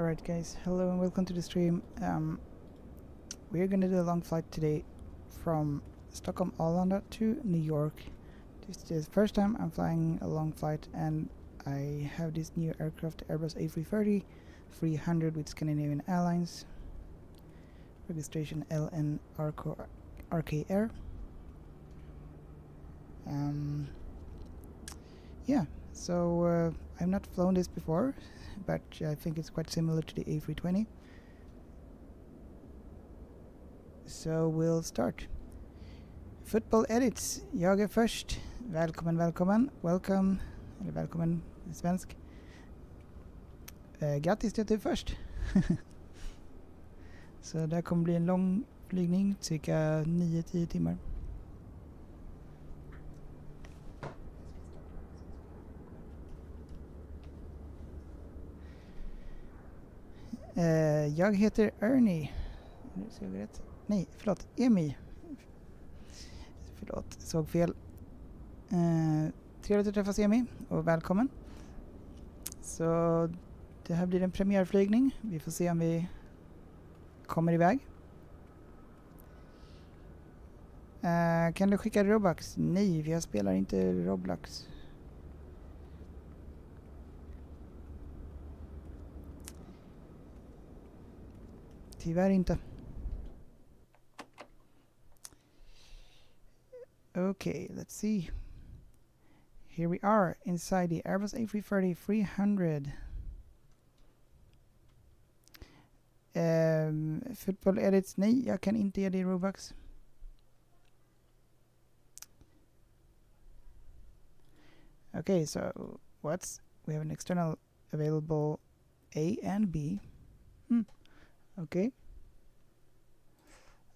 Alright guys, hello and welcome to the stream. We're gonna do a long flight today from Stockholm Arlanda to New York. This is the first time I'm flying a long flight, and I have this new aircraft, Airbus A330-300 with Scandinavian Airlines. Registration LNRKR. Yeah, so I've not flown this before, but I think it's quite similar to the A320. So we'll start. Football edits. Jag är först. Välkommen, välkommen. Welcome. Eller välkommen i svensk. Grattis till att du är först. Så det kommer bli en lång flygning, cirka 9-10 timmar. Jag heter Ernie. Nej, förlåt. Emi. Förlåt, såg fel. Trevligt att träffas, Emi, och välkommen. Så det här blir en premiärflygning. Vi får se om vi kommer iväg. Kan du skicka Robux? Nej, jag spelar inte Roblox. Tyvärr inte. Okay, let's see. Here we are inside the Airbus A330-300. Football edits. Nej, jag kan inte ge dig Robux. Okay, so we have an external available A and B. Okay.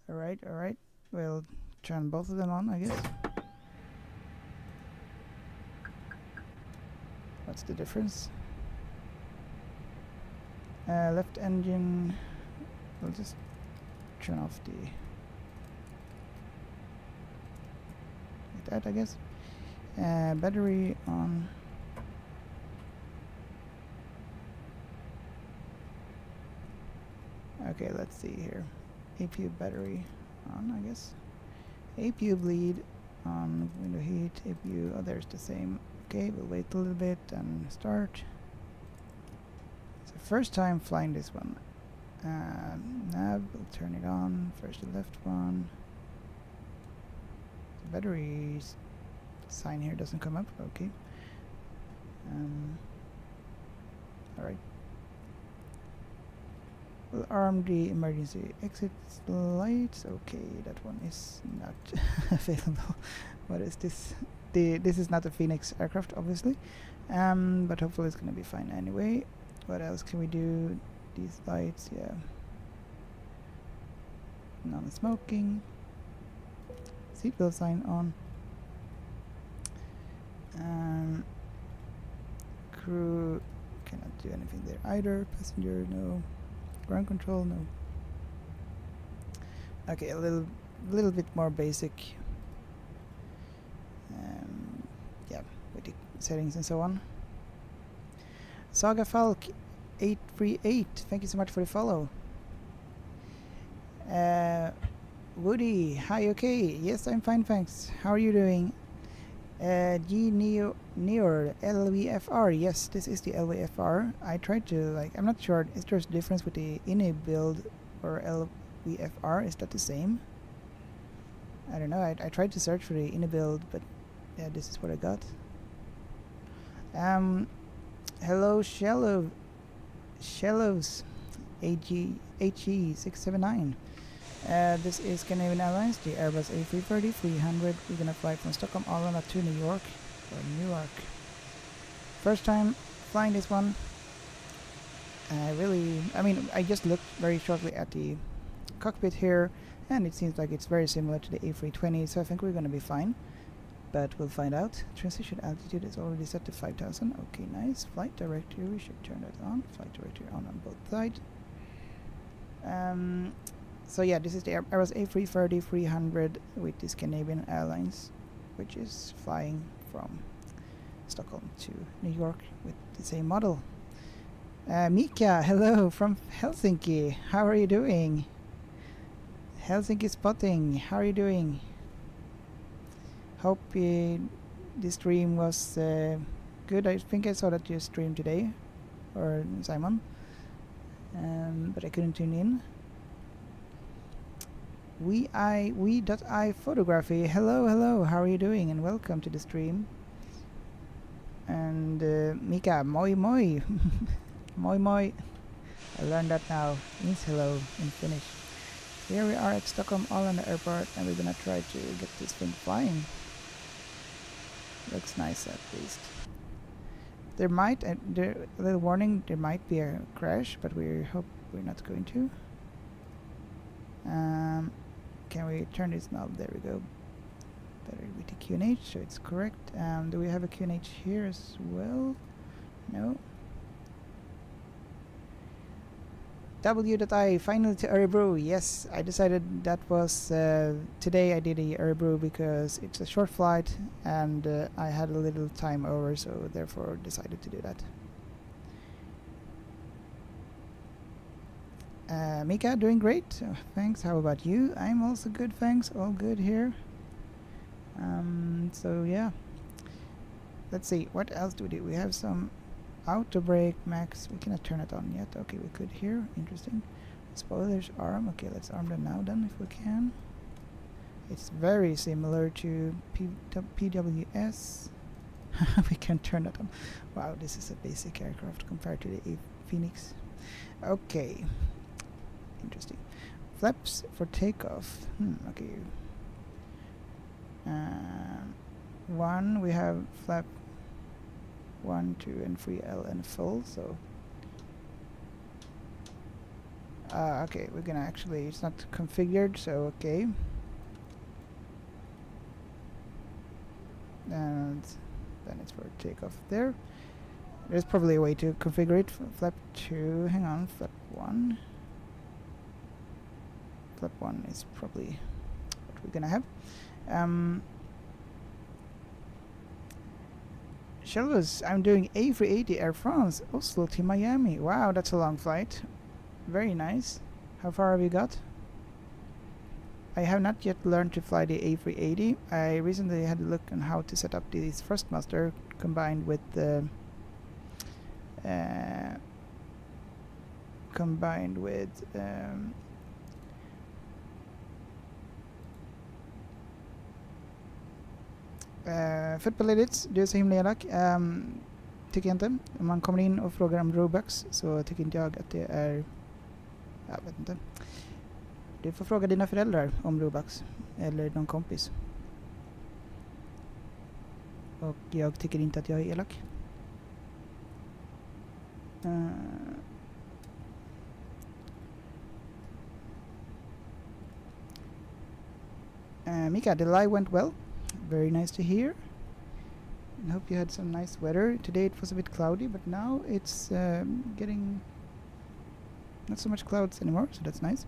Alright. We'll turn both of them on, I guess. What's the difference? Left engine. We'll just turn off the... like that, I guess. Battery on. Okay, let's see here. APU battery on, I guess. APU bleed on, window heat, APU, oh, there's the same. Okay, we'll wait a little bit and start. It's the first time flying this one. Nav, we'll turn it on. First the left one. The battery sign here doesn't come up, okay. Alright. We'll arm the emergency exit lights. Okay, that one is not available. What is this? This is not a Phoenix aircraft, obviously, but hopefully it's gonna be fine anyway. What else can we do? These lights, yeah. Non-smoking. Seatbelt sign on. Crew cannot do anything there either. Passenger, no. Ground control, no. Okay, a little bit more basic. Yeah, with the settings and so on. Saga Falk 838, thank you so much for the follow. Woody, hi, okay. Yes, I'm fine, thanks. How are you doing? G Neo LVFR. Yes, this is the LVFR. I tried to, I'm not sure, is there a difference with the INI build or LVFR? Is that the same? I don't know. I tried to search for the INI build, but yeah, this is what I got. Hello, Shellows HE679. This is Scandinavian Airlines, the Airbus A330-300. We're gonna fly from Stockholm Arlanda to New York, First time flying this one. I just looked very shortly at the cockpit here, and it seems like it's very similar to the A320, so I think we're gonna be fine. But we'll find out. Transition altitude is already set to 5,000. Okay, nice. Flight directory, we should turn that on. Flight directory on both sides. So yeah, this is the Airbus A330-300 with the Scandinavian Airlines, which is flying from Stockholm to New York with the same model. Mika, hello from Helsinki. How are you doing? Helsinki spotting. How are you doing? Hope the stream was good. I think I saw that you streamed today, or Simon, but I couldn't tune in. We.I photography. Hello. How are you doing? And welcome to the stream. And Mika, moi. moi moi. I learned that now. Means hello in Finnish. Here we are at Stockholm Arlanda Airport, and we're gonna try to get this thing flying. Looks nice at least. There might, a little warning, there might be a crash, but we hope we're not going to. Can we turn this knob? There we go. Better with the QNH, so it's correct. Do we have a QNH here as well? No. W.I finally to Örebro. Yes, I decided that was today. I did a Örebro because it's a short flight and I had a little time over, so therefore decided to do that. Mika, doing great. Thanks. How about you? I'm also good, thanks. All good here. So yeah. Let's see. What else do we do? We have some auto brake max. We cannot turn it on yet. Okay, we could here. Interesting. Spoilers arm. Okay, let's arm them now then if we can. It's very similar to PWS. We can turn it on. Wow, this is a basic aircraft compared to the Phoenix. Okay. Interesting. Flaps for takeoff. Okay. One, we have flap 1, 2, and 3L and full, so okay, we're gonna actually, it's not configured, so okay. And then it's for takeoff there. There's probably a way to configure it. Flap 2, hang on, flap 1. Flap 1 is probably what we're gonna have. Shelvis, I'm doing A380 Air France, Oslo to Miami. Wow, that's a long flight. Very nice. How far have you got? I have not yet learned to fly the A380. I recently had a look on how to set up the thrustmaster combined with the footballets, du är så himla elak. Tycker jag inte. Om man kommer in och frågar om Robux så tycker inte jag att det är... Jag vet inte. Du får fråga dina föräldrar om Robux. Eller någon kompis. Och jag tycker inte att jag är elak. Mika, the live went well. Very nice to hear. I hope you had some nice weather. Today it was a bit cloudy, but now it's getting not so much clouds anymore, so that's nice.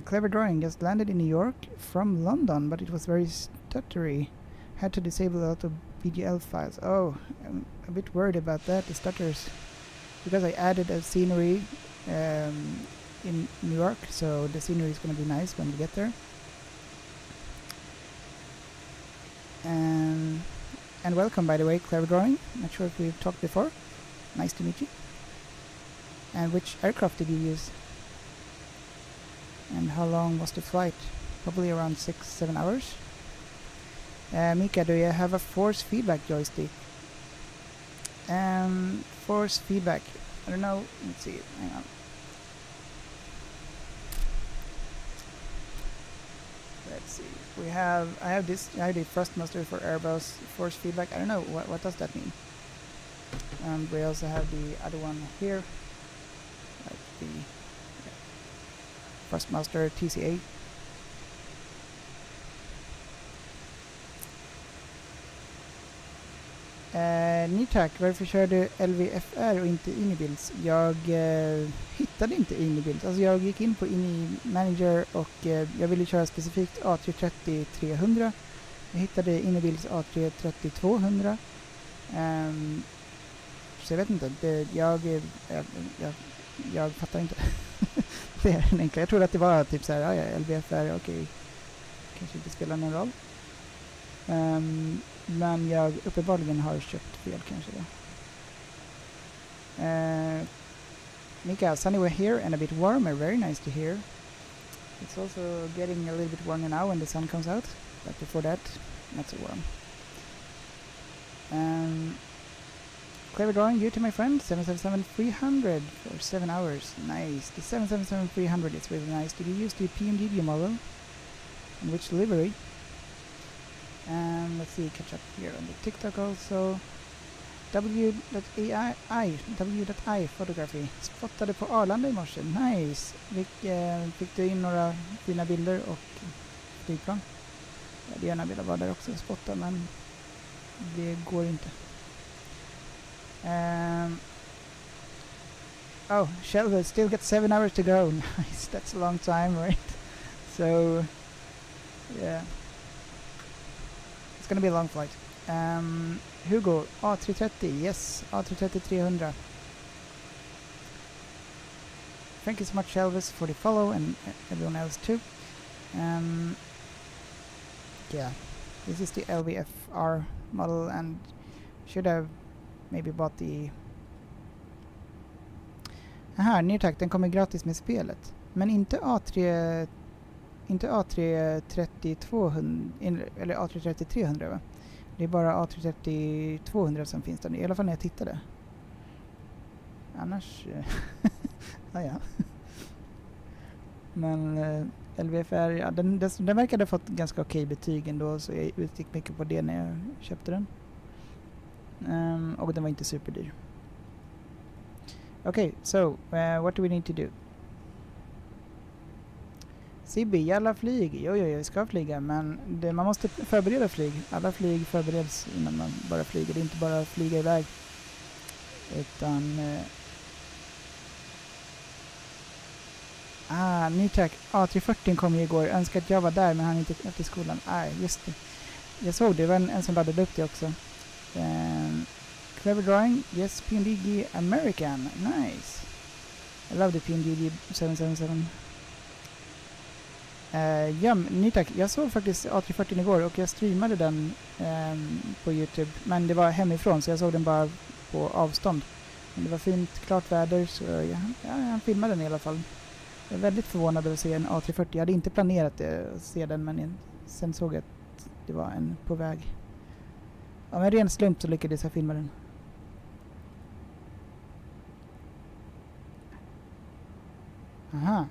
Clever drawing, just landed in New York from London, but it was very stuttery. Had to disable a lot of BGL files. Oh, I'm a bit worried about that, the stutters. Because I added a scenery in New York, so the scenery is going to be nice when we get there. And welcome, by the way, Clever Drawing. Not sure if we've talked before. Nice to meet you. And which aircraft did you use? And how long was the flight? Probably around 6-7 hours. Mika, do you have a force feedback joystick? Force feedback. I don't know. Let's see. Hang on. Let's see. I have the thrustmaster for Airbus force feedback. I don't know what does that mean. We also have the other one here, like the thrustmaster TCA. Ny tack, varför kör du LVFR och inte Inibilds? Jag hittade inte Inibilds. Alltså jag gick in på Ini Manager och jag ville köra specifikt A330-300. Jag hittade Inibilds A330-200. så jag vet inte. Jag fattar inte. Det är den enkla. Jag trodde att det var typ så här, ja, LVFR, okej. Kanske inte spelar någon roll. Men jag uppenbarligen har köpt fel kanske då. Mika, sunny we're here and a bit warmer. Very nice to hear. It's also getting a little bit warmer now when the sun comes out. But before that, not so warm. Clever drawing due to my friend 777-300 for 7 hours. Nice. The 777-300 is really nice. Did you use the PMDD model? And which livery? Let's see, catch up here on the TikTok also. W.I photography. Spottade på Arlanda i morse. Nice. Fick du in några fina bilder och flygplan? Jag hade gärna velat vara där också och spotta, men det går inte. Oh, Shelby still got 7 hours to go. Nice, that's a long time, right? So, yeah. It's gonna be a long flight. Hugo, A330, yes, A330-300. Thank you so much, Elvis, for the follow, and everyone else too. Yeah, this is the LVFR model, and should have maybe bought the... Aha, ny tack, den kommer gratis med spelet. Men inte A330-200, eller A330-300, va? Det är bara A330-200 som finns där, i alla fall när jag tittade. Annars... ja. Men LVFR, ja, den verkade ha fått ganska okej betyg ändå, så jag utgick mycket på det när jag köpte den. Och den var inte superdyr. Okay, so what do we need to do? Sibbi, alla flyg. Jo, vi ska flyga, men man måste förbereda flyg. Alla flyg förbereds innan man bara flyger. Det är inte bara flyga iväg. Utan... ny tack. A340 kom ju igår. Önskar att jag var där, men han inte efter skolan. Just det. Jag såg det var en som laddade upp det också. Clever drawing. Yes, PNDG American. Nice. I love the PNDG 777. Ja, ny tack. Jag såg faktiskt A340 igår och jag streamade den på YouTube. Men det var hemifrån, så jag såg den bara på avstånd. Men det var fint, klart väder, så jag filmade den i alla fall. Jag är väldigt förvånad över att se en A340. Jag hade inte planerat att se den, men sen såg jag att det var en på väg. Ja, men ren slump så lyckades jag filma den. Aha.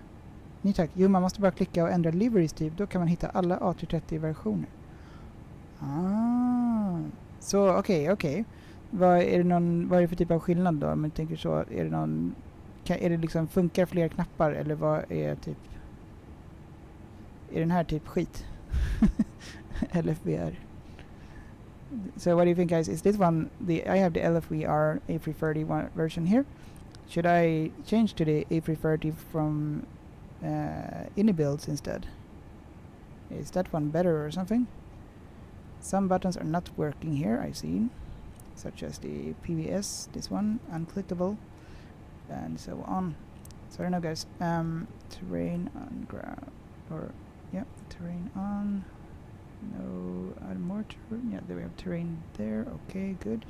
Ny tack. Jo, man måste bara klicka och ändra liveries typ. Då kan man hitta alla A330-versioner. Så okej. Vad är det för typ av skillnad då? Om man tänker så, är det någon... Är det liksom, funkar fler knappar? Eller vad är typ... Är den här typ skit? LFVR. So what do you think, guys? Is this one... I have the LFVR A330 version here. Should I change to the A330 from... any builds instead? Is that one better or something? Some buttons are not working here, I've seen, such as the PVS, this one, unclickable, and so on. So I don't know, guys. Terrain on ground, or yeah, terrain on. No, more terrain. Yeah, there we have terrain there. Okay, good.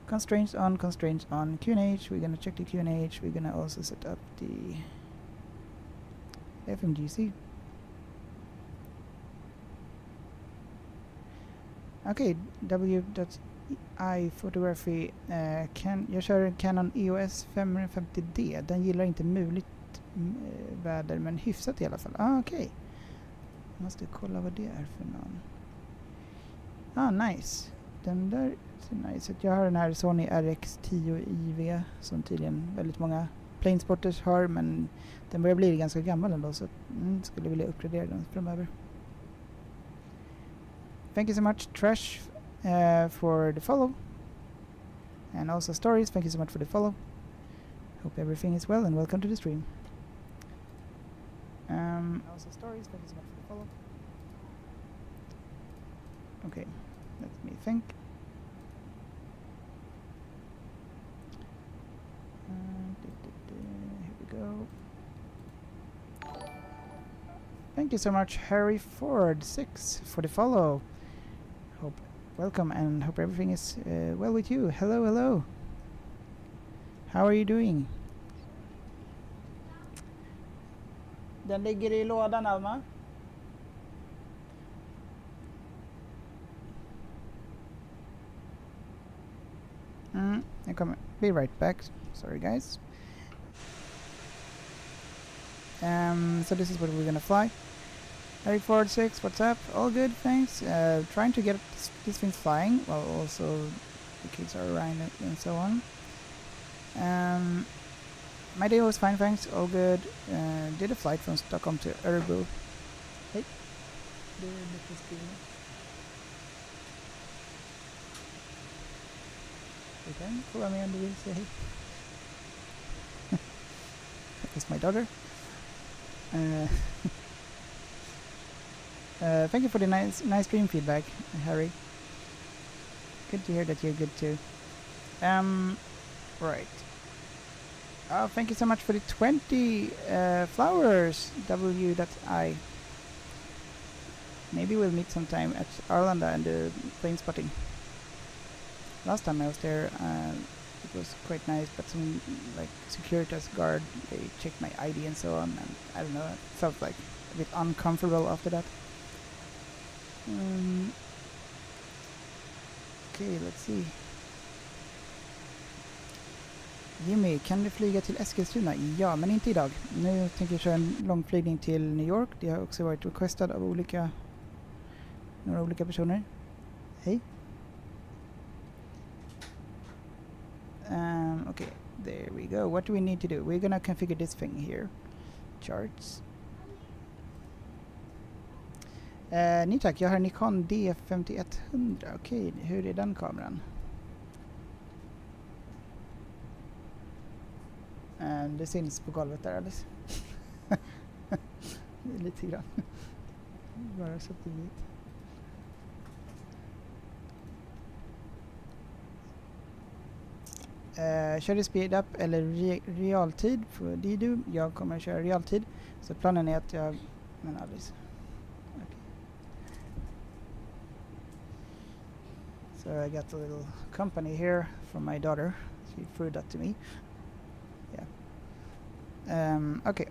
Constraints on. QNH. We're gonna check the QNH. We're gonna also set up the FMGC. Okay, W.I photography. Jag kör en Canon EOS 550D. Den gillar inte muligt väder, men hyfsat i alla fall. Okej. Måste kolla vad det är för någon. Nice. Den där är nice. Jag har den här Sony RX10 IV som tydligen väldigt många planesporters har, men den börjar bli ganska gammal ändå, så skulle vilja uppgradera den framöver. Thank you so much, Trash, for the follow. And also Stories, thank you so much for the follow. Hope everything is well and welcome to the stream. Also Stories, thank you so much for the follow. Okay, let me think. Here we go. Thank you so much, Harry Ford 6, for the follow. Welcome, and hope everything is well with you. Hello, hello. How are you doing? Den ligger I lådan, Alma. I come. Be right back. Sorry, guys. So this is what we're gonna fly. Harry Ford 6, what's up? All good, thanks. Trying to get these things flying while also the kids are around and so on. My day was fine, thanks. All good. Did a flight from Stockholm to Örebro. Hey. You can follow me on the wheel, say hey. That is my daughter. Thank you for the nice stream feedback, Harry. Good to hear that you're good too. Right. Oh, thank you so much for the 20 flowers, W.I. Maybe we'll meet sometime at Arlanda and the plane spotting. Last time I was there, it was quite nice, but some like Securitas guard, they checked my ID and so on, and I don't know, I felt like a bit uncomfortable after that. Okay, let's see. Jimmy, kan du flyga till Eskilstuna? Ja, men inte idag. Nu tänker jag köra en långflygning till New York. Det har också varit requestad av några olika personer. Hej. Okay, there we go. What do we need to do? We're gonna configure this thing here. Charts. Ni tack, jag har Nikon D5100. Okej, hur är den kameran? Det syns på golvet där alldeles. Lite grann. Bara så tidigt. Kör du speed up eller realtid för Didu? Jag kommer att köra realtid. Så planen är att jag... Men alldeles. Okay. So I got a little company here from my daughter. She threw that to me. Yeah. Okay.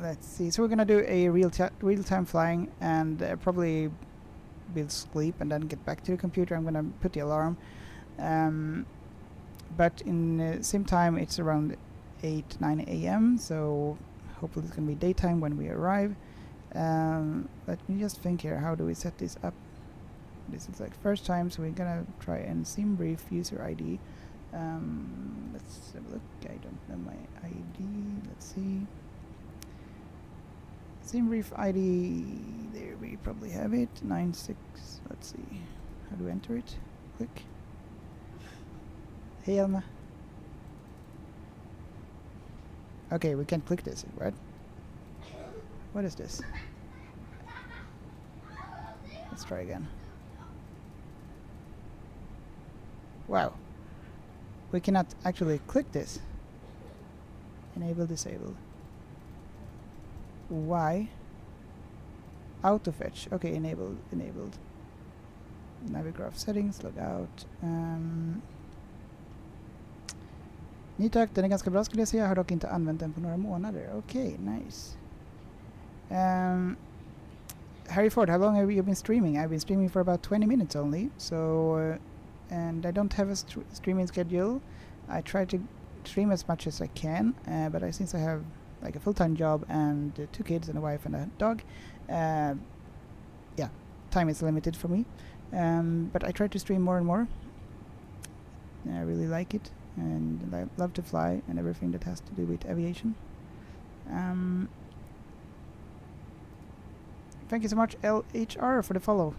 Let's see. So we're gonna do a real-time flying and probably build sleep and then get back to the computer. I'm gonna put the alarm. But in same time it's around 8-9 a.m. so hopefully it's gonna be daytime when we arrive. Let me just think here, how do we set this up? This is like first time, so we're gonna try and sim brief user ID. Let's have a look. I don't know my ID. Let's see. Sim brief ID, there we probably have it. 96. Let's see. How do we enter it? Click. Hey Elma. Okay, we can't click this, right? What is this? Let's try again. Wow. We cannot actually click this. Enable, disable. Why? Auto fetch. Okay, enabled. Navigraph settings, log out. Ny tack, den är ganska bra skulle jag säga. Jag har dock inte använt den på några månader. Okej, nice. Harry Ford, how long have you been streaming? I've been streaming for about 20 minutes only. So, and I don't have a streaming schedule. I try to stream as much as I can, but since I have like a full-time job and 2 kids and a wife and a dog, yeah, time is limited for me. But I try to stream more and more. I really like it, and I love to fly and everything that has to do with aviation. Thank you so much, LHR, for the follow.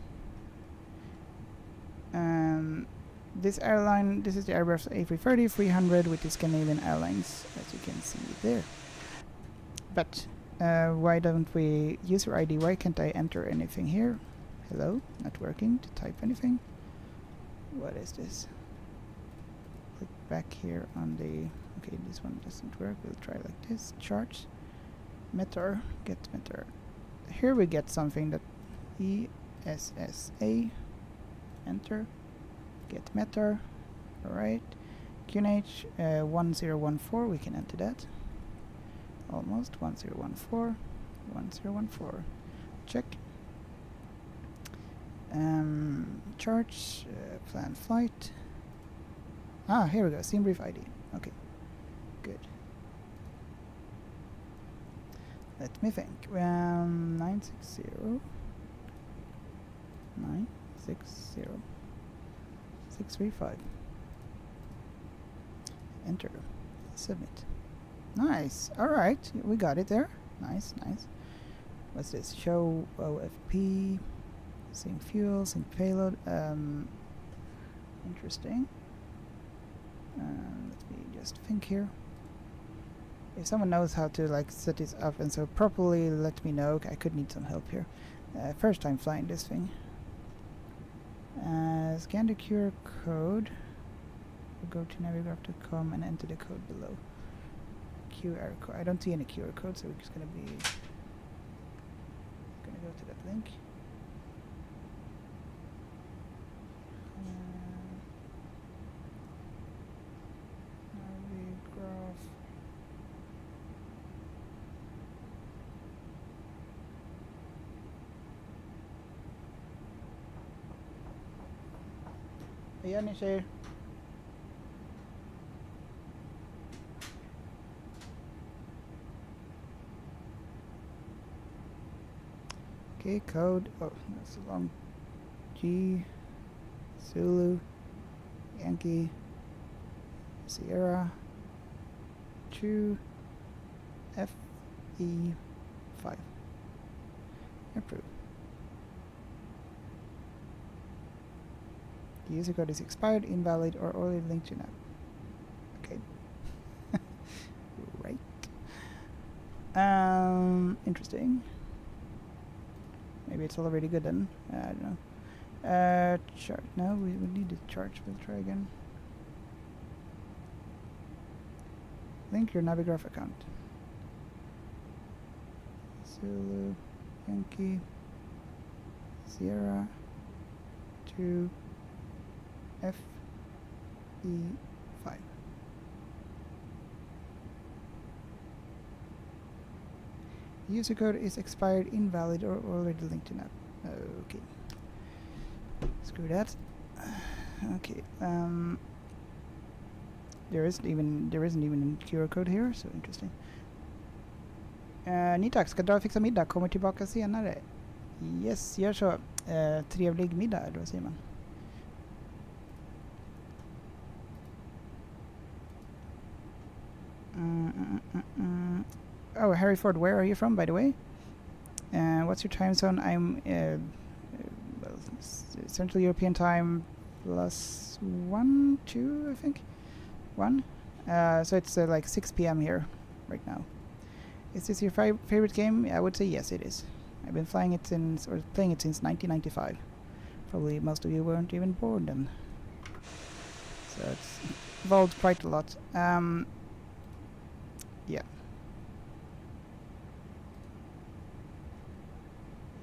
This airline, this is the Airbus A330-300 with the Scandinavian Airlines, as you can see there. But why don't we user ID? Why can't I enter anything here? Hello, not working to type anything. What is this? Click. back here on the... Okay, this one doesn't work. We'll try like this. Charge. Meter. Get meter. Here we get something that... ESSA. Enter. Get meter. Alright. QNH 1014. We can enter that. Almost. 1014. 1014. Check. Charge. Plan flight. Ah, here we go. Scene brief ID. Okay. Good. Let me think. 960. 960. 635. Enter. Submit. Nice. Alright. We got it there. Nice, nice. What's this? Show OFP. Sync fuel, sync payload. Interesting. Let me just think here. If someone knows how to like set this up and so properly, let me know. I could need some help here. First time flying this thing. Scan the QR code. Go to navigraph.com and enter the code below. QR code. I don't see any QR code, so we're just gonna go to that link. Navigraph. Ayan ni sir. Okay, code. Oh, that's a long. G, Zulu, Yankee, Sierra, 2, FE 5. Approve. The user code is expired, invalid, or already linked to now. Okay. Right. Interesting. Maybe it's already good then. I don't know. Chart. No, we need the charge. We'll try again. Link your Navigraph account. Zulu, Yankee, Sierra, 2, FE 5. User code is expired, invalid, or already linked to now. Okay. Screw that. Okay. There isn't even a QR code here, so interesting. Ni tack, ska dra och fixa middag, kommer tillbaka senare. Yes, gör så. Trevlig middag, då säger man. Oh, Harry Ford, where are you from, by the way? What's your time zone? I'm well, Central European time plus 1, 2, I think. 1. So it's like 6 p.m. here right now. Is this your favorite game? I would say yes, it is. I've been playing it since 1995. Probably most of you weren't even born then. So it's evolved quite a lot. Yeah.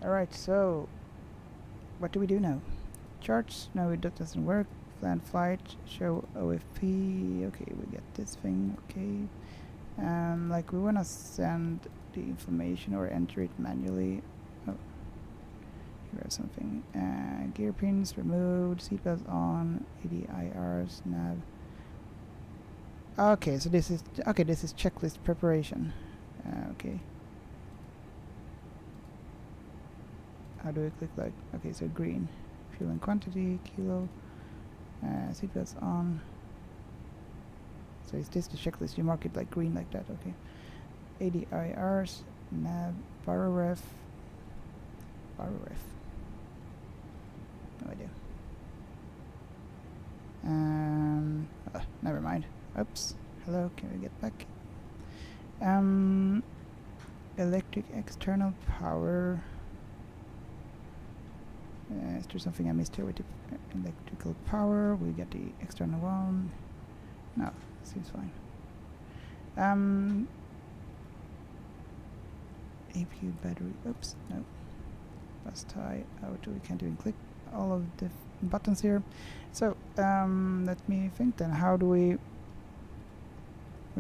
Alright, so what do we do now? Charts? No, it doesn't work. Plan flight, show OFP. Okay, we get this thing. Okay. Like we wanna send the information or enter it manually. Oh, here we have something. Gear pins removed, seatbelts on, ADIRs, nav. Okay, so this is checklist preparation. Okay. How do we click like? Okay, so green, fuel and quantity, kilo, seatbelts on. So is this the checklist? You mark it like green like that, okay. ADIRs, nav, baroref. No idea. Never mind. Oops. Hello, can we get back? Electric external power. Is there something I missed here with the electrical power? We get the external one. No, seems fine. APU battery. Oops, no. Bus tie out. We can't even click all of the buttons here. So let me think then. How do we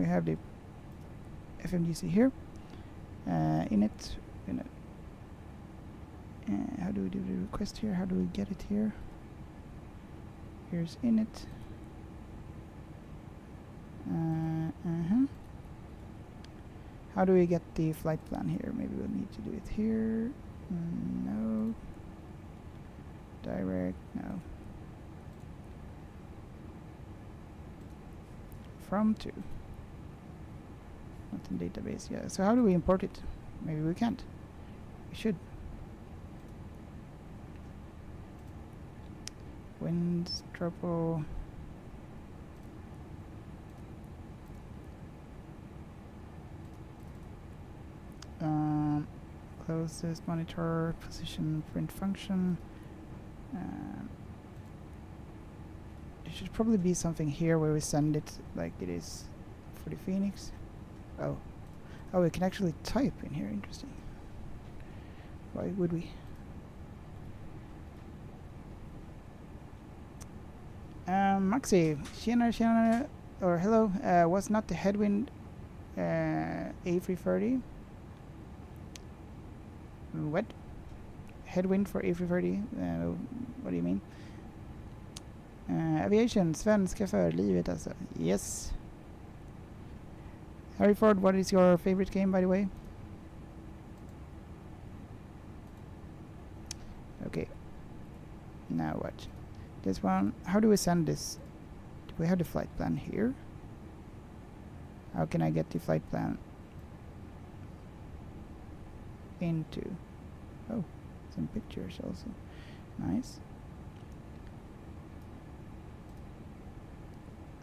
have the FMGC here in it. How do we do the request here? How do we get it here? Here's in it. How do we get the flight plan here? Maybe we'll need to do it here. No. Direct, no. From to. Not in database, yeah. So how do we import it? Maybe we can't. We should. Winds, tropo. Closest monitor position print function. There should probably be something here where we send it like it is for the Phoenix. Oh, we can actually type in here. Interesting. Why would we? Maxi, tjenare, or hello. Was not the headwind A330? What? Headwind for A330? What do you mean? Aviation, svenska för livet alltså. Yes. Harry Ford, what is your favorite game, by the way? Okay. Now what? This one. How do we send this? Do we have the flight plan here? How can I get the flight plan into? Oh, some pictures also. Nice.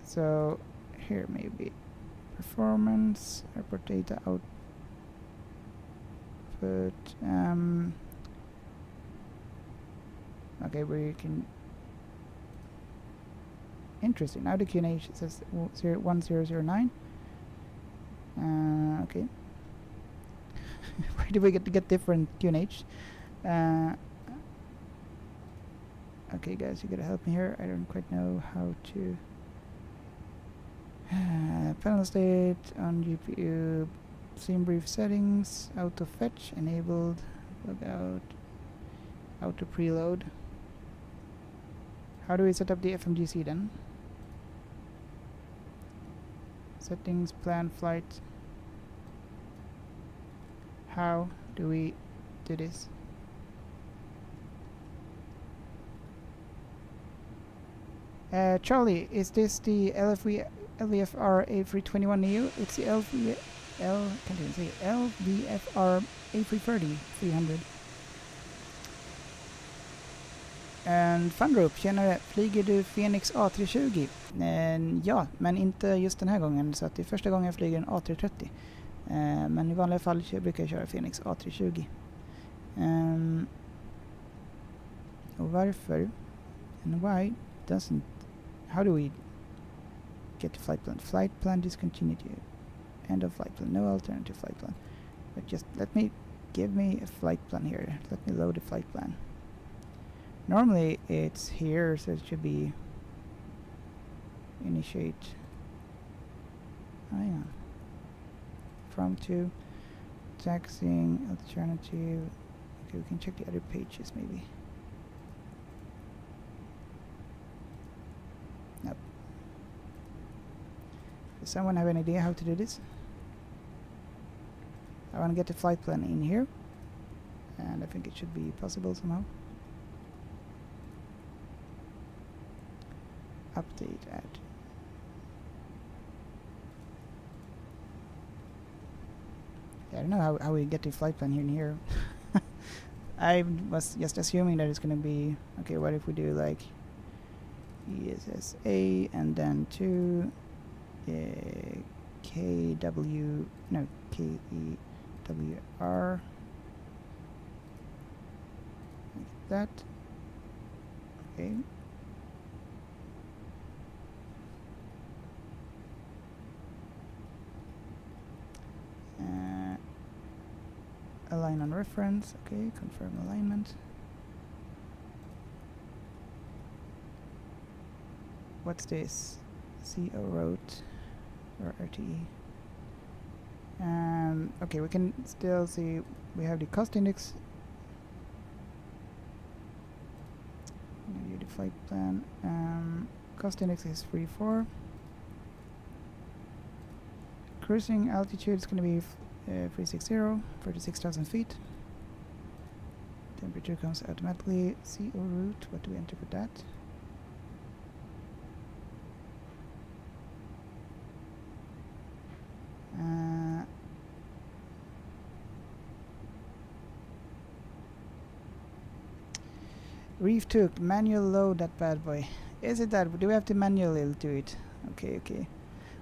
So here maybe performance, airport data output. Okay, we can. Interesting. Now the QNH says 1009. Okay. Where do we get different QNH? Okay, guys, you gotta help me here. I don't quite know how to. Panel state on GPU. Scene brief settings. Auto fetch enabled. Logout. Auto preload. How do we set up the FMGC then? Settings, plan flight. How do we do this? Charlie, is this the LVFR A321 Neo? It's the LVFR A330-300. And Fundrope, tjenare, flyger du Phoenix A320? Ja, men inte just den här gången, så att det är första gången jag flyger en A330. Men i vanliga fall brukar jag köra Phoenix A320. Och varför? And why doesn't... How do we get the flight plan? Flight plan discontinued. End of flight plan. No alternative flight plan. But just give me a flight plan here. Let me load the flight plan. Normally it's here, so it should be initiate. Hang on. From to taxing alternative. Okay, we can check the other pages maybe. Nope. Does someone have an idea how to do this? I want to get the flight plan in here, and I think it should be possible somehow. Update add. Yeah, I don't know how we get the flight plan in here. I was just assuming that it's gonna be okay. What if we do like ESSA and then to KEWR like that. Okay. reference. Okay, confirm alignment. What's this? CO route or RTE? Okay, we can still see we have the cost index. View the flight plan. Cost index is 3.4. Cruising altitude is going to be 360, 36,000 feet. Temperature comes automatically. CO route, what do we enter for that? Reef took manual load that bad boy. Is it that? Do we have to manually do it? Okay, okay.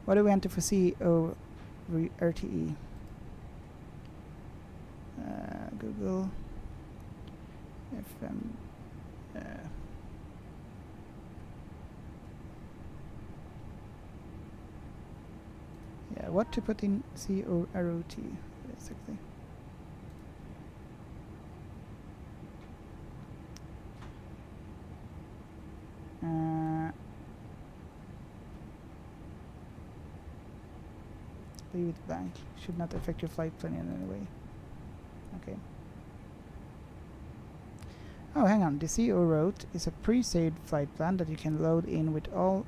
What do we enter for CO RTE? Google FM. Yeah, what to put in CO ROT basically. Leave it blank. Should not affect your flight plan in any way. Okay. Oh, hang on. The CO route is a pre-saved flight plan that you can load in with all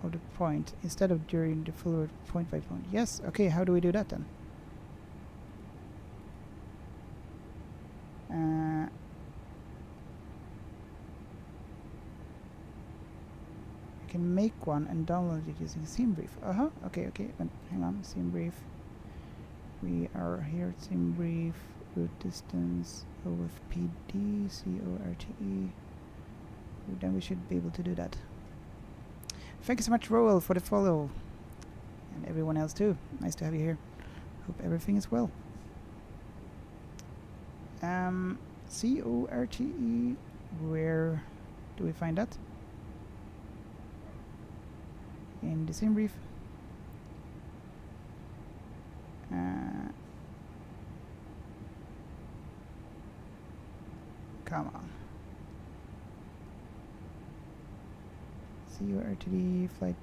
of the point instead of during the full route point by point. Yes. Okay. How do we do that then? You can make one and download it using SimBrief. Okay, okay. Hang on. SimBrief. We are here at SimBrief. Route distance, OFPD, CORTE. Then we should be able to do that. Thank you so much, Roel, for the follow. And everyone else too. Nice to have you here. Hope everything is well. CORTE, where do we find that? In the SimBrief. Come on. CORTD flight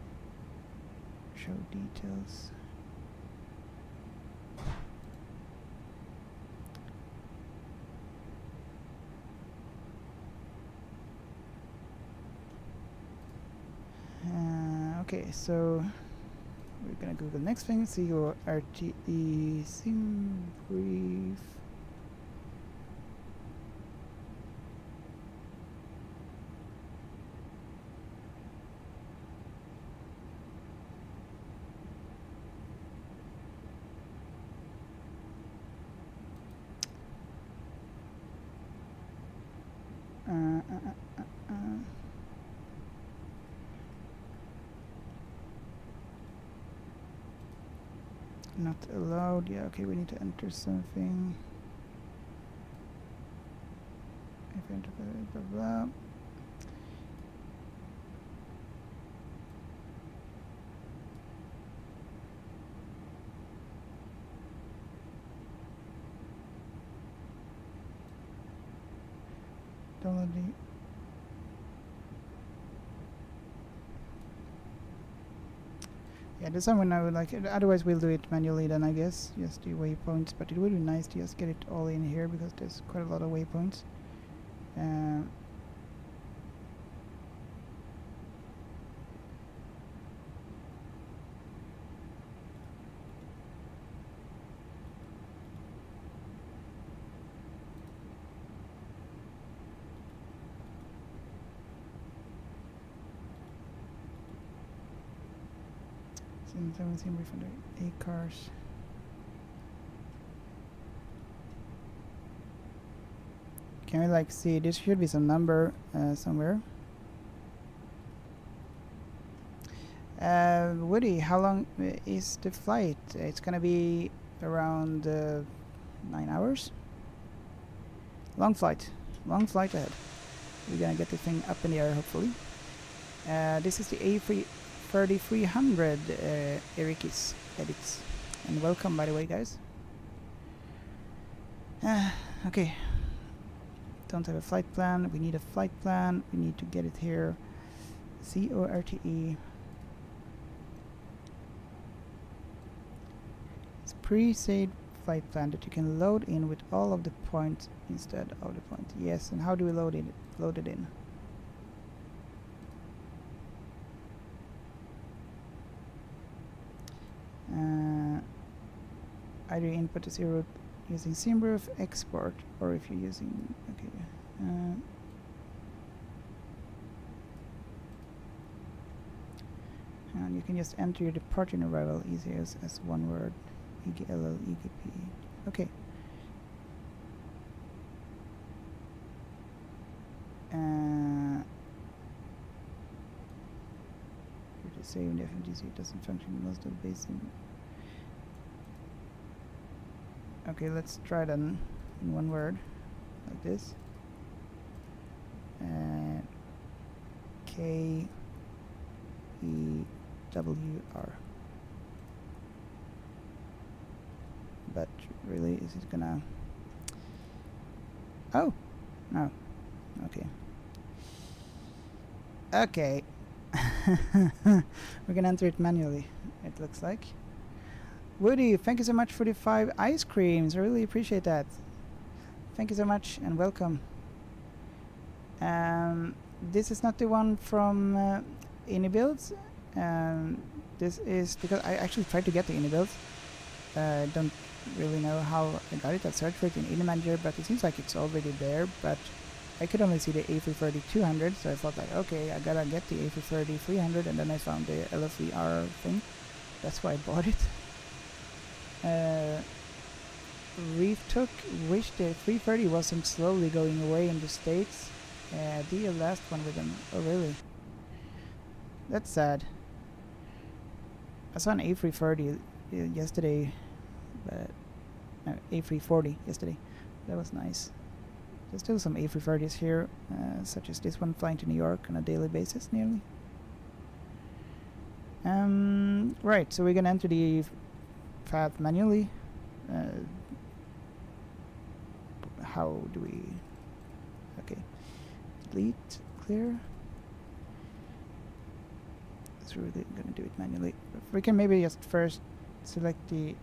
show details. Okay, so we're gonna Google next thing. CORTE SimBrief. Not allowed. Yeah, okay, we need to enter something. If enter blah blah. Download the yeah, this one I would like it. Otherwise we'll do it manually then, I guess. Just the waypoints, but it would be nice to just get it all in here because there's quite a lot of waypoints. SimBrief under A cars. Can we like see? This should be some number somewhere. Woody, how long is the flight? It's gonna be around 9 hours. Long flight ahead. We're gonna get the thing up in the air hopefully. This is the A330-300 Erikis edits, and welcome by the way, guys. Okay. Don't have a flight plan. We need a flight plan. We need to get it here. CORTE. It's pre-saved flight plan that you can load in with all of the points instead of the point. Yes, and how do we load it? Load it in. Either input to zero using SimRoof, export, or if you're using and you can just enter your departure and arrival easy as one word. EGLL, EGP. Okay. To say in FMGC it doesn't function in most of the base. Okay, let's try then in one word, like this. KEWR. But really, is it gonna... Oh! No. Okay. Okay. We're gonna enter it manually, it looks like. Woody, thank you so much for the 5 ice creams. I really appreciate that. Thank you so much and welcome. This is not the one from Inibuilds. This is because I actually tried to get the Inibuilds. I don't really know how I got it. I searched for it in Inimanager, but it seems like it's already there. But I could only see the A330-300, so I thought like, okay, I gotta get the A330-300, and then I found the LFVR thing. That's why I bought it. Reef took wish the 330 wasn't slowly going away in the States. The last one with them. Oh really? That's sad. I saw an A330 yesterday, but A340 yesterday. That was nice. There's still some A330s here, such as this one flying to New York on a daily basis nearly. Right, so we're gonna enter the path manually. How do we... Okay. Delete, clear. It's really gonna do it manually. We can maybe just first select the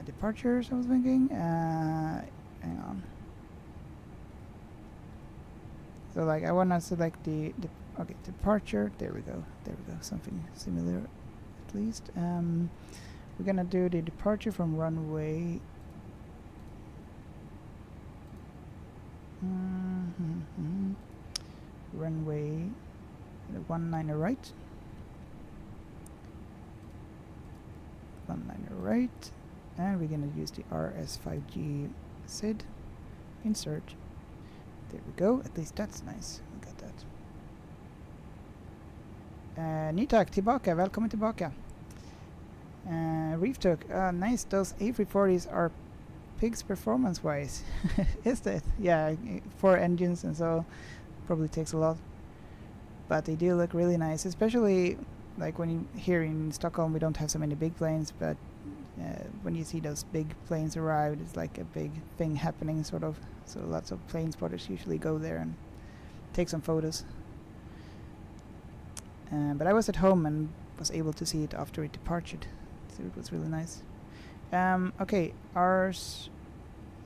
departures, I was thinking. Hang on. So like I wanna select the okay, departure. There we go. Something similar at least. We're gonna do the departure from runway. Runway 19 right. 19 right. And we're gonna use the RS5G SID. Insert. There we go. At least that's nice. We got that. Nitak, tillbaka. Välkommen tillbaka. Reef took. Nice. Those A340s are pigs performance-wise. Is that? Yeah, 4 engines and so probably takes a lot. But they do look really nice, especially like when you here in Stockholm we don't have so many big planes, but when you see those big planes arrive, it's like a big thing happening sort of. So lots of plane spotters usually go there and take some photos. But I was at home and was able to see it after it departed, so it was really nice. Okay, ours,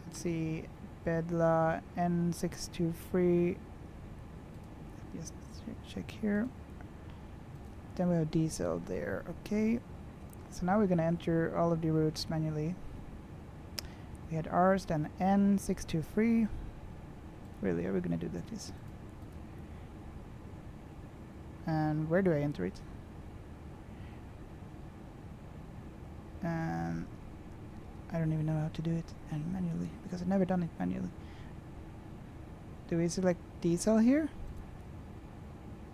let's see, Bedla N623, just check here. Then we have diesel there, okay. So now we're gonna enter all of the routes manually. We had ours, then N623. Really, are we gonna do this? And where do I enter it? I don't even know how to do it and manually, because I've never done it manually. Do we select diesel here?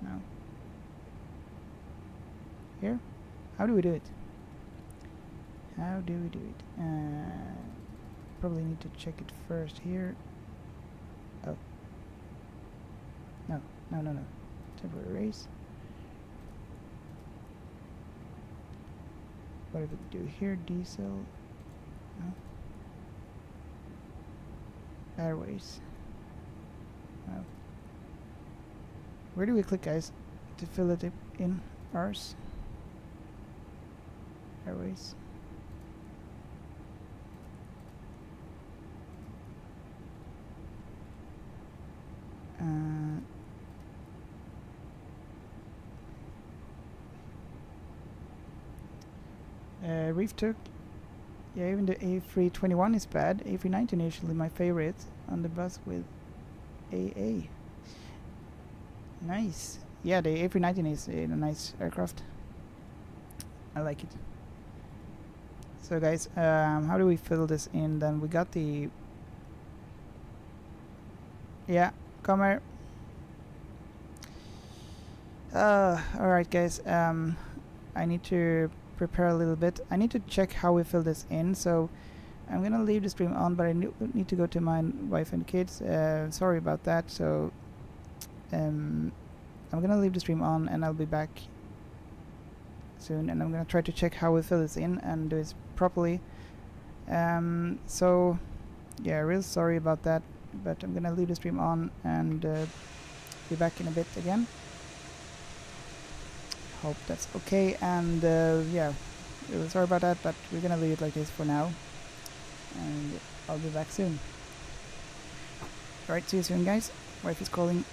No. Here? How do we do it? How do we do it? Probably need to check it first here. Oh. No. Temporary race. What if we do here? Diesel. No. Airways. Where do we click, guys, to fill it in? Ours. Airways. Reef took. Yeah, even the A321 is bad. A319 is usually my favorite on the bus with AA. Nice. Yeah, the A319 is a nice aircraft. I like it. So guys, how do we fill this in then? We got the... Yeah, come here. Alright guys, I need to prepare a little bit. I need to check how we fill this in, so I'm gonna leave the stream on, but I need to go to my wife and kids. Sorry about that. So I'm gonna leave the stream on and I'll be back soon, and I'm gonna try to check how we fill this in and do it properly. So yeah, real sorry about that, but I'm gonna leave the stream on and be back in a bit again. Hope that's okay, and yeah, really sorry about that, but we're gonna leave it like this for now, and I'll be back soon. Alright, see you soon guys. Wife is calling.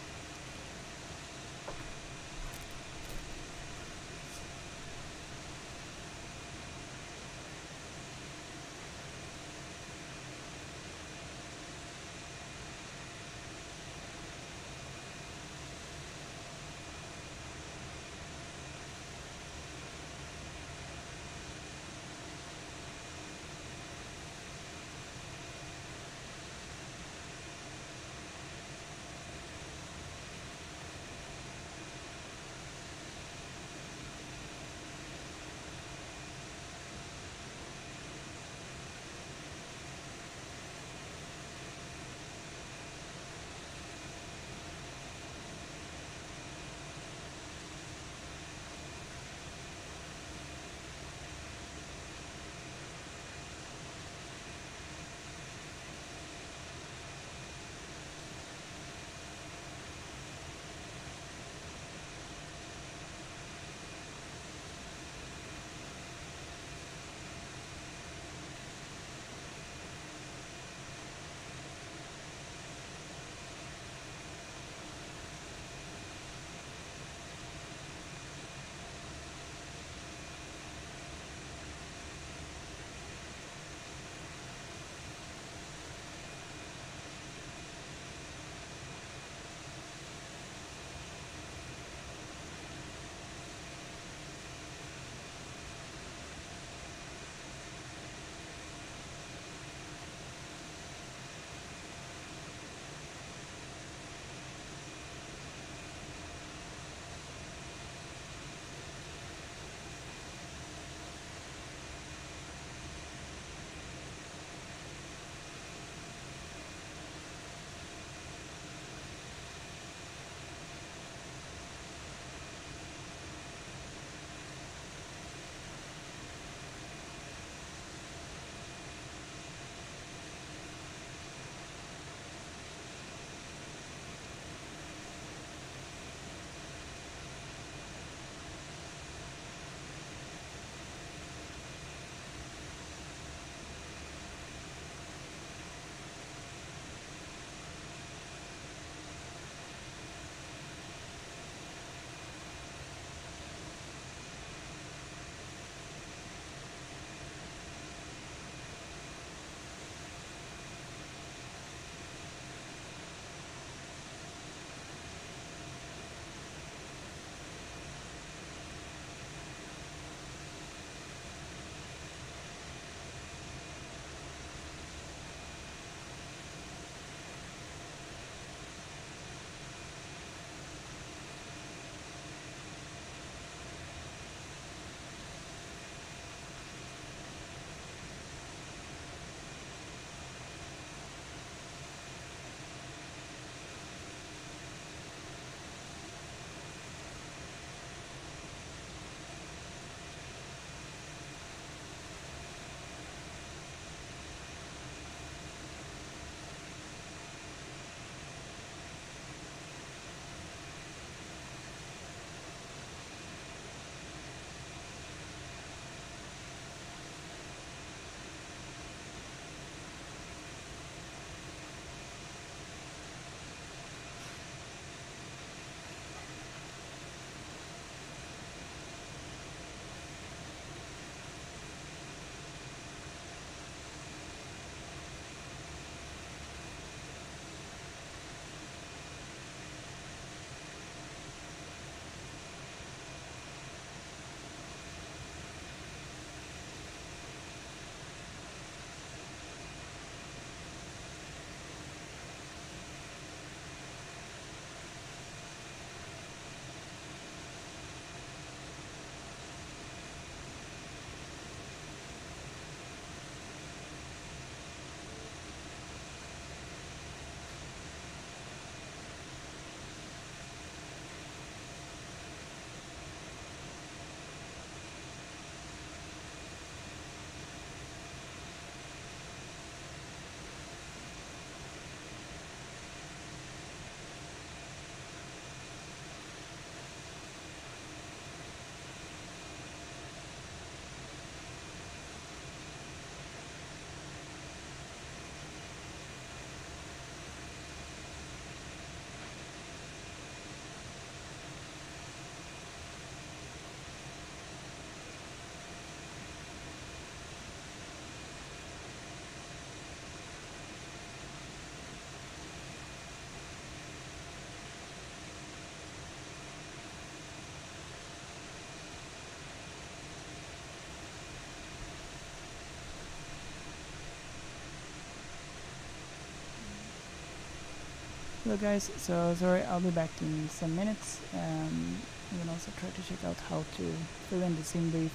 Hello guys, so sorry, I'll be back in some minutes. I'm gonna also try to check out how to fill in the sim brief.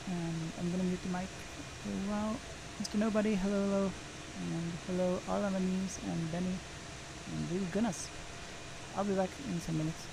I'm gonna mute the mic for a while. Mr. Nobody, hello, hello. And hello, all our enemies, and Benny, and Will Gunners. I'll be back in some minutes.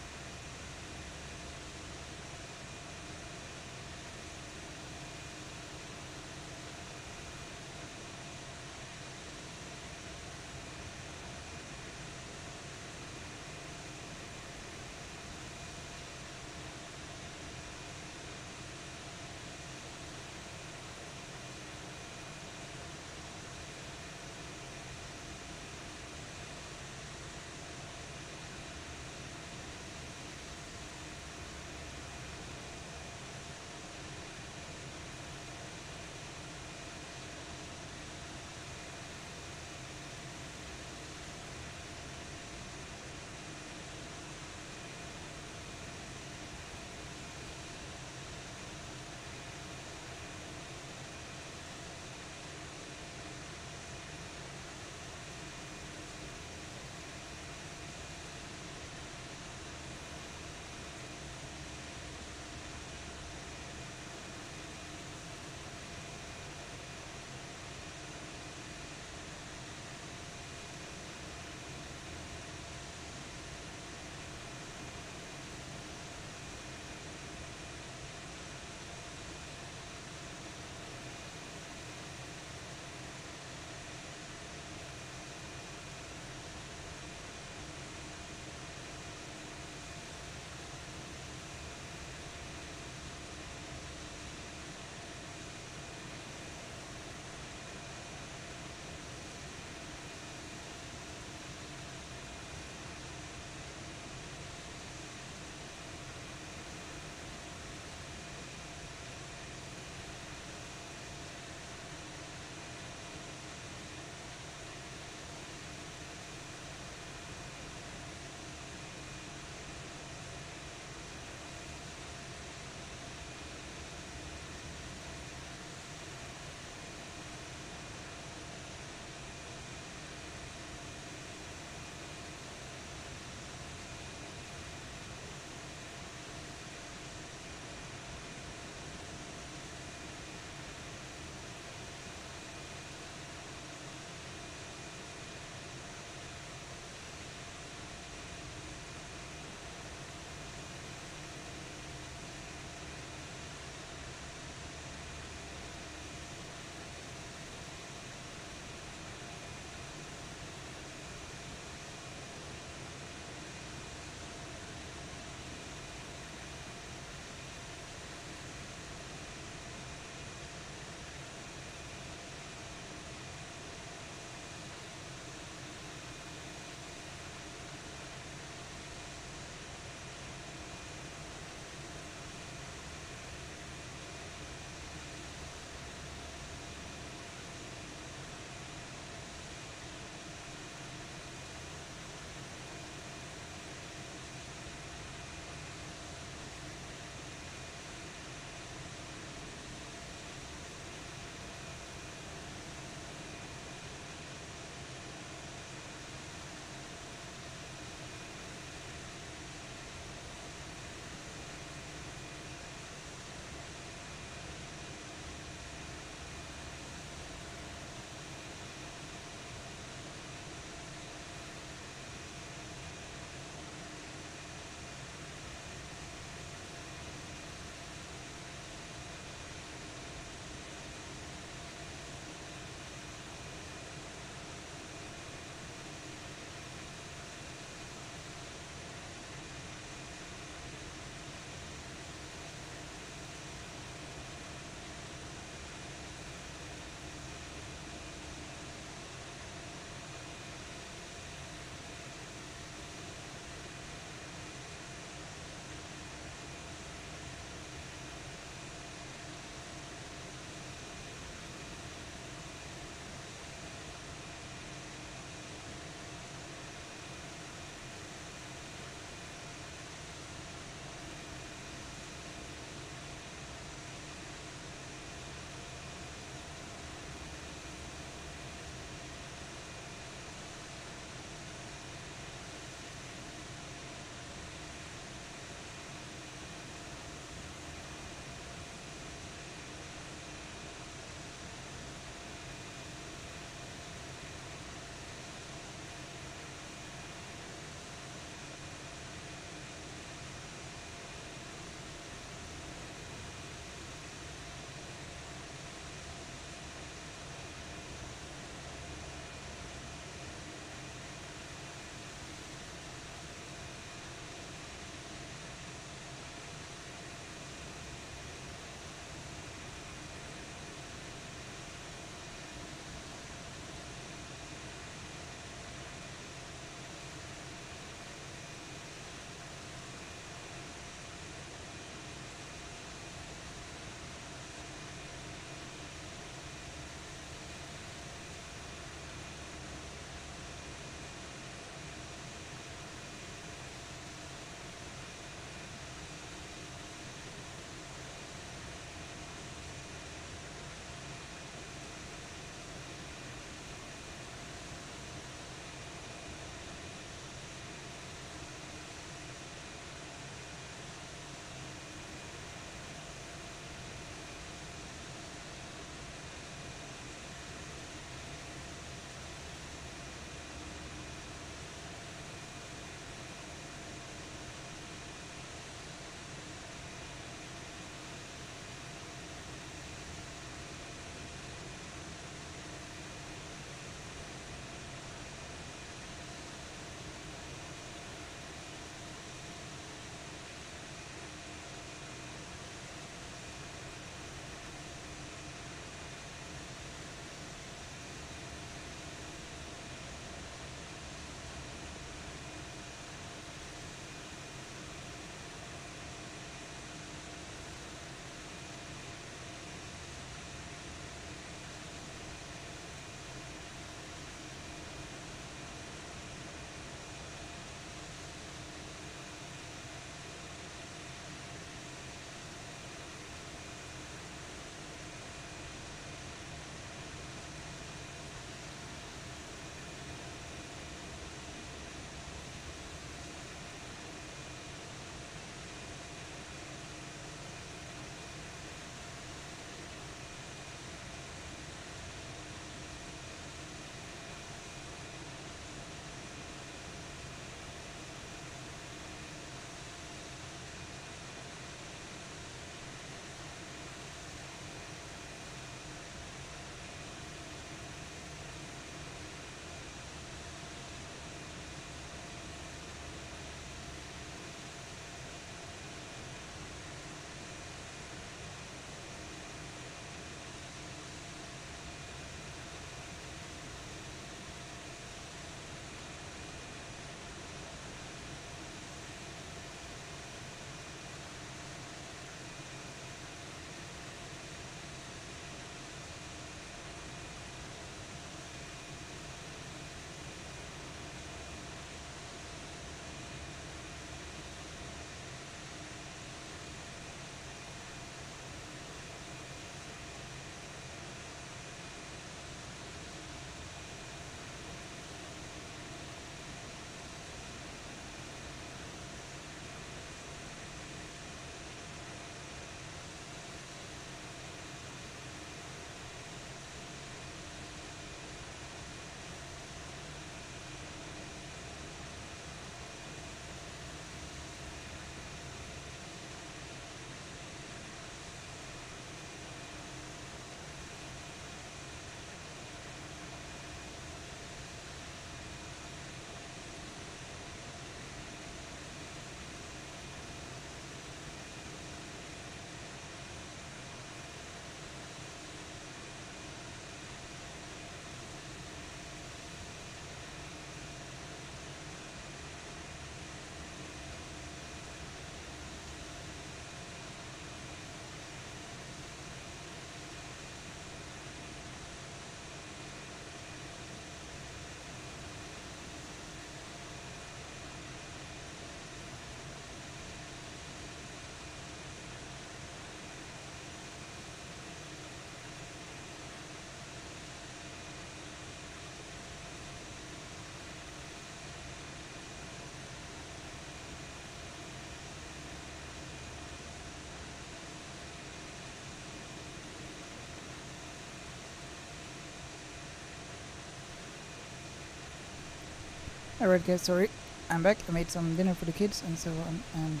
Alright guys, sorry. I'm back. I made some dinner for the kids and so on, and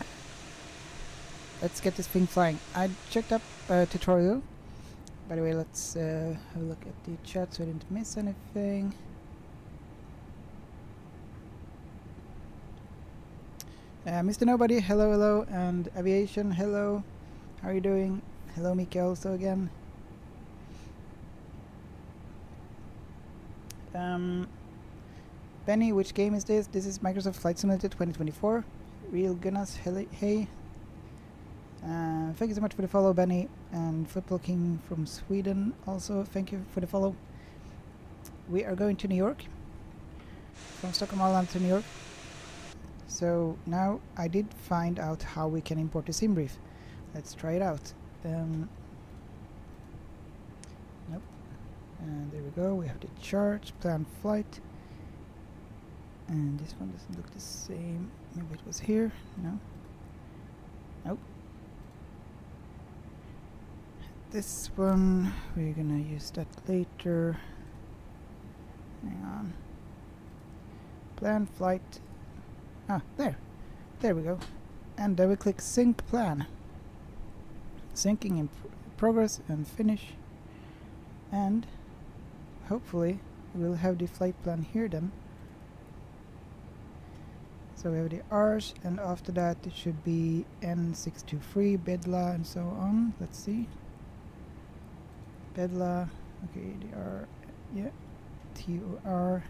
let's get this thing flying. I checked up a tutorial. By the way, let's have a look at the chat so I didn't miss anything. Mr. Nobody, hello, hello, and Aviation, hello. How are you doing? Hello, Mika, also again. Benny, which game is this? This is Microsoft Flight Simulator 2024. Real goodness, hey. Thank you so much for the follow, Benny. And Football King from Sweden also, thank you for the follow. We are going to New York. From Stockholm Arlanda to New York. So now I did find out how we can import the sim brief. Let's try it out. Nope. And there we go. We have the chart, plan flight. And this one doesn't look the same. Maybe it was here. No. Nope. This one, we're gonna use that later. Hang on. Plan flight. Ah, there. There we go. And then we click sync plan. Syncing in progress and finish. And hopefully we'll have the flight plan here then. So we have the R's, and after that it should be N623, Bedla, and so on. Let's see. Bedla, okay, the R, yeah, TOR.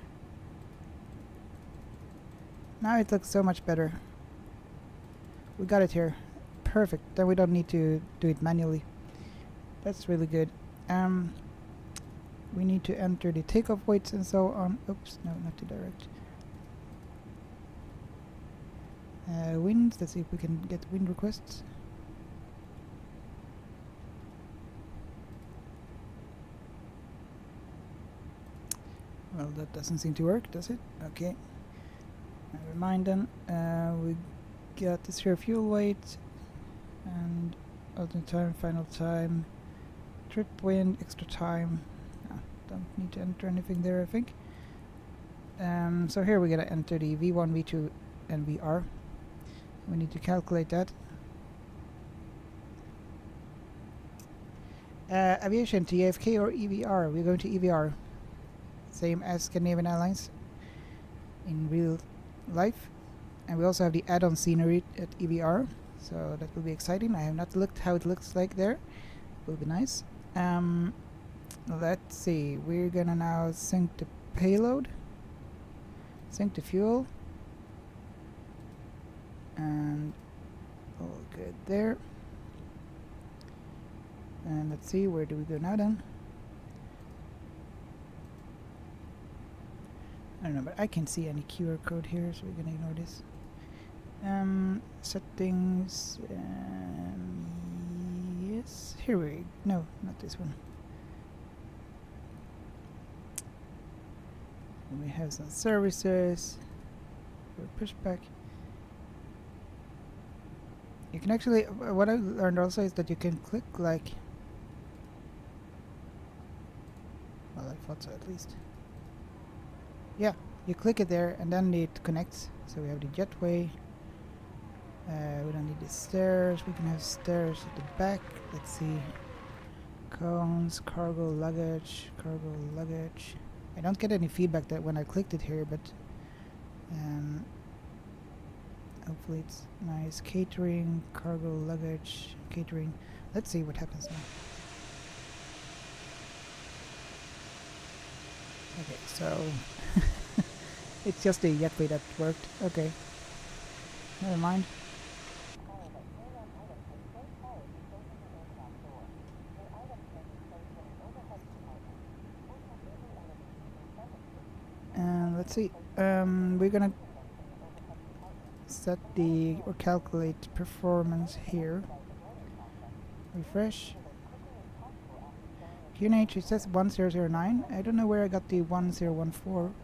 Now it looks so much better. We got it here. Perfect. Then we don't need to do it manually. That's really good. We need to enter the takeoff weights and so on. Oops, no, not the direct. Winds, let's see if we can get wind requests. Well, that doesn't seem to work, does it? Okay. Never mind then. We got this here fuel weight and alternate time, final time, trip wind, extra time. No, don't need to enter anything there, I think. So here we gotta enter the V1, V2, and VR. We need to calculate that. Aviation to AFK or EVR? We're going to EVR. Same as Scandinavian Airlines in real life. And we also have the add-on scenery at EVR. So that will be exciting. I have not looked how it looks like there. Will be nice. Let's see. We're gonna now sync the payload. Sync the fuel. And all good there. And let's see, where do we go now then? I don't know, but I can't see any QR code here, so we're gonna ignore this. Settings. Yes, here we. No, not this one. We have some services for pushback. You can actually, what I learned also is that you can click like, well, I thought so at least. Yeah, you click it there and then it connects. So we have the jetway. We don't need the stairs. We can have stairs at the back. Let's see. Cones, cargo luggage. I don't get any feedback that when I clicked it here, but hopefully it's nice. Catering, cargo luggage, catering. Let's see what happens now. Okay, so it's just the jetway that worked. Okay, never mind. And let's see. We're gonna set the or calculate performance here. Refresh. QNH, it says 1009. I don't know where I got the 1014.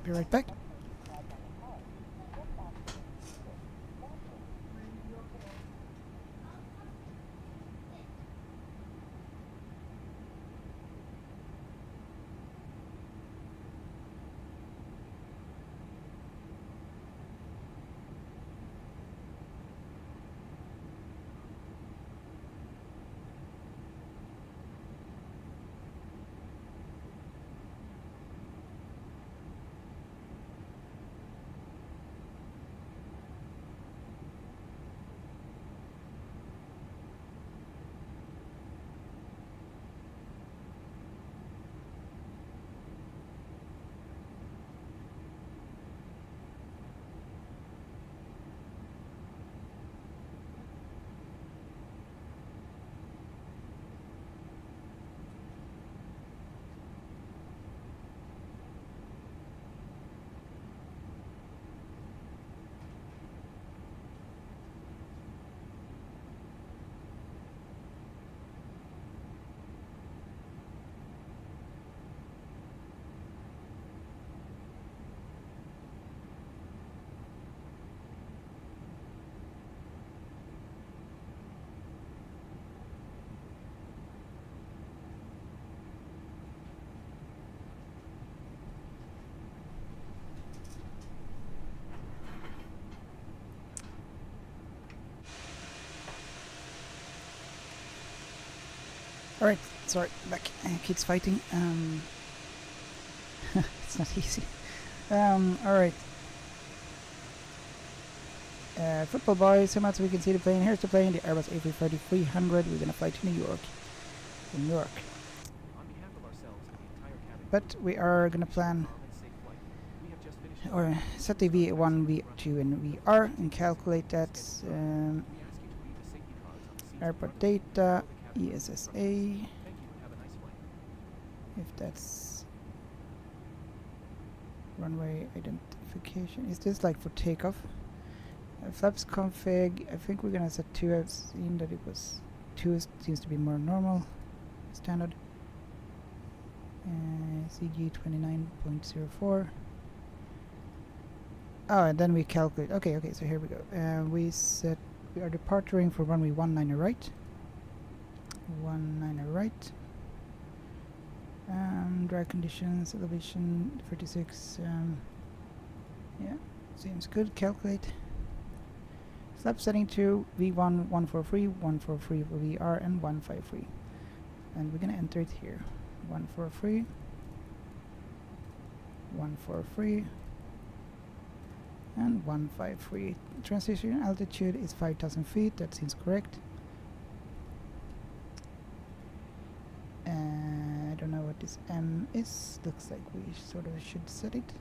Be right back. Alright, sorry, back. Kids fighting. It's not easy. Alright. Football boys, so much we can see the plane. Here's the plane, the Airbus A330-300. We're gonna fly to New York. New York. But we are gonna plan or set the V1, V2 and VR and calculate that. Airport data, ESSA, if that's runway identification. Is this like for takeoff? Flaps config, I think we're gonna set 2. I've seen that it was 2 seems to be more normal, standard. CG 29.04. Oh, and then we calculate. Okay, so here we go. We are departing for runway 19 right. 19 right. Dry conditions, elevation 36. Yeah, seems good. Calculate. Flap setting to V1 143, 143 for VR, and 153. And we're gonna enter it here. 143, 143, and 153. Transition altitude is 5,000 feet. That seems correct. I don't know what this M is. Looks like we sort of should set it.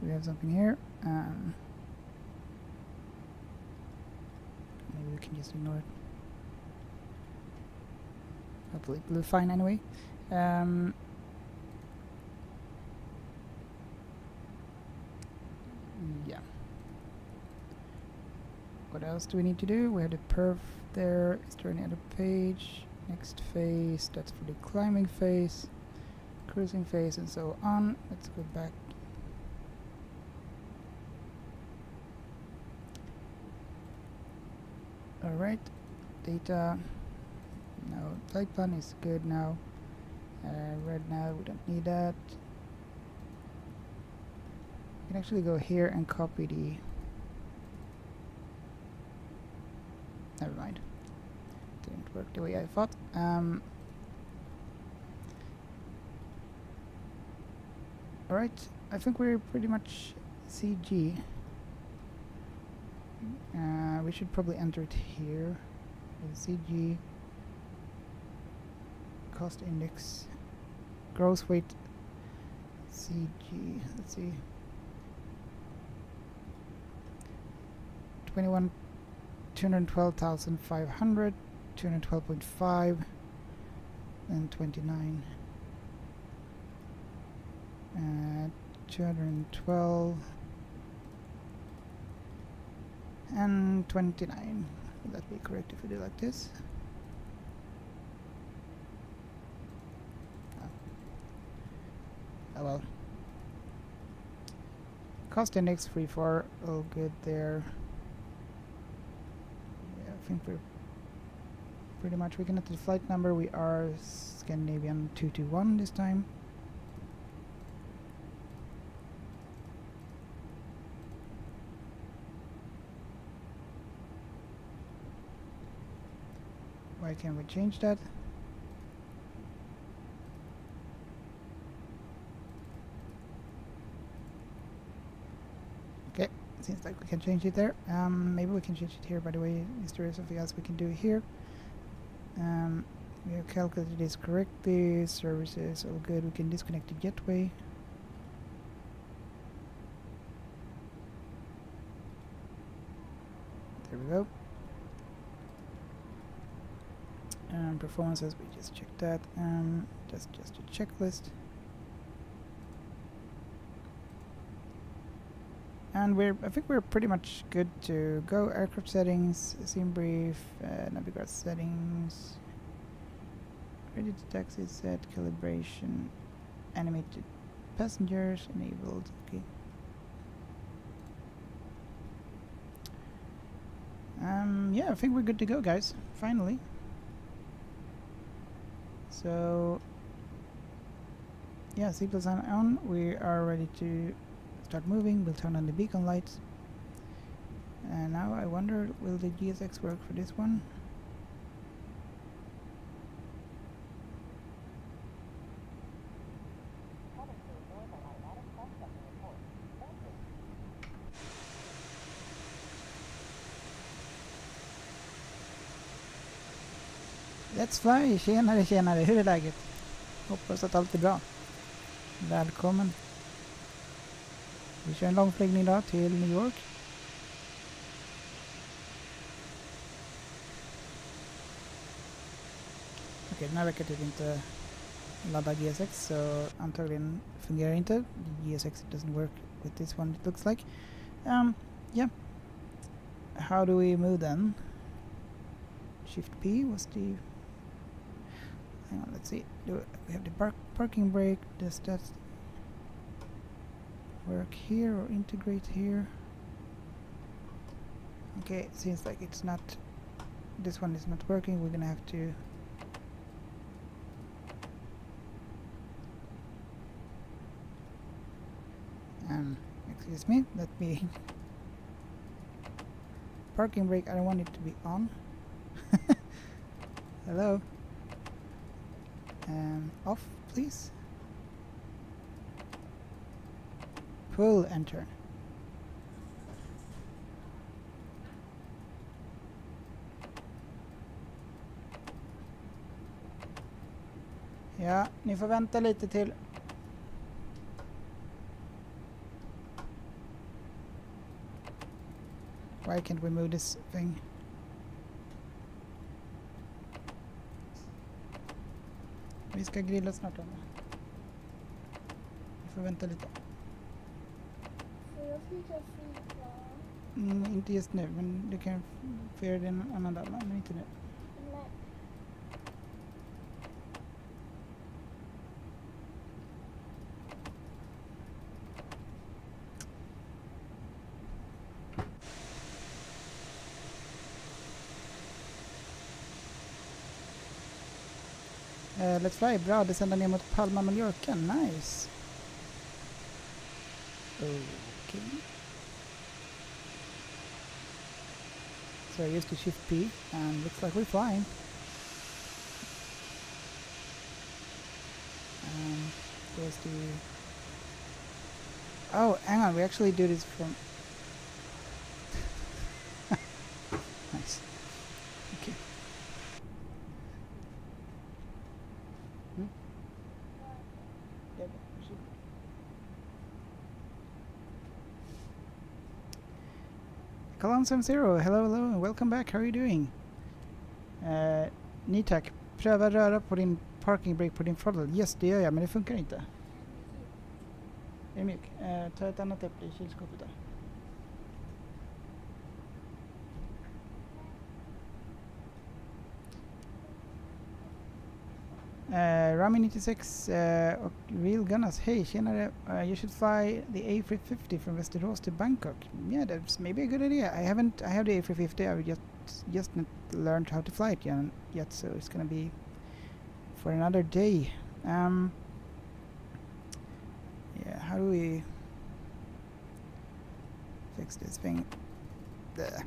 Do we have something here? Maybe we can just ignore it. Hopefully it will be fine anyway. Yeah. What else do we need to do? We have the perf there. Is there any other page? Next phase. That's for the climbing phase, cruising phase, and so on. Let's go back. Alright. Data. No, flight plan is good now. Red now, we don't need that. We can actually go here and copy the... Never mind. Didn't work the way I thought. Alright, I think we're pretty much CG. We should probably enter it here. CG. Cost index. Gross weight. CG. Let's see. 212,500, 212.5, and 29. 212 and 29. Will that be correct if we do like this? Oh well. Cost index 3-4, all good there. Yeah, I think we're pretty much looking at the flight number. We are Scandinavian 221 this time. Why can't we change that? Okay, seems like we can change it there. Maybe we can change it here, by the way. Is there something else we can do here? We have calculated this correctly. Services, all good. We can disconnect the jetway. There we go. Performances, we just checked that. That's just a checklist. And I think we're pretty much good to go. Aircraft settings, scene brief, Navigator settings, ready to taxi set, calibration, animated passengers enabled. Okay. Yeah, I think we're good to go, guys. Finally. So yeah, seatbelts on. We are ready to start moving. We'll turn on the beacon lights. And now I wonder, will the GSX work for this one? Let's fly! Tjenare, tjenare! Hur är läget? Hoppas att allt är bra. Välkommen! Vi kör en långflygning idag till New York. Okej, den här verkar typ inte ladda GSX, så antagligen fungerar inte. GSX doesn't work with this one, it looks like. Yeah. How do we move then? Shift P was the... Hang on, let's see. We have the parking brake. Does that work here or integrate here? Okay, it seems like it's not... This one is not working. We're gonna have to... excuse me, let me... Parking brake, I don't want it to be on. Hello? Off, please. Pull and turn. Ja, ni får vänta lite till. Why can't we move this thing? Vi ska grilla snart om det. Vi får vänta lite. Får jag flyga flygplan? Inte just nu, men du kan få göra det en annan dag, men inte nu. Nej. Let's fly, bra, det sänder ner mot Palma, Mallorca, nice. Okay. So I used to shift P and looks like we're flying. There's the... Oh, hang on, we actually do this from... Nice. Okay. Yeah, we should. Colon 70, hello, hello, and welcome back. How are you doing? Nitak, pröva röra på din parking brake på din throttle. Yes, det gör jag, men det funkar inte. Är det mjuk? Ta ett annat äpple i kylskåpet då. Rami 96 och Real Gunners. Hey, tjenare. You should fly the A350 from Västerås to Bangkok. Yeah, that's maybe a good idea. I have the A350. I've just not learned how to fly it yet, so it's gonna be for another day. Yeah, how do we fix this thing? There.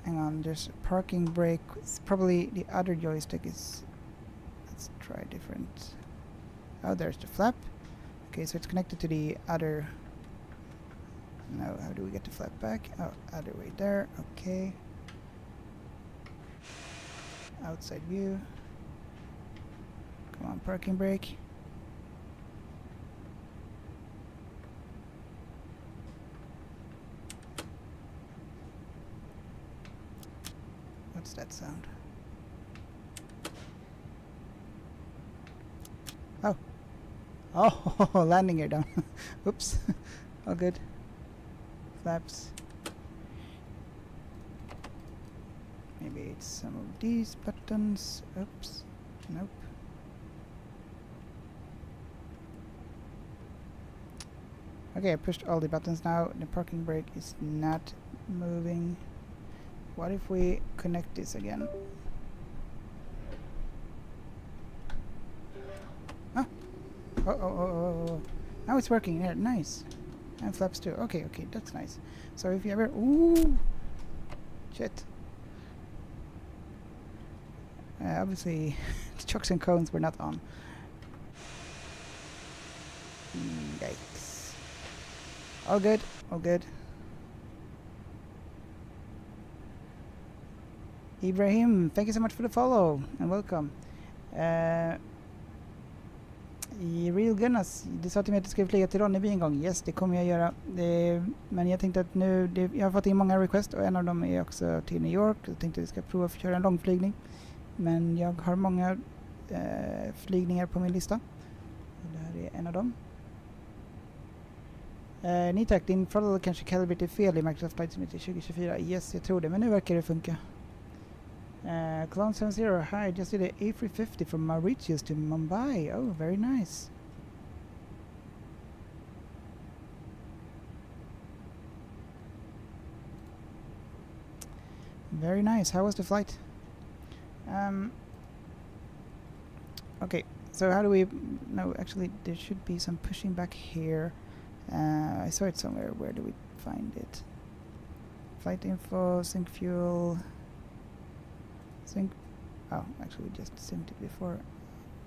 Hang on, there's a parking brake. It's probably the other joystick is... Let's try different... Oh, there's the flap. Okay, so it's connected to the other... No, how do we get the flap back? Oh, other way there. Okay. Outside view. Come on, parking brake. What's that sound? Oh. Oh, landing gear down. Oops. All good. Flaps. Maybe it's some of these buttons. Oops. Nope. Okay, I pushed all the buttons now. The parking brake is not moving. What if we connect this again? Huh? Oh. Now it's working. Yeah, nice. And flaps too. Okay, okay, that's nice. So if you ever... Ooh! Shit. Obviously, the chocks and cones were not on. Yikes. All good, all good. Ibrahim, thank you so much for the follow and welcome. I Real Gunnars, du sa till mig att du skulle flyga till Ronneby en gång. Yes, det kommer jag göra. Men jag tänkte att nu, jag har fått in många request och en av dem är också till New York. Jag tänkte att vi ska prova att köra en långflygning. Men jag har många flygningar på min lista. Och det här är en av dem. Ni tack, din throttle kanske calibrate fel i Microsoft Flight Simulator 2024. Yes, jag tror det, men nu verkar det funka. Clone 70, hi, just did an A350 from Mauritius to Mumbai. Oh, very nice. Very nice. How was the flight? Okay, so how do we... No, actually, there should be some pushing back here. I saw it somewhere. Where do we find it? Flight info, sync fuel... Sync... Oh, actually we just synced it before.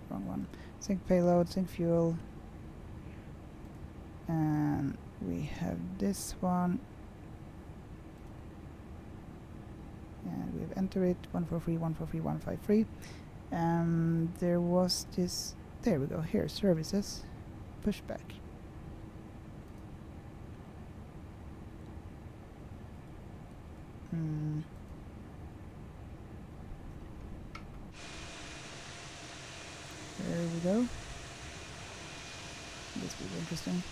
Wrong one. Sync payload, sync fuel. And we have this one. And we have entered it, 143, 143, 153. There was this... There we go, here, services. Pushback. There we go. This will be interesting.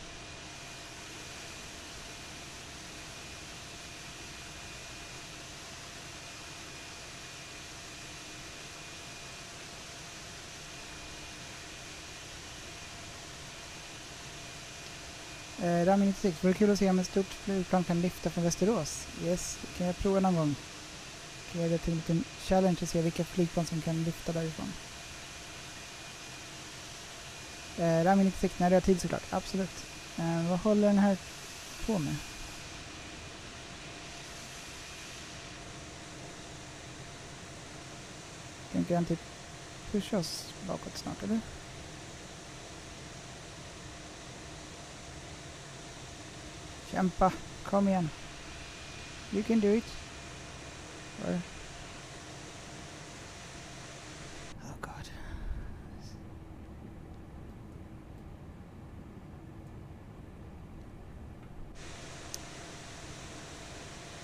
Rami 96, vore kul att se om ett stort flygplan kan lyfta från Västerås. Yes, det kan jag prova någon gång. Kan jag göra det till en liten challenge och se vilka flygplan som kan lyfta därifrån. Rami 96, när det har tid såklart, absolut. Vad håller den här på med? Tänker han typ pusha oss bakåt snart, eller? Kämpa, kom igen. You can do it. Or... Oh god.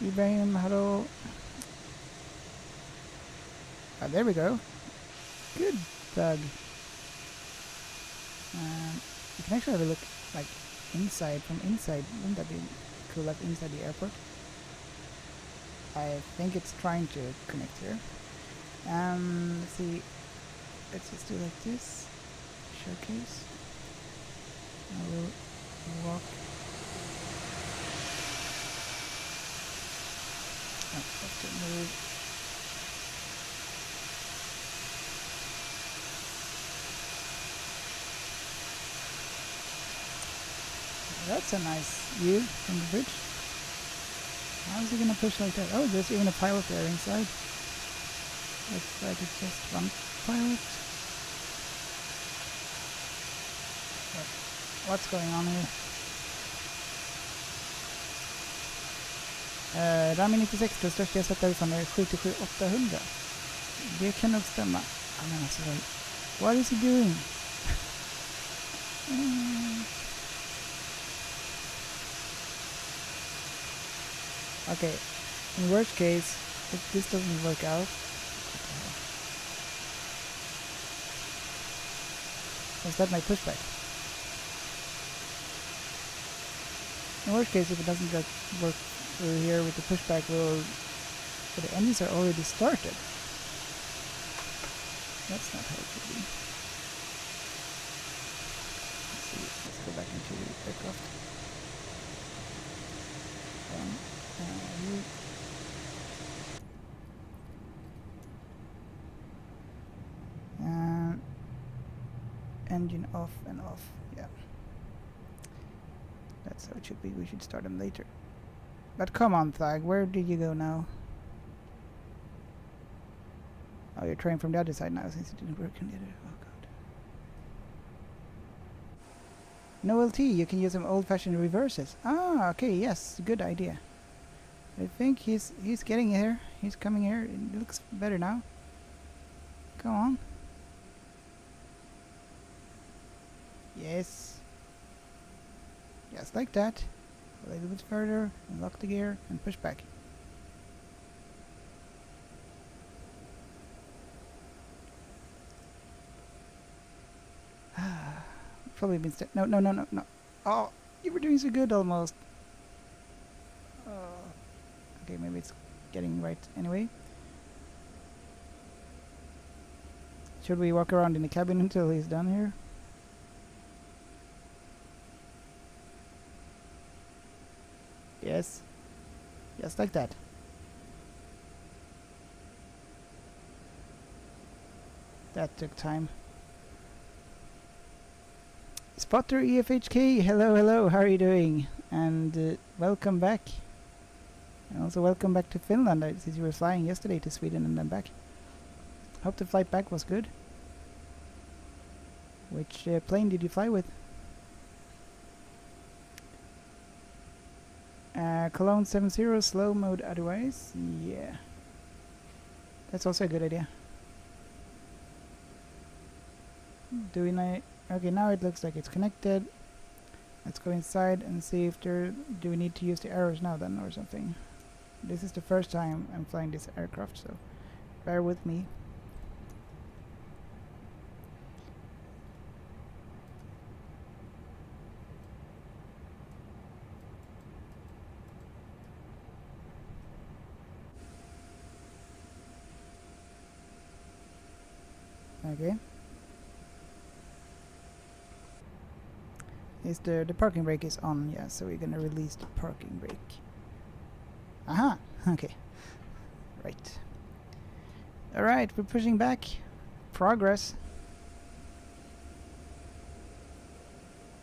Ibrahim, hello. Ah, there we go. Good bug. You can actually have a look like inside, from inside. Wouldn't that be cool, like inside the airport? I think it's trying to connect here. Let's see. Let's just do like this. Showcase. I will walk. Oh, let's get move. That's a nice view from the bridge. How is he gonna push like that? Oh, there's even a pilot there inside. Looks like it's just one pilot. What's going on here? Rami 96, det största jag sett därifrån är 787-800. Det kan nog stämma. I mean, alltså, what is he doing? Okay, in worst case, if this doesn't work out, is that my pushback? In worst case, if it doesn't work through here with the pushback, but the engines are already started. That's not how it should be. Let's see, let's go back into aircraft. Engine off and off, yeah. That's So it should be, we should start them later. But come on, Thag, where did you go now? Oh, you're trying from the other side now since it didn't work on the other. Oh god. No LT, you can use some old-fashioned reverses. Ah, okay, yes, good idea. I think he's getting here. He's coming here. It looks better now. Come on. Yes. Just like that. A little bit further, and lock the gear, and push back. Probably been no. Oh, you were doing so good almost. Oh. Okay, maybe it's getting right anyway. Should we walk around in the cabin until he's done here? Yes. Just like that. That took time. Spotter EFHK, hello, how are you doing? And welcome back. And also welcome back to Finland, since you were flying yesterday to Sweden and then back. Hope the flight back was good. Which plane did you fly with? Cologne 70, slow mode otherwise. Yeah. That's also a good idea. Okay, now it looks like it's connected. Let's go inside and see if do we need to use the arrows now then or something. This is the first time I'm flying this aircraft, so bear with me. Okay. Is the parking brake is on, yeah, so we're gonna release the parking brake. Aha! Okay. Right. Alright, we're pushing back. Progress.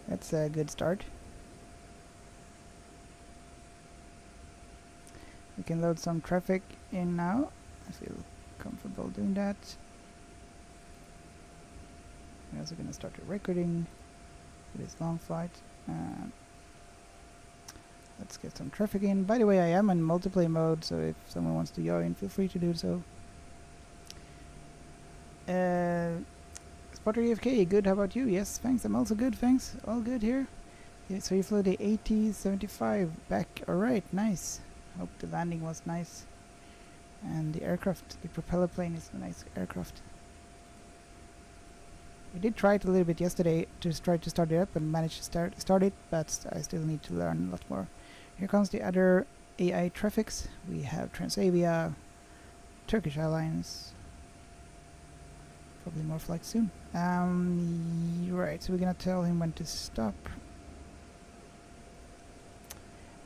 That's a good start. We can load some traffic in now. I feel comfortable doing that. We're also gonna start a recording for this long flight. Let's get some traffic in. By the way, I am in multiplayer mode, so if someone wants to join, feel free to do so. Spotter EFK, good, how about you? Yes, thanks, I'm also good, thanks. All good here. Yeah, so you flew the AT-75 back, alright, nice. Hope the landing was nice. And the aircraft, the propeller plane is a nice aircraft. We did try it a little bit yesterday to try to start it up and manage to start it, but I still need to learn a lot more. Here comes the other AI traffics. We have Transavia, Turkish Airlines, probably more flights soon. Right, so we're gonna tell him when to stop.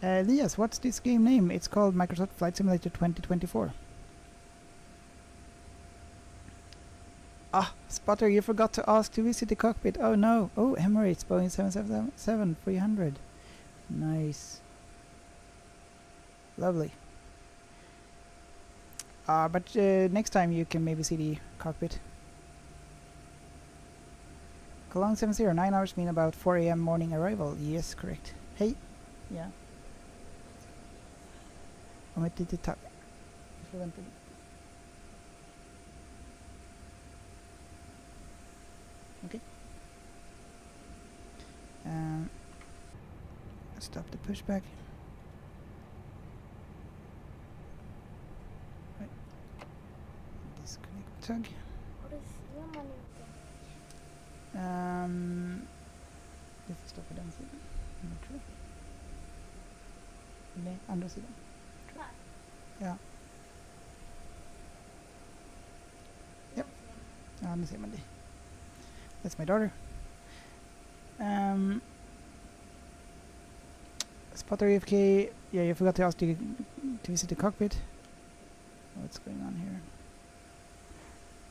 Elias, what's this game name? It's called Microsoft Flight Simulator 2024. Ah, Spotter, you forgot to ask to visit the cockpit. Oh no. Oh, Emirates, Boeing 777-300. Nice. Lovely. But next time you can maybe see the cockpit. Cologne 70, 9 hours mean about 4 AM morning arrival. Yes, correct. Hey. Yeah. Om ett litet tag. Vi får vänta. Okay. Stop the pushback. Right. Disconnect tug. Det får stå på den sidan. Jag tror. Eller andra sidan. Ja. Yep. Ja, nu ser man det. That's my daughter. Spotter EFK. Yeah, you forgot to ask to visit the cockpit. What's going on here?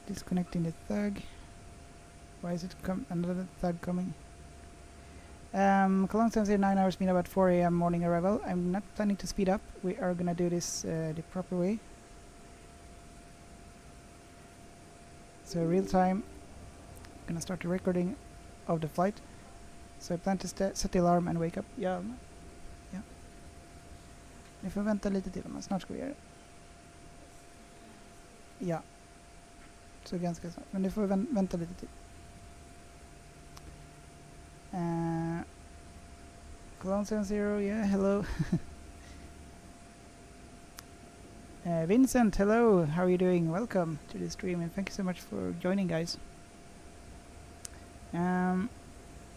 Disconnecting the thug. Why is it another thug coming? Cologne stands here 9 hours, mean about 4 a.m. morning arrival. I'm not planning to speed up. We are gonna do this the proper way. So real time, gonna start the recording of the flight. So I plan to set the alarm and wake up. Ja. Vi får vänta lite till, men snart ska vi göra det. Ja. Så ganska snart. Men du får vänta lite till. Cologne 70, yeah, hello. Vincent, hello. How are you doing? Welcome to the stream, and thank you so much for joining, guys.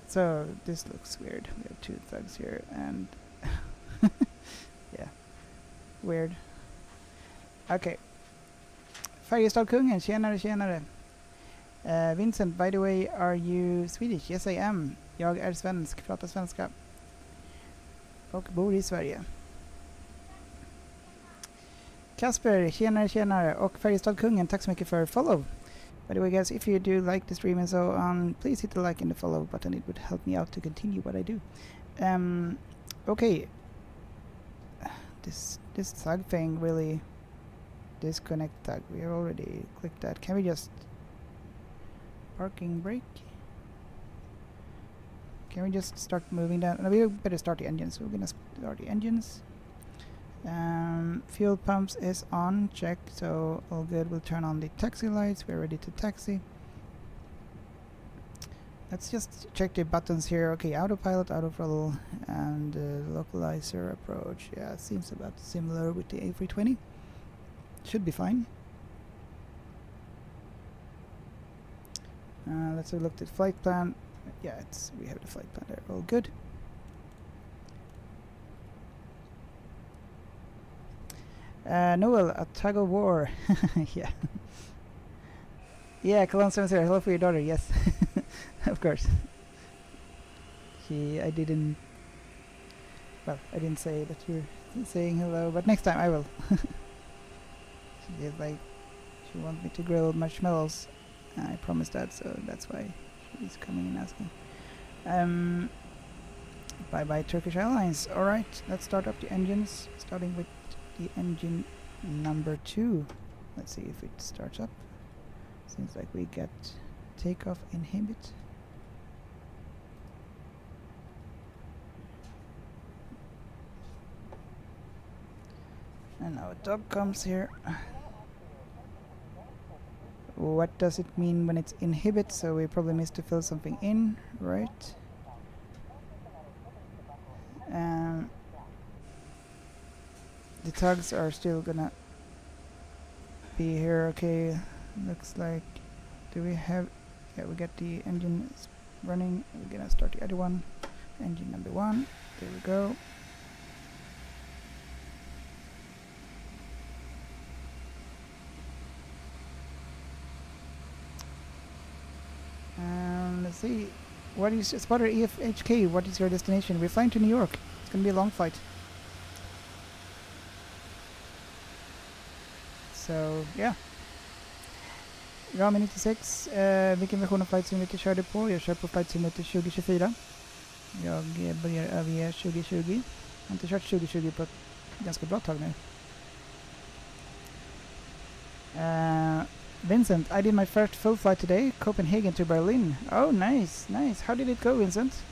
So this looks weird. We have 2 thugs here, and yeah, weird. Okay. Färjestadkungen, tjenare. Vincent, by the way, are you Swedish? Yes, I am. Jag är svensk, pratar svenska. Och bor i Sverige. Kasper, tjenare. Och Färjestadkungen, tack så mycket för follow. By the way, guys, if you do like the stream and so on, please hit the like and the follow button. It would help me out to continue what I do. Okay. This thug thing really... Disconnect tag. We have already clicked that. Can we just... Parking brake? Can we just start moving down? No, we better start the engines. We're gonna start the engines. Fuel pumps is on, check, so all good. We'll turn on the taxi lights. We're ready to taxi. Let's just check the buttons here. Okay, autopilot, auto throttle, and localizer approach. Yeah, seems about similar with the A320. Should be fine. Let's have a look at the flight plan. Yeah, we have the flight plan there. All good. Noel, a tug of war. Yeah. Yeah, Cologne 70. Hello for your daughter. Yes, of course. I didn't say that you're saying hello, but next time I will. She wants me to grill marshmallows. I promised that, so that's why she's coming and asking. Bye Turkish Airlines. Alright, let's start up the engines, starting with the engine number 2. Let's see if it starts up. Seems like we get takeoff inhibit. And now a dog comes here. What does it mean when it's inhibit? So we probably missed to fill something in, right? The tugs are still gonna be here. Okay, looks like, do we have, yeah, we got the engine running. We're gonna start the other one, engine number 1. There we go. Let's see, what is spotter EFHK? What is your destination? We're flying to New York. It's gonna be a long flight. So yeah. Rami 96, vilken version av Flight Simulator kör du på? Jag kör på Flight Simulator 2024. Jag börjar överge 2020. Jag har inte kört 2020 på ett ganska bra tag nu. Vincent, I did my first full flight today, Copenhagen to Berlin. Oh, nice. How did it go, Vincent?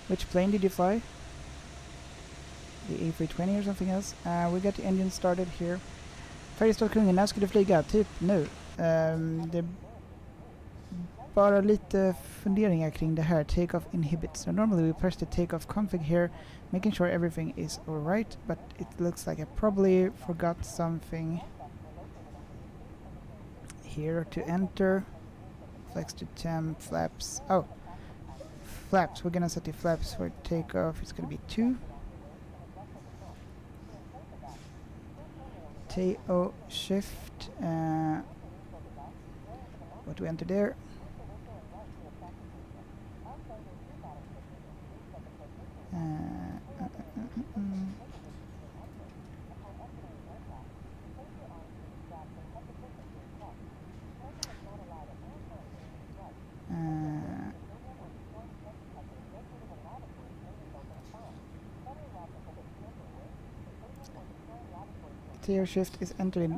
Which plane did you fly? The A320 or something else? We got the engine started here. Färjestadkungen, när ska du flyga? Typ nu. Det är bara lite funderingar kring det här. Takeoff inhibit. So normally we press the takeoff config here, making sure everything is alright, but it looks like I probably forgot something here to enter. Flex to temp, flaps. Oh, flaps. We're gonna set the flaps for takeoff. It's gonna be 2. TO shift. What do we enter there? FTO shift is entered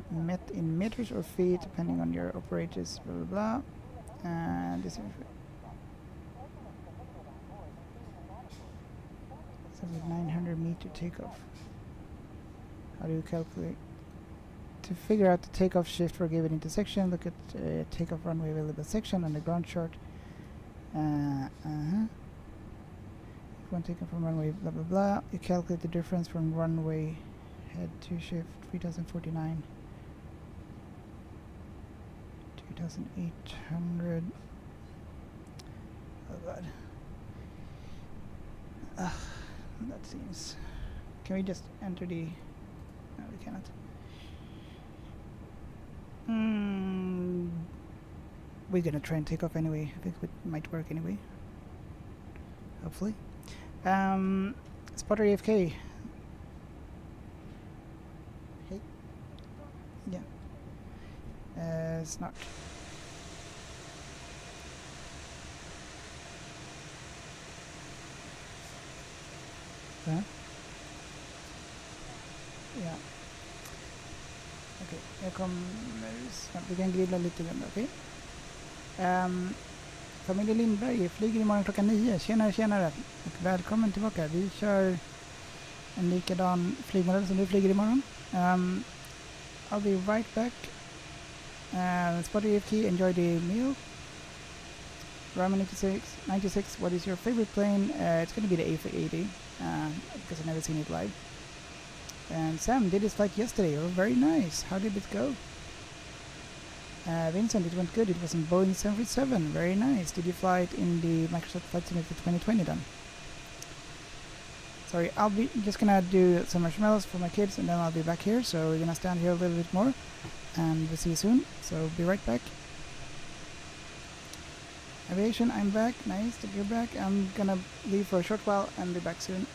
in meters or feet, depending on your operators, blah blah blah. And this is 900-meter takeoff. How do you calculate? To figure out the takeoff shift for a given intersection, look at takeoff runway available section on the ground chart. One taken from runway, blah blah blah. You calculate the difference from runway head to shift 3049, 2800. Oh god. That seems. Can we just enter the? No, we cannot. We're gonna try and take off anyway. I think it might work anyway. Hopefully. Spotter AFK. Hey. Yeah. It's not. Huh? Ja. Okej, jag kommer snabbt. Vi kan grilla lite grann, okej? Familjen Lindberg flyger imorgon klockan 9. Tjenare. Och välkommen tillbaka. Vi kör en likadan flygmodell som du flyger imorgon. I'll be right back. Spot AFK, enjoy the meal. Ramen 96, what is your favorite plane? It's going to be the A380, because I've never seen it live. And Sam did his flight yesterday. Oh, very nice. How did it go? Vincent, it went good. It was in Boeing 737. Very nice. Did you fly it in the Microsoft Flight Simulator 2020 then? Sorry, I'll be just gonna do some marshmallows for my kids and then I'll be back here. So we're gonna stand here a little bit more and we'll see you soon. So be right back. Aviation, I'm back. Nice that you're back. I'm gonna leave for a short while and be back soon.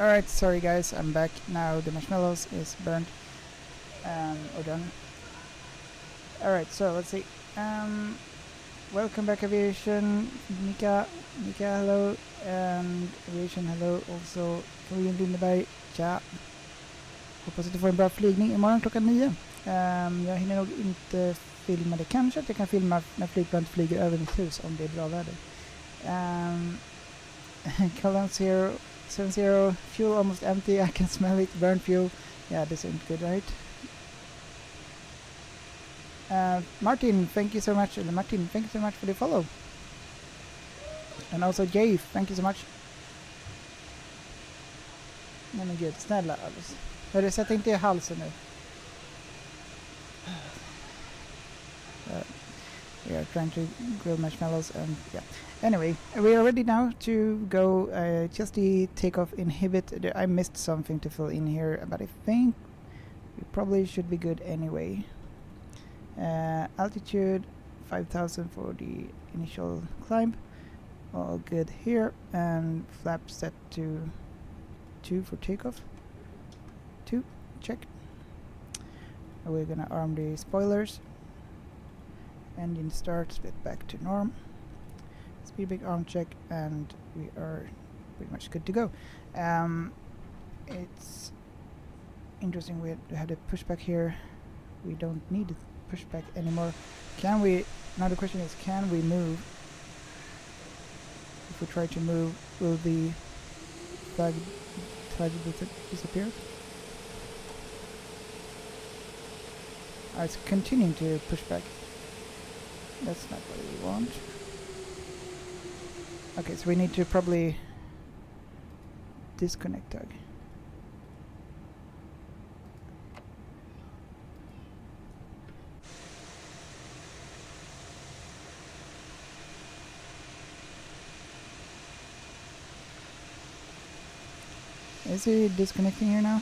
Alright, sorry guys, I'm back now. The marshmallows is burnt or done. Alright, so let's see. Welcome back aviation. Mika, hello. And aviation, hello. Also, Korean Lindeberg, tja. Hoppas att du får en bra flygning imorgon klockan 9. Jag hinner nog inte filma det. Kanske att jag kan filma när flygplanet flyger över mitt hus om det är bra väder. Colin 070, fuel almost empty. I can smell it. Burnt fuel. Yeah, this ain't good, right? Martin, thank you so much. Martin, thank you so much for the follow. And also Jay, thank you so much. Nej men gud, snälla Alice. Hörru, sätt inte i halsen nu. We are trying to grill marshmallows and yeah. Anyway, we are ready now to go. Just the takeoff inhibit. I missed something to fill in here, but I think we probably should be good anyway. Altitude 5,000 for the initial climb. All good here, and flap set to 2 for takeoff. 2, check. We're gonna arm the spoilers. Engine start, split back to norm. Speed brake arm check, and we are pretty much good to go. It's interesting we have the pushback here. We don't need the pushback anymore. Can we? Now the question is, can we move? If we try to move, will the flag disappear? It's continuing to push back. That's not what we want. Okay, so we need to probably disconnect tug. Is he disconnecting here now?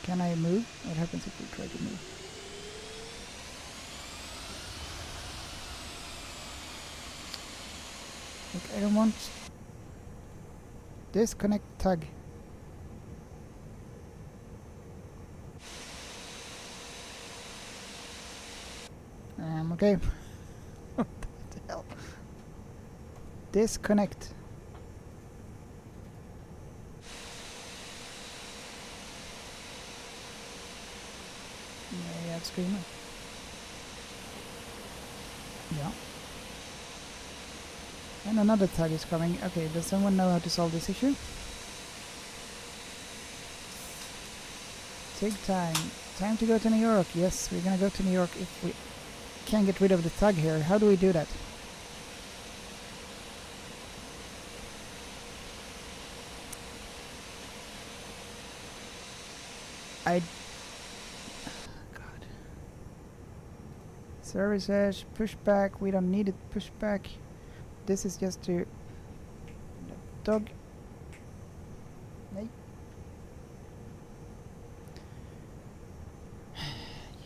Can I move? What happens if we try to move? Look, I don't want disconnect tug. Okay. What the hell? Disconnect. Yeah, screamer. Yeah. And another tug is coming. Okay, does someone know how to solve this issue? Take time. Time to go to New York. Yes, we're gonna go to New York if we can't get rid of the tug here. How do we do that? God. Services, pushback. We don't need it. Pushback. This is just to dog. Nee.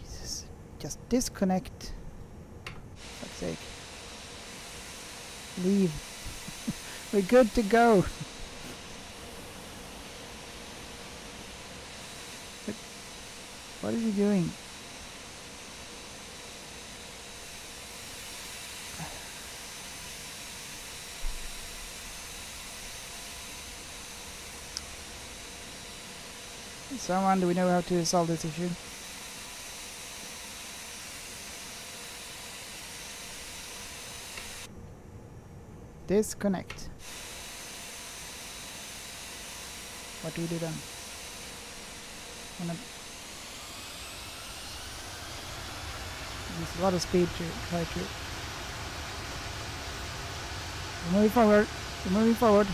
Jesus. Just disconnect. For fuck's sake. Leave. We're good to go. But what is he doing? Someone, do we know how to solve this issue? Disconnect. What do we do then? There's a lot of speed to try to. We're moving forward. We're moving forward.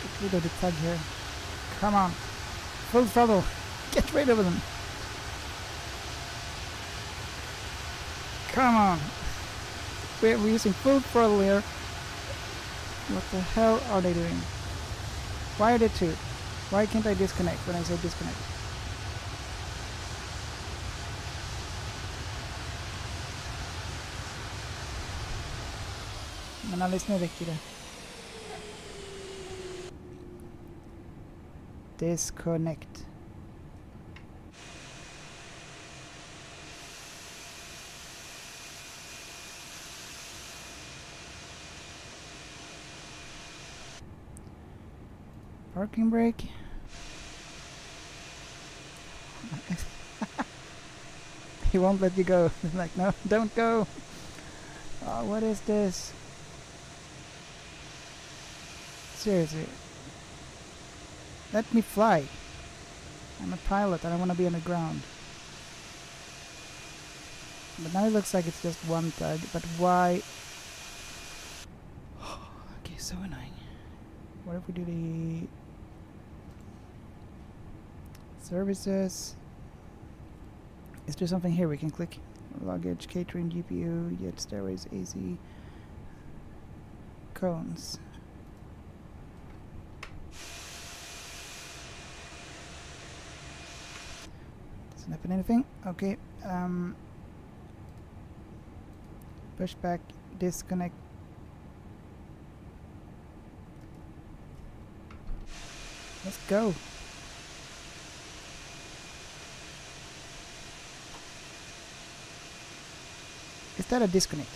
Get rid of the tug here. Come on. Full throttle. Get rid of them. Come on. We're using full throttle here. What the hell are they doing? Why are they two? Why can't I disconnect when I say disconnect? Men alldeles nu räcker det. Disconnect. Parking brake. He won't let you go. Like, no, don't go. Oh, what is this? Seriously. Let me fly. I'm a pilot. I don't want to be on the ground. But now it looks like it's just one tug. But why? Okay, so annoying. What if we do the services? Is there something here we can click? Luggage, catering, GPU, jet, stairways, AC, cones. Doesn't happen anything. Okay. Push back, disconnect. Let's go. Is that a disconnect?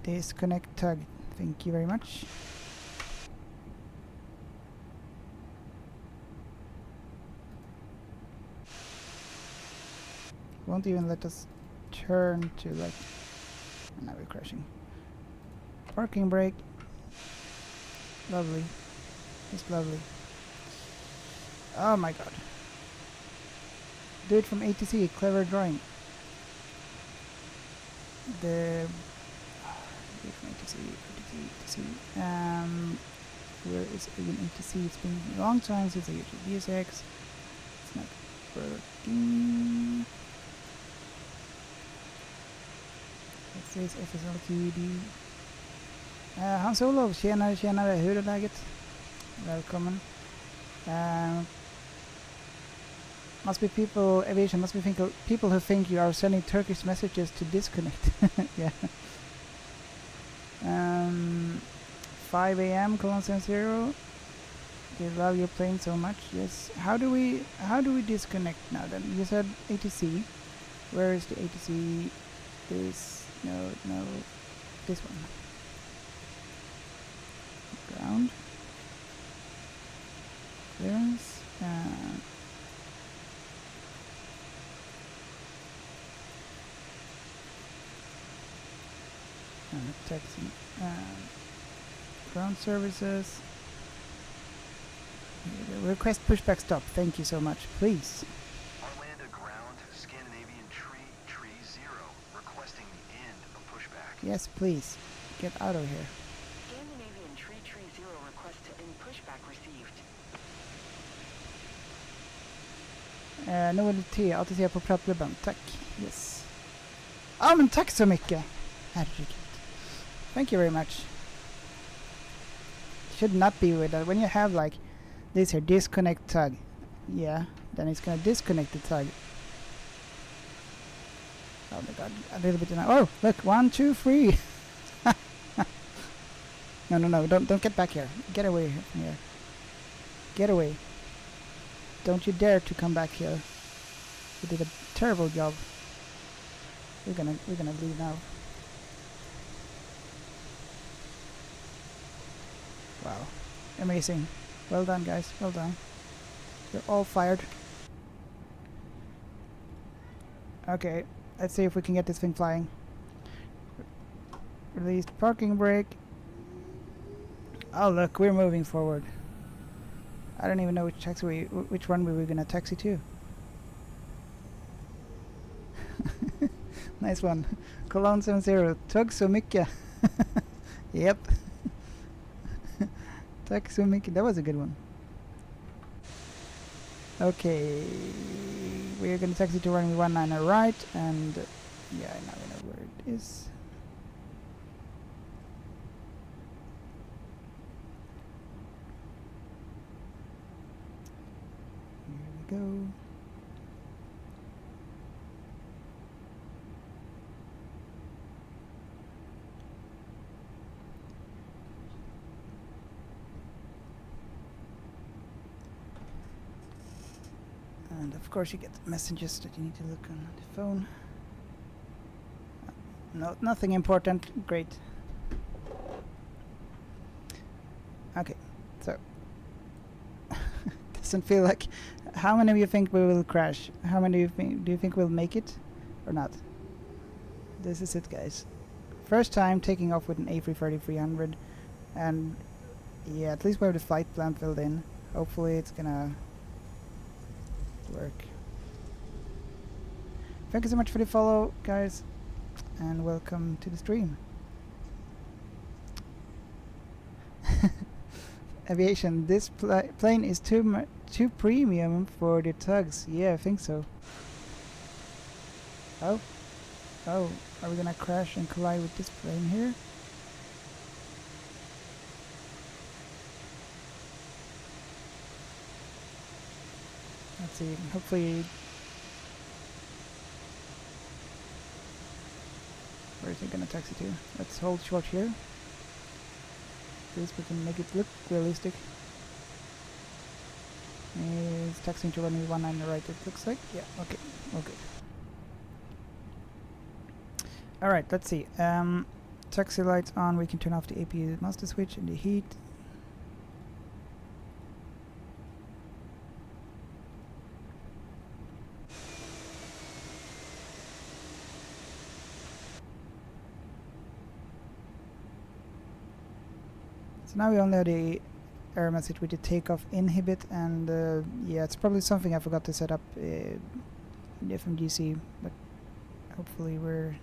Disconnect tug. Thank you very much. Won't even let us turn to like... Now we're crashing. Parking brake. Lovely. Just lovely. Oh my god. Do it from ATC. Clever drawing. The... Do it from ATC. Where is even ATC? It's been a long time since I used VSX. It's not working. It says FSLTD. Hans Olof, tjenare, tjenare, hur är läget? Välkommen. Must be people, aviation, must be people who think you are sending Turkish messages to disconnect. Yeah. 5 a.m. colon 0. They love your plane so much. Yes. How do we disconnect now then? You said ATC. Where is the ATC? This, no, this one. Ground. Clearance. Taxi. Ground services. Request pushback stop. Thank you so much. Please. Arlanda ground, Scandinavian tree 0, requesting the end of pushback. Yes, please. Get out of here. Scandinavian tree 0 request to end pushback received. Noel T. ATC på pratklubben. Tack. Yes. Ja, men tack så mycket. Herregud. Thank you very much. Should not be with that. When you have like this here, disconnect tug. Yeah, then it's gonna disconnect the tug. Oh my god, a little bit. Oh, look, 1, 2, 3. No, don't get back here. Get away from here. Get away. Don't you dare to come back here. You did a terrible job. We're gonna leave now. Wow, amazing. Well done, guys. Well done. You're all fired. Okay, let's see if we can get this thing flying. Released parking brake. Oh look, we're moving forward. I don't even know which runway we're gonna taxi to. Nice one. Cologne 70. Tugg så mycket. Yep. Tack så mycket. That was a good one. Okay. We're gonna taxi to runway 19 right, and yeah, now we know where it is. Here we go. And of course you get messages that you need to look on the phone. No, nothing important. Great. Okay, so doesn't feel like. How many of you think we will crash? How many do you think we'll make it or not? This is it, guys. First time taking off with an A330-300, and yeah, at least we have the flight plan filled in. Hopefully it's gonna work. Thank you so much for the follow, guys, and welcome to the stream. Aviation, this plane is too premium for the tugs. Yeah, I think so. Oh, are we gonna crash and collide with this plane here? Let's see, hopefully. Where is it gonna taxi to? Let's hold short here. At least we can make it look realistic. It's taxiing to runway 19 on the right, it looks like. Yeah, okay, all good. Alright, let's see. Taxi lights on, we can turn off the APU master switch in the heat. So now we only have the error message with the takeoff inhibit, and yeah, it's probably something I forgot to set up in the FMGC, but hopefully we're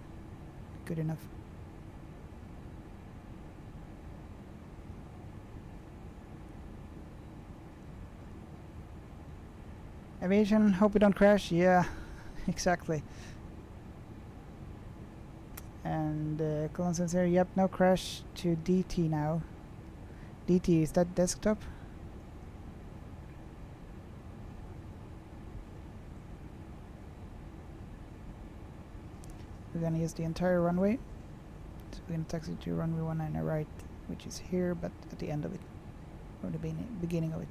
good enough. Aviation, hope we don't crash. Yeah, exactly. And Colin says here, yep, no crash to DT now. DT, is that desktop? We're gonna use the entire runway. So we're gonna taxi to runway 19 right, which is here, but at the end of it, or the beginning of it.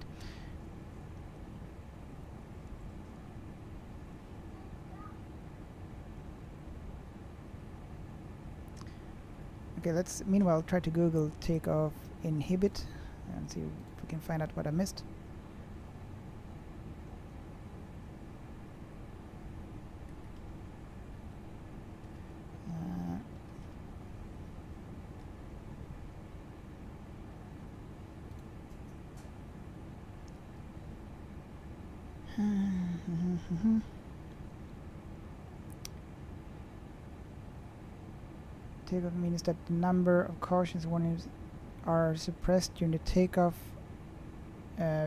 Okay, let's meanwhile try to Google takeoff inhibit and see if we can find out what I missed. Takeoff means that the number of cautions warnings are suppressed during the takeoff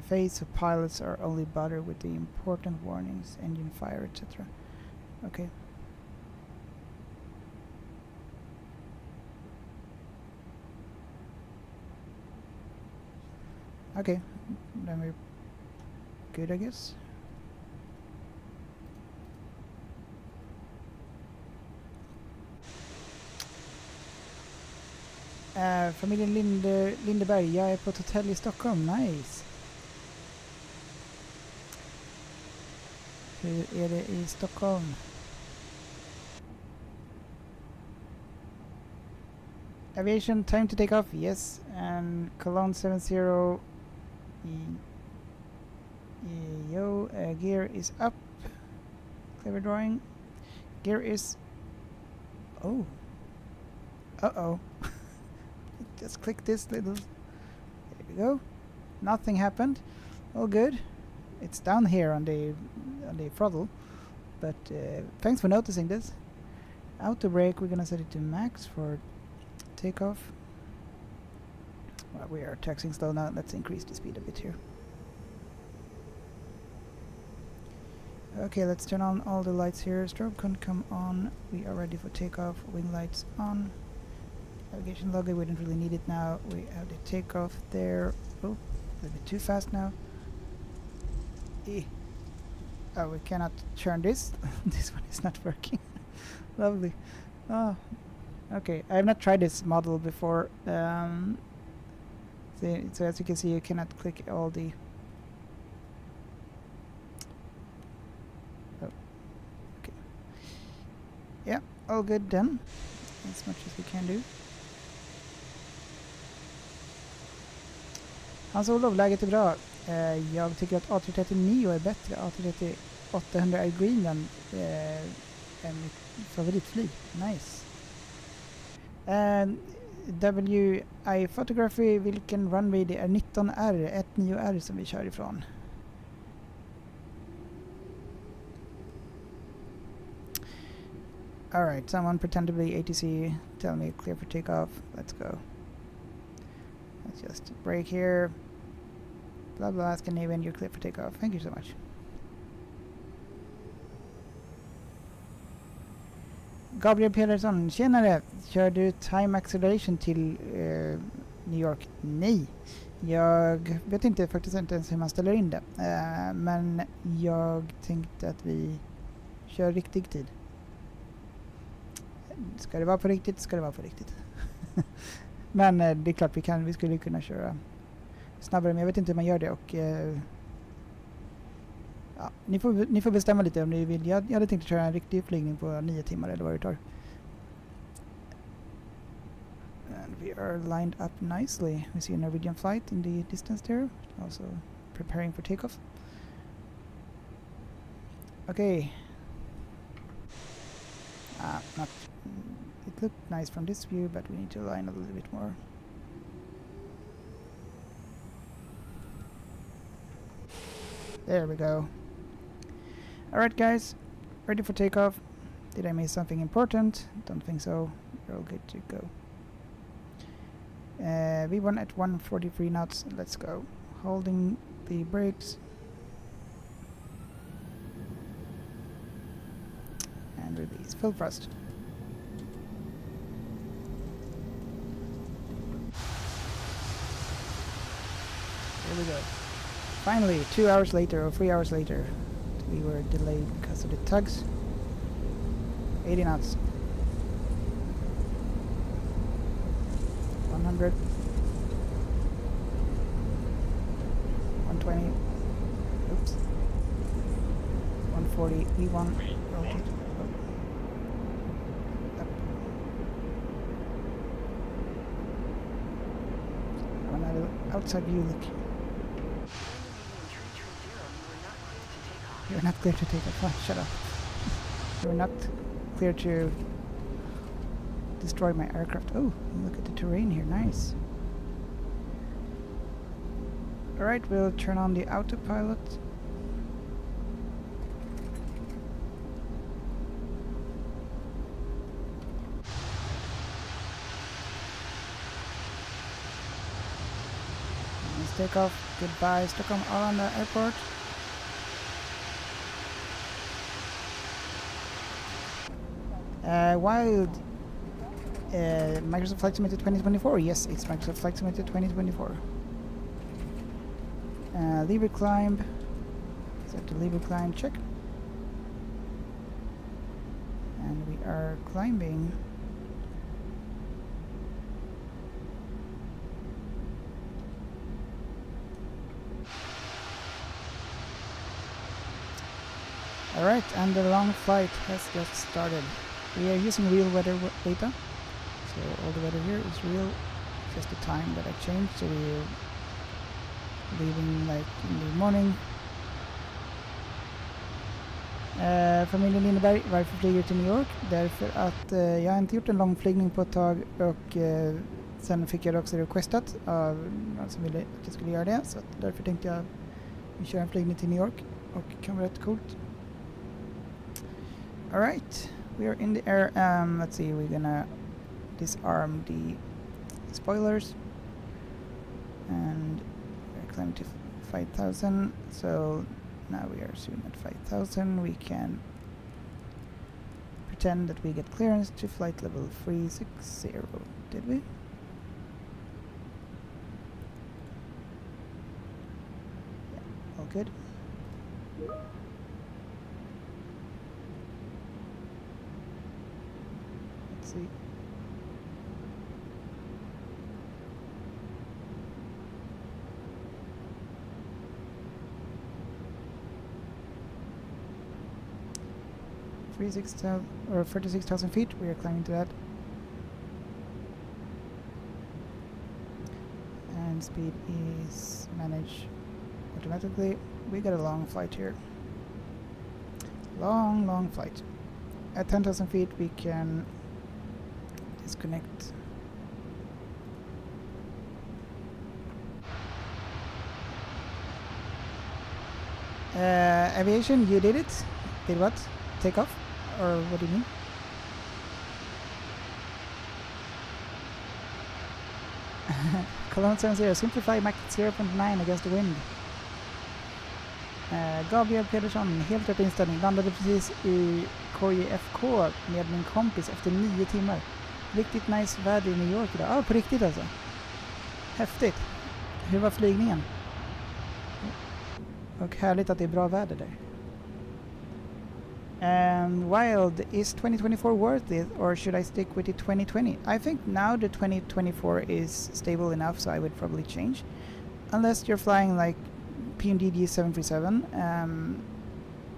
phase, so pilots are only bothered with the important warnings, engine fire, etc. Okay. Okay, then we're good, I guess. Familjen Lindeberg, jag är på ett hotell i Stockholm, nice. Hur är det i Stockholm? Aviation, time to take off, yes. And Cologne 70, gear is up. Clever drawing. Gear is... Oh. Uh-oh. Just click this little... There we go. Nothing happened. All good. It's down here on the throttle. But thanks for noticing this. Auto brake, we're gonna set it to max for takeoff. Well, we are taxiing slow now. Let's increase the speed a bit here. Okay, let's turn on all the lights here. Strobe can come on. We are ready for takeoff. Wing lights on. Navigation logger, we don't really need it now. We have the takeoff there. Oh, a little bit too fast now. Oh, we cannot turn this. This one is not working. Lovely. Oh, okay. I have not tried this model before. So as you can see, you cannot click all the Yeah, all good then. As much as we can do. Hans-Olof, läget är bra. Jag tycker att A330-9 är bättre. A330-800 är Greenland. Är mitt favoritflyg. Nice. WI Photography, vilken runway? Det är 19R, 19R som vi kör ifrån. Alright, someone pretend to be ATC. Tell me clear for takeoff. Let's go. Let's just break here. Blah blah, Scandinavian, you're clear for takeoff. Thank you so much. Gabriel Pedersson, tjenare! Kör du time acceleration till New York? Nej! Jag vet inte faktiskt inte ens hur man ställer in det. Men jag tänkte att vi kör riktig tid. Ska det vara på riktigt, ska det vara på riktigt. Men det är klart vi skulle kunna köra snabbare, men jag vet inte hur man gör det. Och ja, ni får bestämma lite om ni vill. Jag hade tänkt köra en riktig flygning på 9 timmar eller vad det tar. And we are lined up nicely. We see a Norwegian flight in the distance there, also preparing for takeoff. Okay. It looked nice from this view, but we need to line a little bit more. There we go. Alright guys, ready for takeoff. Did I miss something important? Don't think so. We're all good to go. V1 at 143 knots. Let's go. Holding the brakes. And release. Full thrust. Here we go. Finally, 2 hours later or 3 hours later, we were delayed because of the tugs. 80 knots. 100. 120. Oops. 140. V1. Rotate. Up. Another outside view look. You're not clear to take off. Oh, shut up. You're not clear to destroy my aircraft. Oh, look at the terrain here. Nice. Alright, we'll turn on the autopilot. Let's take off. Goodbye, Stockholm Arlanda Airport. Wild Microsoft Flight Simulator 2024. Yes, it's Microsoft Flight Simulator 2024. Lever climb. Set to lever climb. Check. And we are climbing. Alright, and the long flight has just started. We are using real weather data, so all the weather here is real, just the time that I changed, so we're leaving like in the morning. Familjen Lindeberg, varför flyger till New York? Därför att jag har inte gjort en lång flygning på ett tag, och sen fick jag det också requestat av någon som ville att jag skulle göra det, så att därför tänkte jag vi kör en flygning till New York, och det kan vara rätt coolt. Alright, we are in the air. Let's see, we're gonna disarm the spoilers, and we're climbing to 5,000. So now we are soon at 5,000. We can pretend that we get clearance to flight level 360. Did we? Yeah, all good. See. 36,000 or 36,000 feet. We are climbing to that. And speed is managed automatically. We got a long flight here. Long flight. At 10,000 feet we can disconnect. Aviation, you did it? Did what? Take off? Or what do you mean? Cologne 70, simplify Mach 0.9 against the wind. Gabriel Pedersson, helt rätt inställning. Landade precis i KEFK med min kompis efter 9 timmar. Riktigt nice väder i New York idag. Ja, på riktigt alltså. Häftigt. Hur var flygningen? Och härligt att det är bra väder där. Wild, is 2024 worth it or should I stick with the 2020? I think now the 2024 is stable enough, so I would probably change. Unless you're flying like PMDD 737.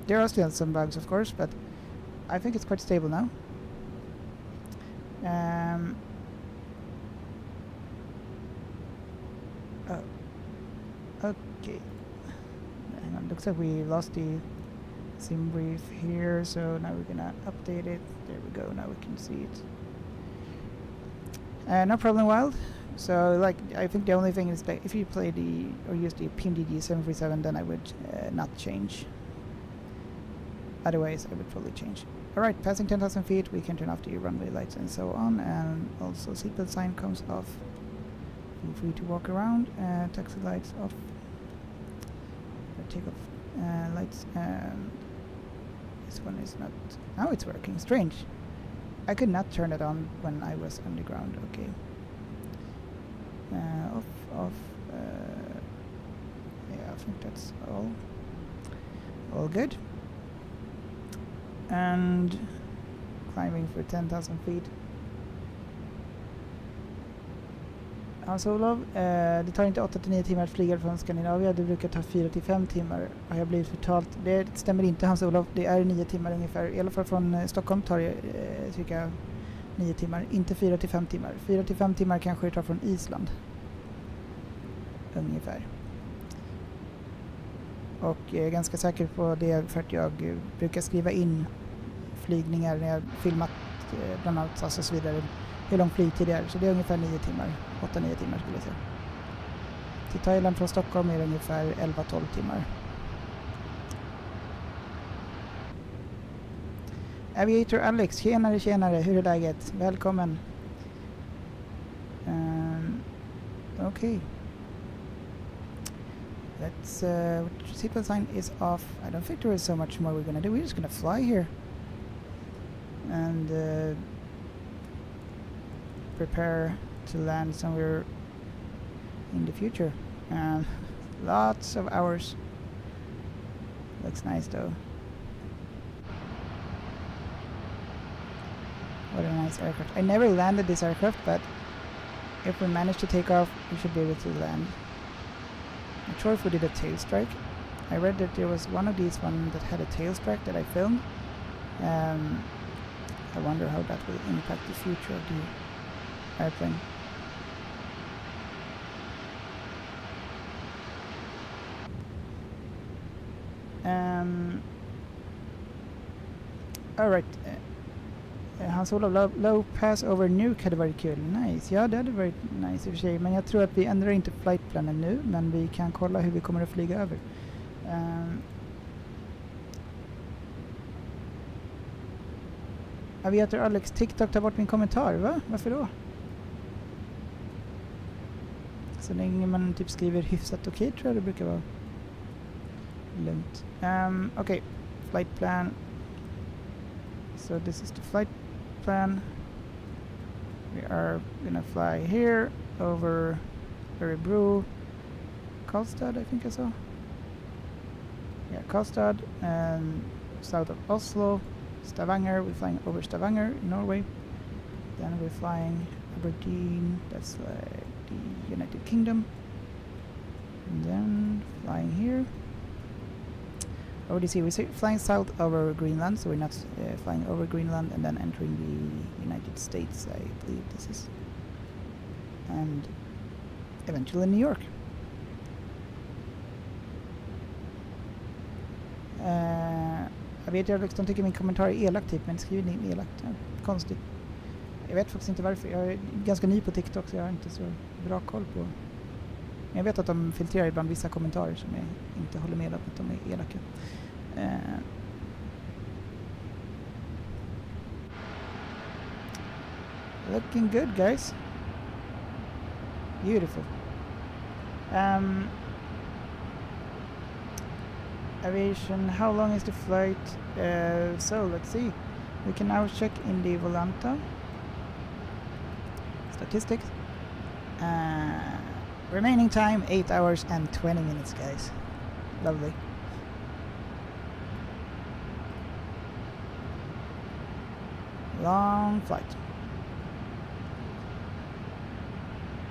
There are still some bugs, of course, but I think it's quite stable now. Okay. Hang on, looks like we lost the sim brief here, so now we're gonna update it. There we go, now we can see it. No problem, Wild. So, like, I think the only thing is that if you play or use the PMDD 737, then I would not change. Otherwise, I would probably change. Alright, passing 10,000 feet, we can turn off the runway lights and so on, and also seatbelt sign comes off. Feel free to walk around. Taxi lights off. Take off lights. This one is not. Now it's working. Strange. I could not turn it on when I was underground. Okay. Off. Yeah, I think that's all good. And climbing for 10,000 feet. Hans-Olof, det tar inte 8-9 timmar att flyga från Skandinavien. Det brukar ta 4-5 timmar. Har jag blivit förtalt? Det stämmer inte, Hans-Olof. Det är 9 timmar ungefär. I alla fall från Stockholm tar det cirka 9 timmar. Inte 4-5 timmar. 4-5 timmar kanske det tar från Island. Ungefär. Och jag är ganska säker på det för att jag brukar skriva in flygningar när jag filmat bland annat och så vidare. Hur lång flygtid det är. Så det är ungefär 9 timmar. 8-9 timmar skulle jag säga. Till Thailand från Stockholm är det ungefär 11-12 timmar. Aviator Alex, tjenare, hur är läget? Välkommen. Okay. Let's, seatbelt sign is off. I don't think there is so much more we're gonna do. We're just gonna fly here. And, prepare to land somewhere in the future. Lots of hours. Looks nice though. What a nice aircraft. I never landed this aircraft, but if we manage to take off, we should be able to land. I'm sure if we did a tail strike. I read that there was one of these that had a tail strike that I filmed. I wonder how that will impact the future of the airplane. Alright. Hans-Olof, low pass over nuke hade varit kul. Nice. Ja, det hade varit nice i och för sig. Men jag tror att vi ändrar inte flightplanen nu. Men vi kan kolla hur vi kommer att flyga över. Aviator Alex, TikTok tar bort min kommentar, va? Varför då? Så länge man typ skriver hyfsat okej, tror jag det brukar vara lugnt. Okay, flight plan. So this is the flight plan. We are gonna fly here over Örebro, Karlstad, I think I saw. Yeah, Karlstad, and south of Oslo, Stavanger. We're flying over Stavanger in Norway. Then we're flying Aberdeen, that's like the United Kingdom. And then flying here. already see we're flying south over Greenland, so we're not flying over Greenland and then entering the United States, I believe this is. And eventually New York. Jag vet att de tycker min kommentar är elak typ, men skriver ni elakt. Ja, konstigt. Jag vet faktiskt inte varför. Jag är ganska ny på TikTok så jag har inte så bra koll på. Men jag vet att de filtrerar ibland vissa kommentarer som jag inte håller med om att de är elaka. Looking good, guys. Beautiful. Aviation, how long is the flight? So let's see. We can now check in the Volanta statistics. Remaining time 8 hours and 20 minutes, guys. Lovely. Long flight.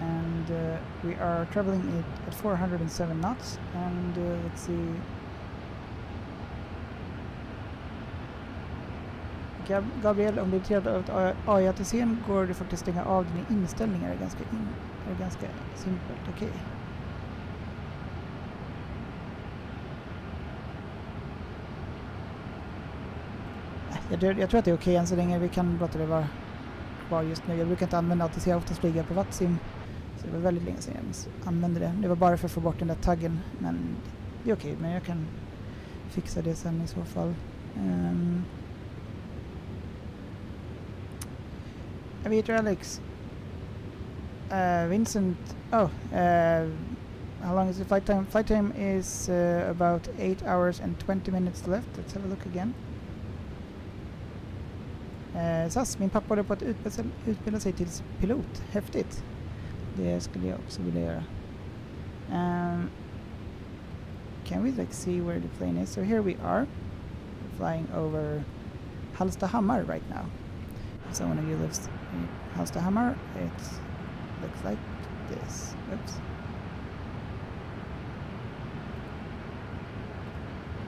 And we are traveling it at 407 knots. And let's see. Gabriel, om du är intresserad av AIATC:n går det faktiskt stänga av dina inställningar. Det är ganska simpelt, okej. Jag tror att det är okej än så länge vi kan låta det vara kvar just nu. Jag brukar inte använda ATC, jag oftast flyger på Vatsim. Så det var väldigt länge sedan jag använde det. Det var bara för att få bort den där taggen. Men det är okej, men jag kan fixa det sen i så fall. Aviator Alex. Vincent. Oh, how long is the flight time? Flight time is about 8 hours and 20 minutes left. Let's have a look again. SAS, min pappa håller på att utbilda sig till pilot. Häftigt. Det skulle jag också vilja göra. Can we like see where the plane is? So here we are. We're flying over Hallstahammar right now. If someone of you lives in Hallstahammar, it looks like this. Oops.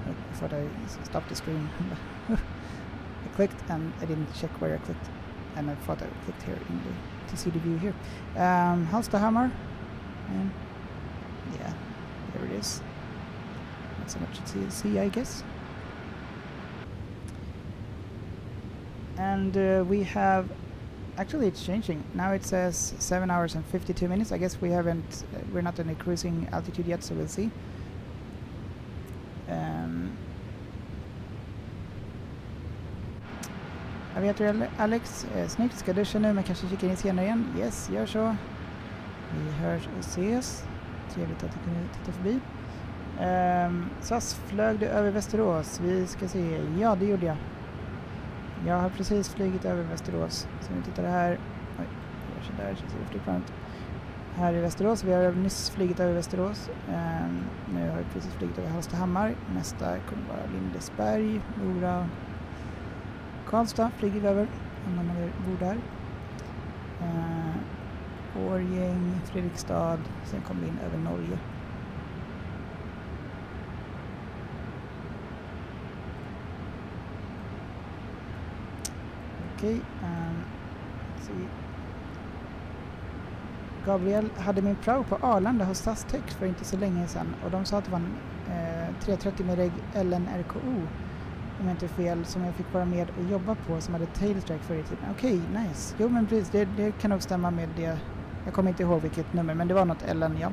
I thought I stopped the screen. I clicked and I didn't check where I clicked, and I thought I clicked here to see the view here. Hallstahammar, and yeah, there it is. Not so much to see, I guess. And we have, actually it's changing. Now it says 7 hours and 52 minutes. I guess we're not in a cruising altitude yet, so we'll see. Aviator Alex, snyggt. Ska duscha nu men kanske kika in senare igen? Yes, gör så. Vi hörs och ses. Trevligt att du kunde titta förbi. SAS, flög du över Västerås? Vi ska se. Ja, det gjorde jag. Jag har precis flygit över Västerås. Så vi tittar här. Oj, jag gör så där så ser det flygplanet. Här i Västerås. Vi har nyss flygit över Västerås. Nu har vi precis flygit över Hallstahammar. Nästa kommer vara Lindesberg, Mora, Karlstad flyger vi över om man bor där. Årgäng, Fredrikstad, sen kommer vi in över Norge. Okej, let's see. Gabriel hade min prao på Arlanda hos SAS Tech för inte så länge sedan och de sa att det var en 330 med reg LNRKO. Om jag inte är fel, som jag fick vara med och jobba på som hade tailstrike förr i tiden. Okej, nice. Jo men precis, det kan nog stämma med det. Jag kommer inte ihåg vilket nummer, men det var något LN, ja.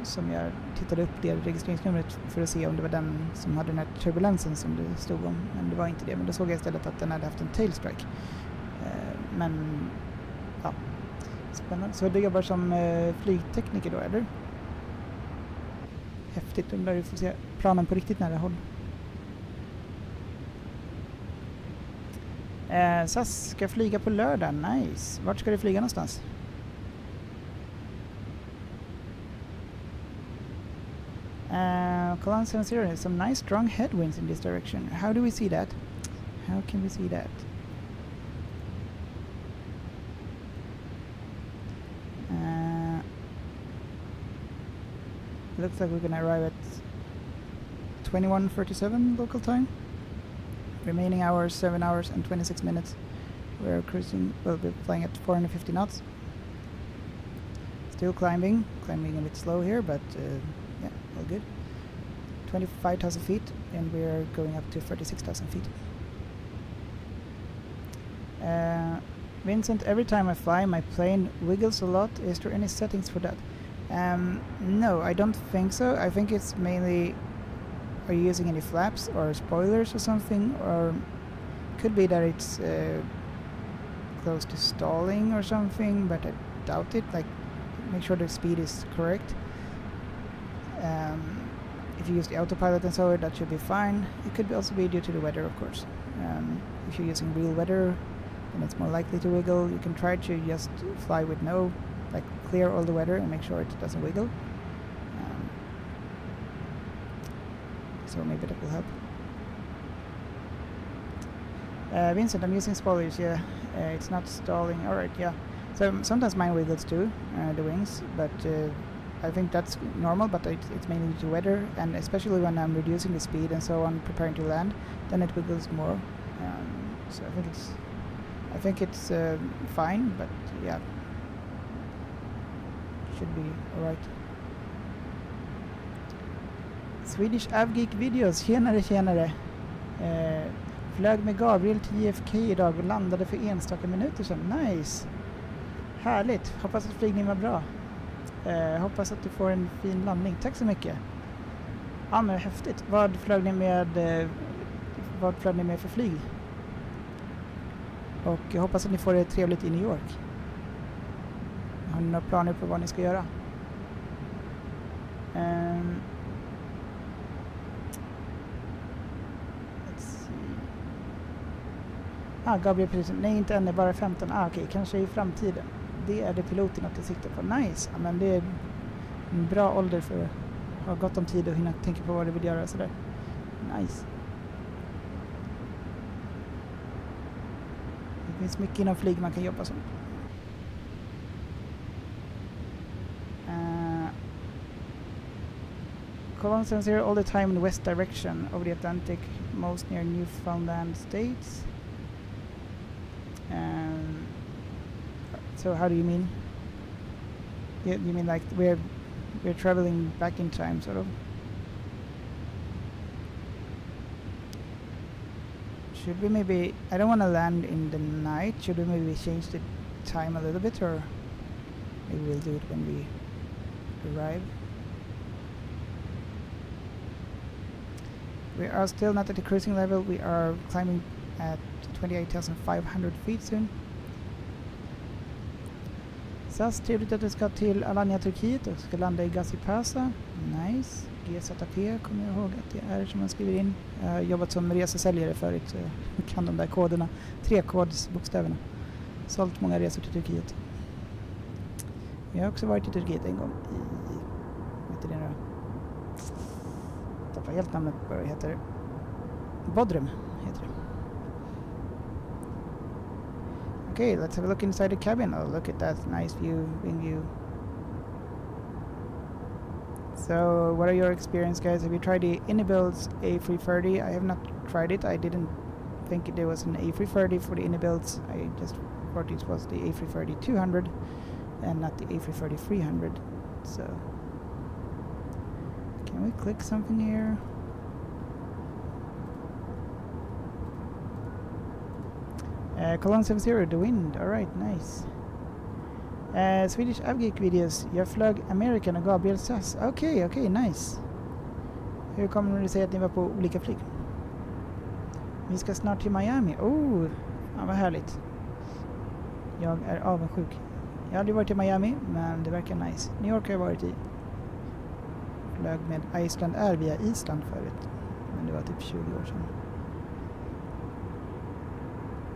Som jag tittade upp det registreringsnumret för att se om det var den som hade den här turbulensen som det stod om. Men det var inte det, men då såg jag istället att den hade haft en tailstrike. Men, ja. Spännande. Så du jobbar som flygtekniker då, eller? Häftigt, då lär du få se planen på riktigt nära håll. SAS ska flyga på lördag, nice. Vart ska du flyga någonstans? Colon 70, some nice strong headwinds in this direction. How do we see that? How can we see that? Looks like we're gonna arrive at 21:37 local time. Remaining hours 7 hours and 26 minutes. We're cruising, well, we're flying at 450 knots. Still climbing a bit slow here, but yeah, all good. 25,000 feet, and we're going up to 36,000 feet. Vincent, every time I fly, my plane wiggles a lot. Is there any settings for that? No, I don't think so. I think it's mainly, are you using any flaps or spoilers or something? Or could be that it's close to stalling or something, but I doubt it. Like, make sure the speed is correct. If you use the autopilot and so, that should be fine. It could also be due to the weather, of course. If you're using real weather, then it's more likely to wiggle. You can try to just fly with no, like, clear all the weather and make sure it doesn't wiggle. So maybe that will help. Vincent, I'm using spoilers, yeah. It's not stalling. Alright, yeah. So sometimes mine wiggles too, the wings, but I think that's normal, but it's mainly due to weather, and especially when I'm reducing the speed and so on, preparing to land, then it wiggles more. So I think it's fine, but yeah, should be alright. Swedish Avgeek Videos, tjenare. Flög med Gabriel till JFK idag och landade för enstaka minuter sedan. Nice! Härligt! Hoppas att flygningen var bra. Hoppas att du får en fin landning. Tack så mycket! Ja, men häftigt. Vad flög ni med för flyg? Och jag hoppas att ni får det trevligt i New York. Har ni några planer på vad ni ska göra? Gabriel Peterson. Nej, inte ännu, bara 15. Okej, kanske i framtiden. Det är det piloten att sikta på. Nice. Ja, men det är en bra ålder för att ha gott om tid och hinna tänka på vad du vill göra. Sådär. Nice. Det finns mycket inom flyg man kan jobba som. Colon sends here all the time in west direction over the Atlantic, most near Newfoundland states. So how do you mean? You mean like we're traveling back in time, sort of? Should we maybe, I don't want to land in the night, should we maybe change the time a little bit, or maybe we'll do it when we arrive? We are still not at the cruising level, we are climbing at 28,500 feet soon. SAS, trevligt att du ska till Alanya, Turkiet och ska landa i Gazipaza. Nice. GZP kommer jag ihåg att det är som man skriver in. Jag har jobbat som resesäljare förut, så jag kan de där koderna. 3-kodsbokstäverna. Sålt många resor till Turkiet. Jag har också varit i Turkiet en gång i, vad heter det nu? Tappar helt namnet på vad det heter. Bodrum heter det. Okay, let's have a look inside the cabin. Oh, look at that nice view, wing view. So, what are your experience, guys? Have you tried the Inibuilds A330? I have not tried it. I didn't think there was an A330 for the Inibuilds. I just thought it was the A330-300 and not the A330-300. So, can we click something here? Colon 70, the wind. Alright, nice. Swedish Avgeek Videos. Jag flög American och Gabriel SAS. Okej, nice. Hur kommer du säga att ni var på olika flyg? Vi ska snart till Miami. Oh, ja, vad härligt. Jag är avundsjuk. Jag har aldrig varit i Miami, men det verkar nice. New York har jag varit i. Flög med Iceland Air via Island förut. Men det var typ 20 år sedan.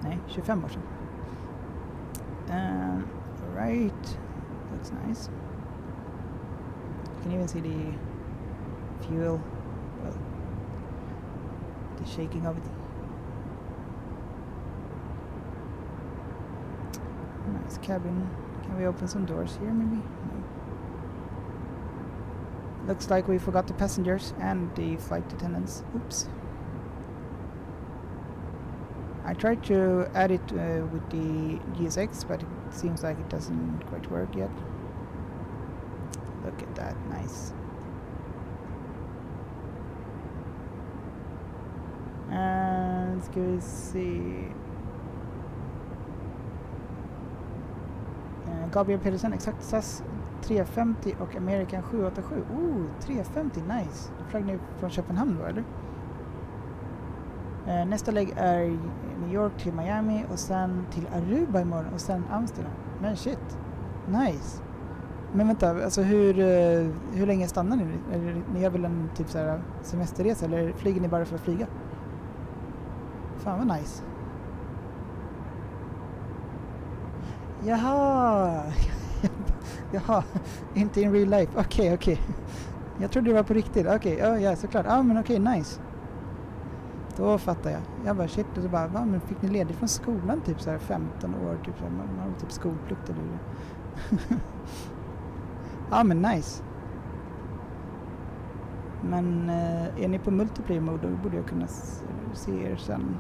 Nej, 25 år sedan. Right, looks nice. You can even see the fuel, well, the shaking of it. Nice cabin. Can we open some doors here maybe? No. Looks like we forgot the passengers and the flight attendants. Oops. I tried to add it with the GSX, but it seems like it doesn't quite work yet. Look at that, nice. And ska vi se. Gabriel Pedersen, exakt SAS 350 och American 787. 350, nice. Du flög ner från Köpenhamn då, eller? Nästa lägg är New York till Miami och sen till Aruba imorgon och sen Amsterdam. Men shit, nice. Men vänta, alltså hur länge stannar ni? Eller, ni gör väl en typ så här semesterresa eller flyger ni bara för att flyga? Fan vad nice. Jaha, jaha, inte in real life. Okej. Jag trodde det var på riktigt. Ja, såklart. Men okej, nice. Då fattar jag. Jag bara shit, och så bara, va, men fick ni ledigt från skolan typ så här 15 år, typ så här, man har typ skolplikt eller ja, men nice. Men är ni på multiplayer mode, då borde jag kunna se er sen.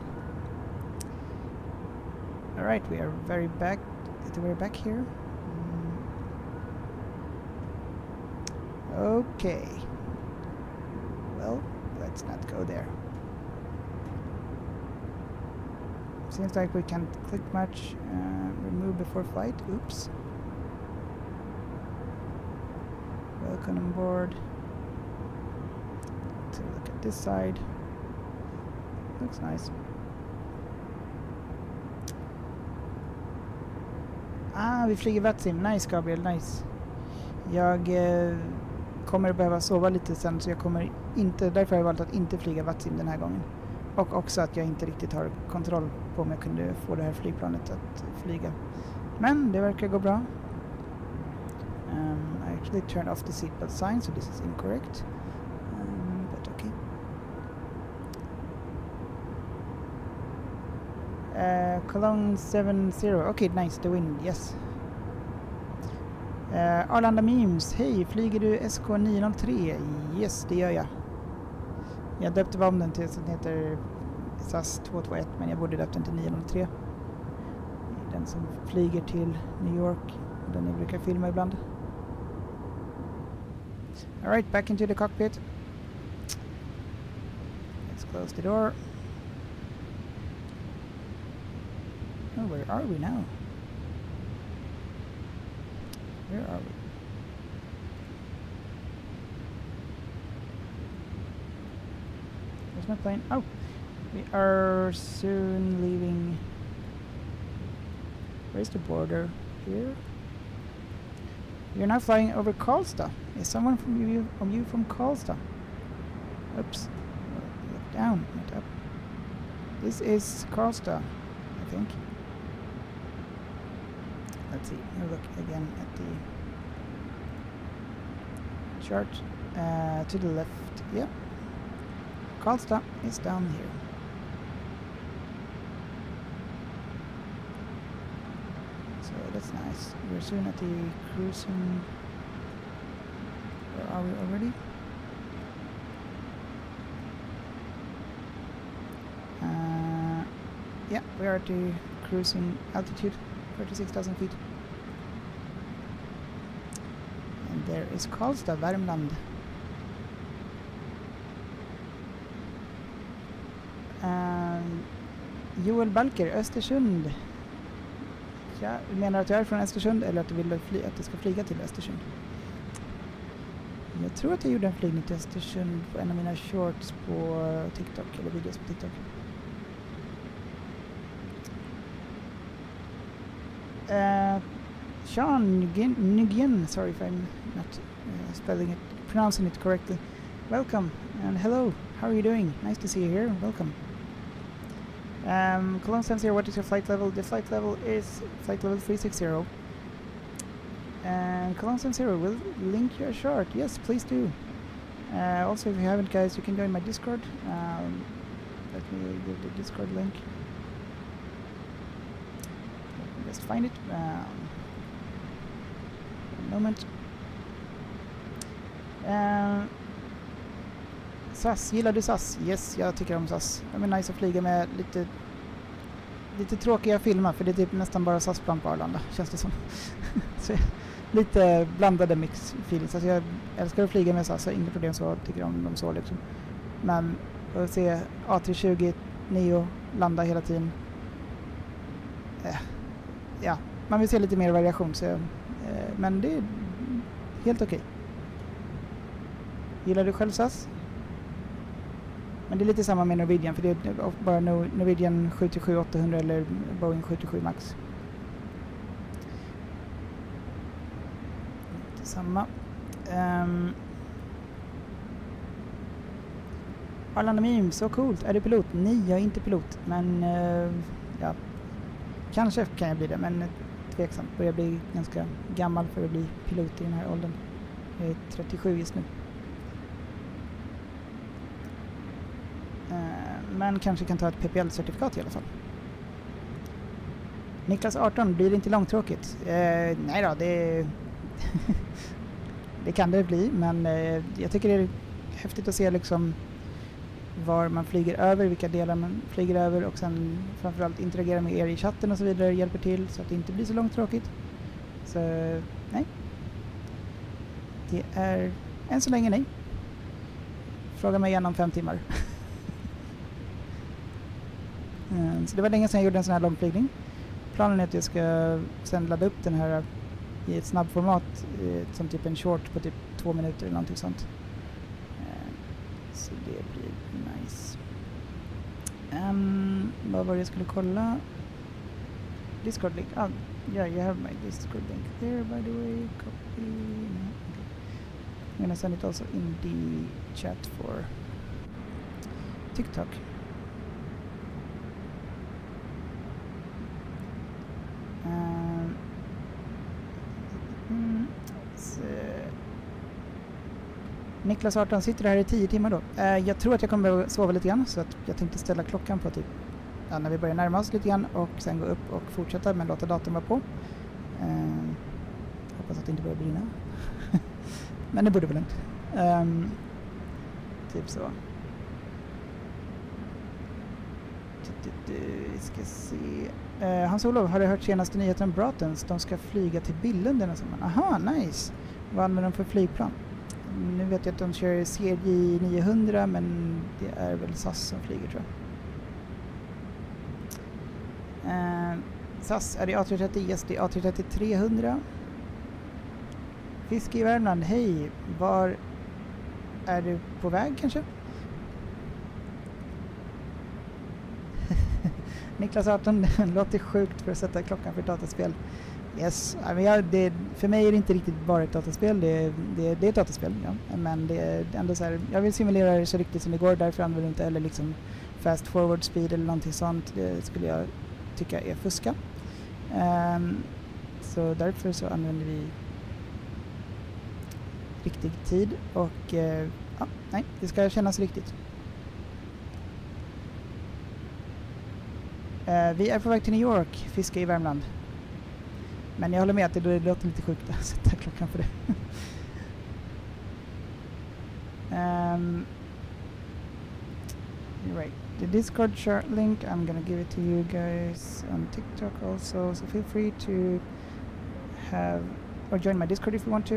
Alright, we are very back here. Okay. Well, let's not go there. Seems like we can't click much. Remove before flight. Oops. Welcome on board. Let's look at this side. Looks nice. Vi flyger VATSIM. Nice, Gabriel. Nice. Jag kommer behöva sova lite sen, så jag kommer inte, därför har jag valt att inte flyga VATSIM den här gången. Och också att jag inte riktigt har kontroll på om jag kunde få det här flygplanet att flyga. Men det verkar gå bra. I actually turned off the seatbelt sign, so this is incorrect. But okay. Cologne 70. Okay, nice. The wind, yes. Arlanda Memes. Hej, flyger du SK903? Yes, det gör jag. Jag döpte om den till så den heter SAS 221, men jag borde döpt den till 903. Den som flyger till New York. Den jag brukar filma ibland. Alright, back into the cockpit. Let's close the door. Oh, where are we now? Where are we? Where's my plane? Oh! We are soon leaving. Where's the border? Here? You're now flying over Karlstad. Is someone from you from Karlstad? Oops. Look down, not up. This is Karlstad, I think. Let's see. I'll look again at the chart. To the left. Yep. Karlstad is down here. So that's nice. We're soon at the cruising. Where are we already? Yeah, we are at the cruising altitude, 36,000 feet. And there is Karlstad, Värmland. Joel Balker, Östersund. Ja, menar att jag är från Östersund eller att du vill att jag ska flyga till Östersund? Jag tror att jag gjorde en flygning till Östersund på en av mina shorts på TikTok, eller videos på TikTok. Sean Nguyen, sorry if I'm not pronouncing it correctly. Welcome and hello. How are you doing? Nice to see you here. Welcome. Cologne 70, what is your flight level? The flight level is flight level 360. And Cologne 70 will link your chart. Yes, please do. Also, if you haven't, guys, you can join my Discord. Let me give the Discord link. Let me just find it. One moment. SAS, gillar du SAS? Yes, jag tycker om SAS. De är nice att flyga med, lite tråkiga att filma för det är typ nästan bara SAS-plan på Arlanda, känns det som. Så, lite blandade mix feelings. Alltså jag älskar att flyga med SAS, så inga problem så tycker om dem så liksom. Men att se A320 Neo landa hela tiden. Ja, man vill se lite mer variation så, men det är helt okej. Gillar du själv SAS? Men det är lite samma med Norwegian för det är bara Norwegian 737-800 eller Boeing 737 Max. Lite samma. Arlanda Meme, så coolt. Är du pilot? Nej, jag är inte pilot. Men ja, kanske kan jag bli det, men tveksamt. Börjar bli ganska gammal för att bli pilot i den här åldern. Jag är 37 just nu. Men kanske kan ta ett PPL-certifikat i alla fall. Niklas 18, blir det inte långtråkigt? Nej då, det det kan det bli, men jag tycker det är häftigt att se liksom var man flyger över, vilka delar man flyger över och sen framförallt interagera med er i chatten och så vidare, hjälper till så att det inte blir så långtråkigt. Så nej. Det är än så länge nej. Fråga mig igen om 5 timmar. Så det var länge sedan jag gjorde en sån här långflygning. Planen är att jag ska sen ladda upp den här i ett snabbformat som typ en short på typ 2 minuter eller någonting sånt. Så det blir nice. Vad var det jag skulle kolla? Discord link. Yeah, you have my Discord link there by the way. Copy. Okay. I'm gonna send it also in the chat for TikTok. Niklas 18 sitter här i 10 timmar då. Jag tror att jag kommer behöva sova lite grann så att jag tänkte ställa klockan på typ när vi börjar närma oss lite grann och sen gå upp och fortsätta men låta datorn vara på. Hoppas att det inte börjar brinna. Men det borde väl inte. Typ så. Vi ska se. Hans-Olof, har du hört senaste nyheten om Bratens? De ska flyga till Billund denna sommaren. Aha, nice. Vad använder de för flygplan? Nu vet jag att de kör CRJ 900 men det är väl SAS som flyger tror jag. SAS, är det A330? Yes, det är A330-300. Fiske i Värmland, hej. Var är du på väg kanske? Niklas 18, det låter sjukt för att sätta klockan för ett dataspel. Yes, för mig är det inte riktigt bara ett dataspel, det är ett dataspel, ja. Men det är ändå så här, jag vill simulera det så riktigt som det går, därför använder jag inte eller liksom fast forward speed eller någonting sånt, det skulle jag tycka är fuska. Så därför så använder vi riktig tid och nej, det ska kännas riktigt. Vi är på väg till New York, fiska i Värmland. Men jag håller med att det låter lite sjukt att sätta klockan för det. Right, the Discord share link, I'm gonna give it to you guys on TikTok also, so feel free to have or join my Discord if you want to.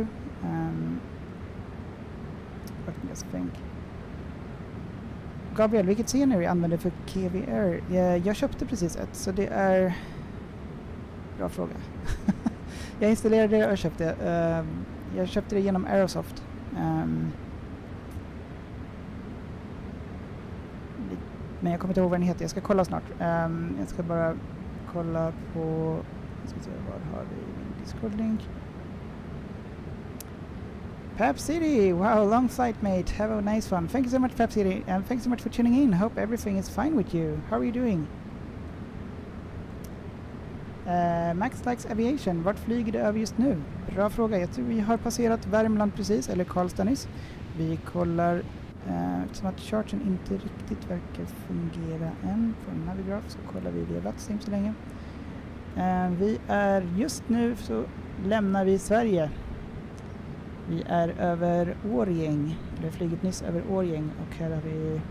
Let me just think. Gabriel, vilket scenario använder för KEWR? Jag köpte precis ett, så det är... Bra fråga. Jag installerade det och köpte. Jag köpte det genom Aerosoft. Men jag kommer inte ihåg vad den heter. Jag ska kolla snart. Jag ska bara kolla på... Ska se, var har vi min Discord-link? Pep City! Wow, long flight mate. Have a nice one. Thank you so much Pep City. And thanks so much for tuning in. Hope everything is fine with you. How are you doing? Max likes aviation. Vart flyger du över just nu? Bra fråga. Jag tror vi har passerat Värmland precis, eller Karlstad nyss. Vi kollar som att charten inte riktigt verkar fungera än på Navigraph, så kollar vi via VATSIM så länge. Vi är just nu så lämnar vi Sverige. Vi är över Årgäng, eller flugit nyss över Årgäng, och här har vi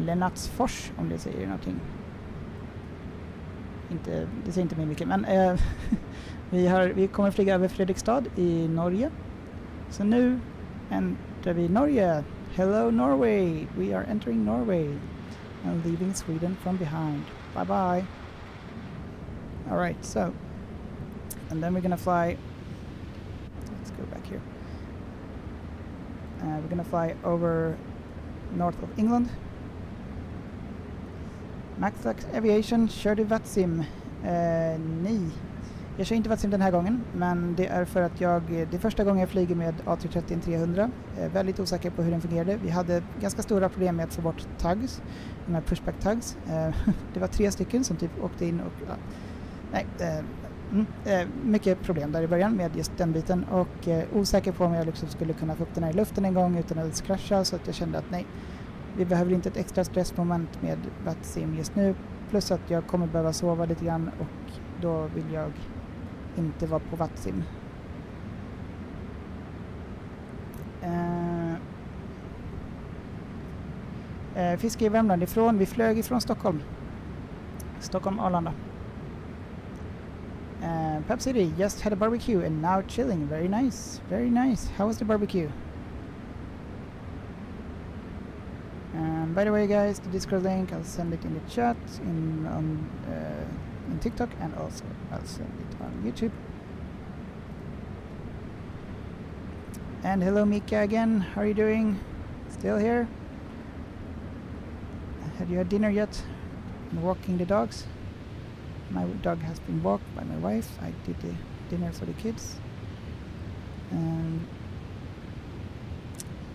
Lennartsfors, om det säger någonting. Inte, det säger inte mig mycket, men vi kommer flyga över Fredrikstad i Norge. Så nu äntrar vi Norge. Hello Norway, we are entering Norway and leaving Sweden from behind. Bye bye. All right, so, and then we're gonna fly. Let's go back here. We're gonna fly over north of England. Maxlax Aviation, kör du VATSIM? Nej, jag kör inte VATSIM den här gången, men det är för att det är första gången jag flyger med A330-300. Väldigt osäker på hur den fungerade. Vi hade ganska stora problem med att få bort tags, de här pushback tags. Det var 3 stycken som typ åkte in och... mycket problem där i början med just den biten, och osäker på om jag liksom skulle kunna få upp den här i luften en gång utan att krascha, så att jag kände att nej, vi behöver inte ett extra stressmoment med VATSIM just nu, plus att jag kommer behöva sova lite grann, och då vill jag inte vara på VATSIM. Fiske i Värmland ifrån, vi flög ifrån Stockholm Arlanda. Pep City, just had a barbecue and now chilling. Very nice, very nice. How was the barbecue? By the way, guys, the Discord link, I'll send it in the chat in TikTok, and also I'll send it on YouTube. And hello Mika again, how are you doing? Still here? Have you had dinner yet? I'm walking the dogs. My dog has been walked by my wife. I did the dinner for the kids.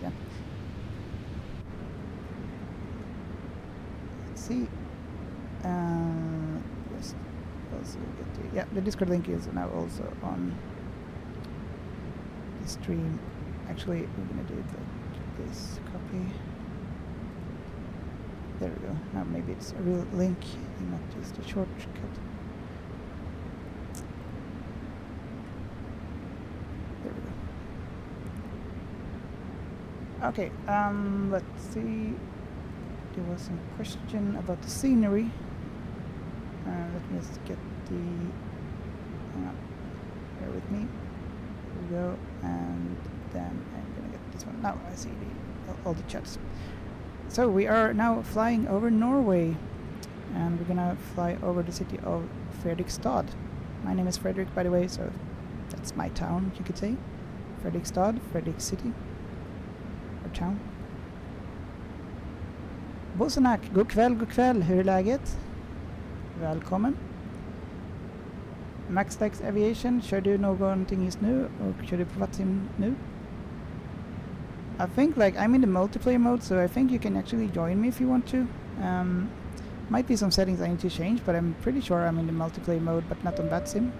Yeah. Let's see. Just also get the Discord link is now also on the stream. Actually, we're gonna do it like this. Copy. There we go. Now maybe it's a real link and not just a shortcut. There we go. Okay, let's see. There was some question about the scenery. Let me just get the... bear with me. There we go. And then I'm gonna get this one. Now I see all the chats. So we are now flying over Norway, and we're gonna fly over the city of Fredrikstad. My name is Fredrik, by the way, so that's my town, you could say. Fredrikstad, Fredrik City, or town. Bosanak, god kväll, hur är läget? Välkommen. Maxlax Aviation, kör du någonting just nu, och kör du på VATSIM nu? I think like I'm in the multiplayer mode, so I think you can actually join me if you want to. Might be some settings I need to change, but I'm pretty sure I'm in the multiplayer mode, but not on VATSIM.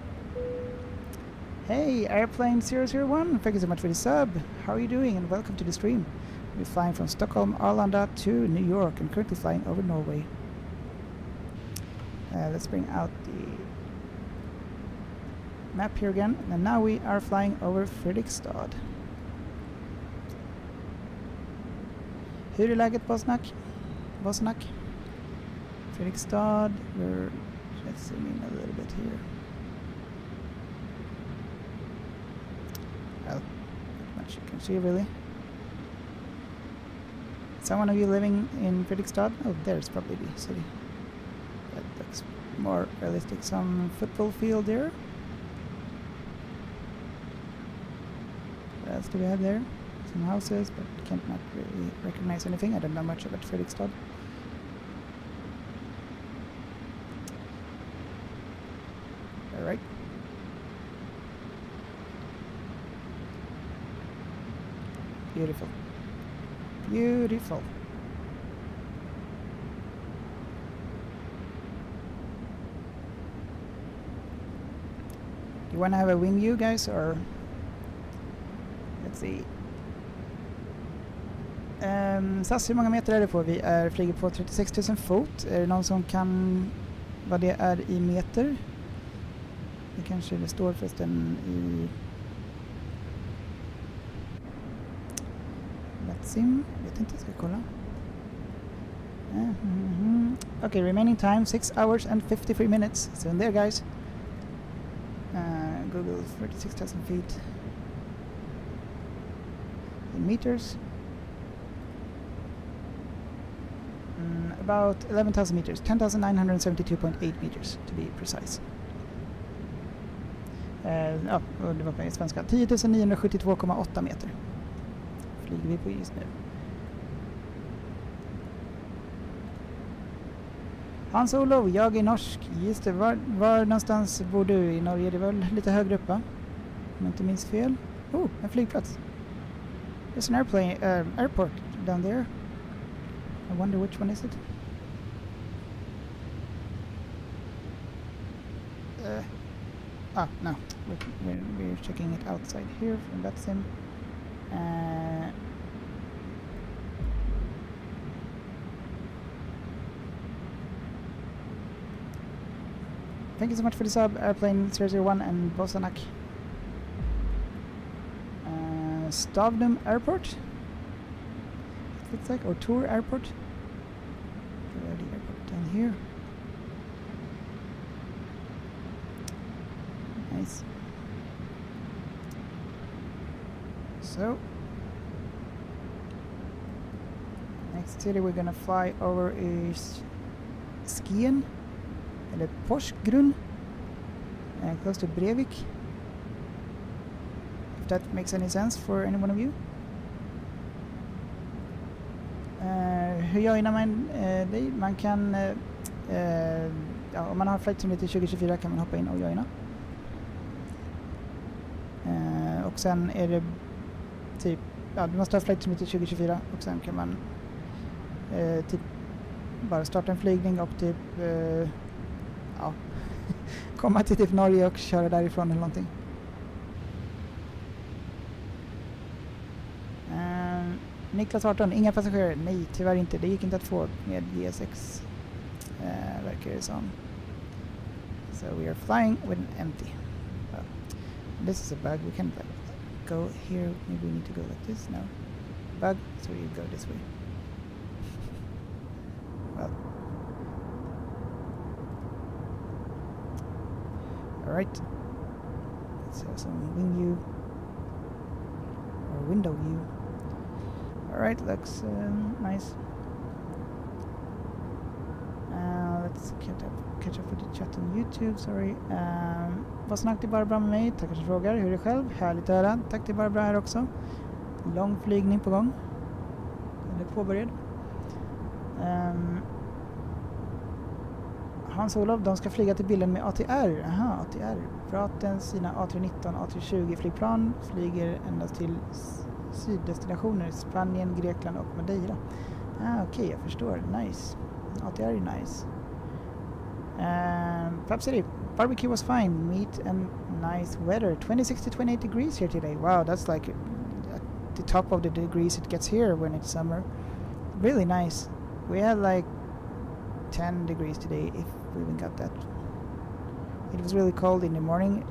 Hey, Airplane 001, thank you so much for the sub. How are you doing, and welcome to the stream. We're flying from Stockholm Arlanda to New York, and currently flying over Norway. Let's bring out the map here again, and now we are flying over Fredrikstad. Hur är läget, Bosnack? Fredrikstad, let's zoom in a little bit here. Well, not much you can see really. Someone of you living in Fredrikstad? Oh, there's probably the city. That looks more realistic. Some football field there. What else do we have there? Some houses, but can't not really recognize anything. I don't know much about Fredrikstad. All right. Beautiful. Beautiful. You want to have a wing view, guys, or let's see. SAS, hur många meter är det på? Vi flyger på 36 000 fot. Är det någon som kan vad det är i meter? Det kanske det står förresten i flight sim. Vet inte, ska kolla. Okay, remaining time 6 hours and 53 minutes. So in there, guys. Google 36,000 feet in meters. About 11,000 meters, 10,972.8 meters to be precise. Det var på svenska. 10,972,8 meter flyger vi på just nu. Hans-Olof, jag är norsk. Just det, var någonstans bor du i Norge? Det är väl lite högre upp, va? Om jag inte minns fel. Oh, en flygplats. There's an airport down there. I wonder which one is it? No. We're checking it outside here from that sim. Thank you so much for the sub, Airplane 001 and Bosanak. Stockholm Airport? It looks like, or Tour Airport. The airport down here. Nice. So, next city we're gonna fly over is Skien, eller Porsgrunn, close to Brevik. If that makes any sense for any one of you. Hur joinar man dig? Man kan, om man har flight simulator 2024 kan man hoppa in och joina. Och sen är det typ, du måste ha flight simulator 2024 och sen kan man typ bara starta en flygning och typ komma till typ Norge och köra därifrån eller någonting. Niklas 18, inga passagerare. Nej, tyvärr inte. Det gick inte att få med GSX. Verkar det som. So we are flying with an empty. This is a bug. We can go here. Maybe we need to go like this. No. Bug. So we go this way. Well. Alright. Let's have some wing view. Or window view. Alright, looks nice. Let's catch up with the chat on YouTube, sorry. Vad snack till Barbara med mig? Tackar som frågar. Hur är det själv? Härligt att höra. Tack till Barbara här också. Lång flygning på gång. Eller påbörjad. Hans-Olof, de ska flyga till bilden med ATR. Aha, ATR. Praten sina A319, A320 flygplan flyger endast till syddestinationer, Spanien, Grekland och Madeira. Okej, jag förstår. Nice. ATR är nice. Pub City, barbecue was fine. Meat and nice weather. 26 to 28 degrees here today. Wow, that's like at the top of the degrees it gets here when it's summer. Really nice. We had like 10 degrees today, if we even got that. It was really cold in the morning,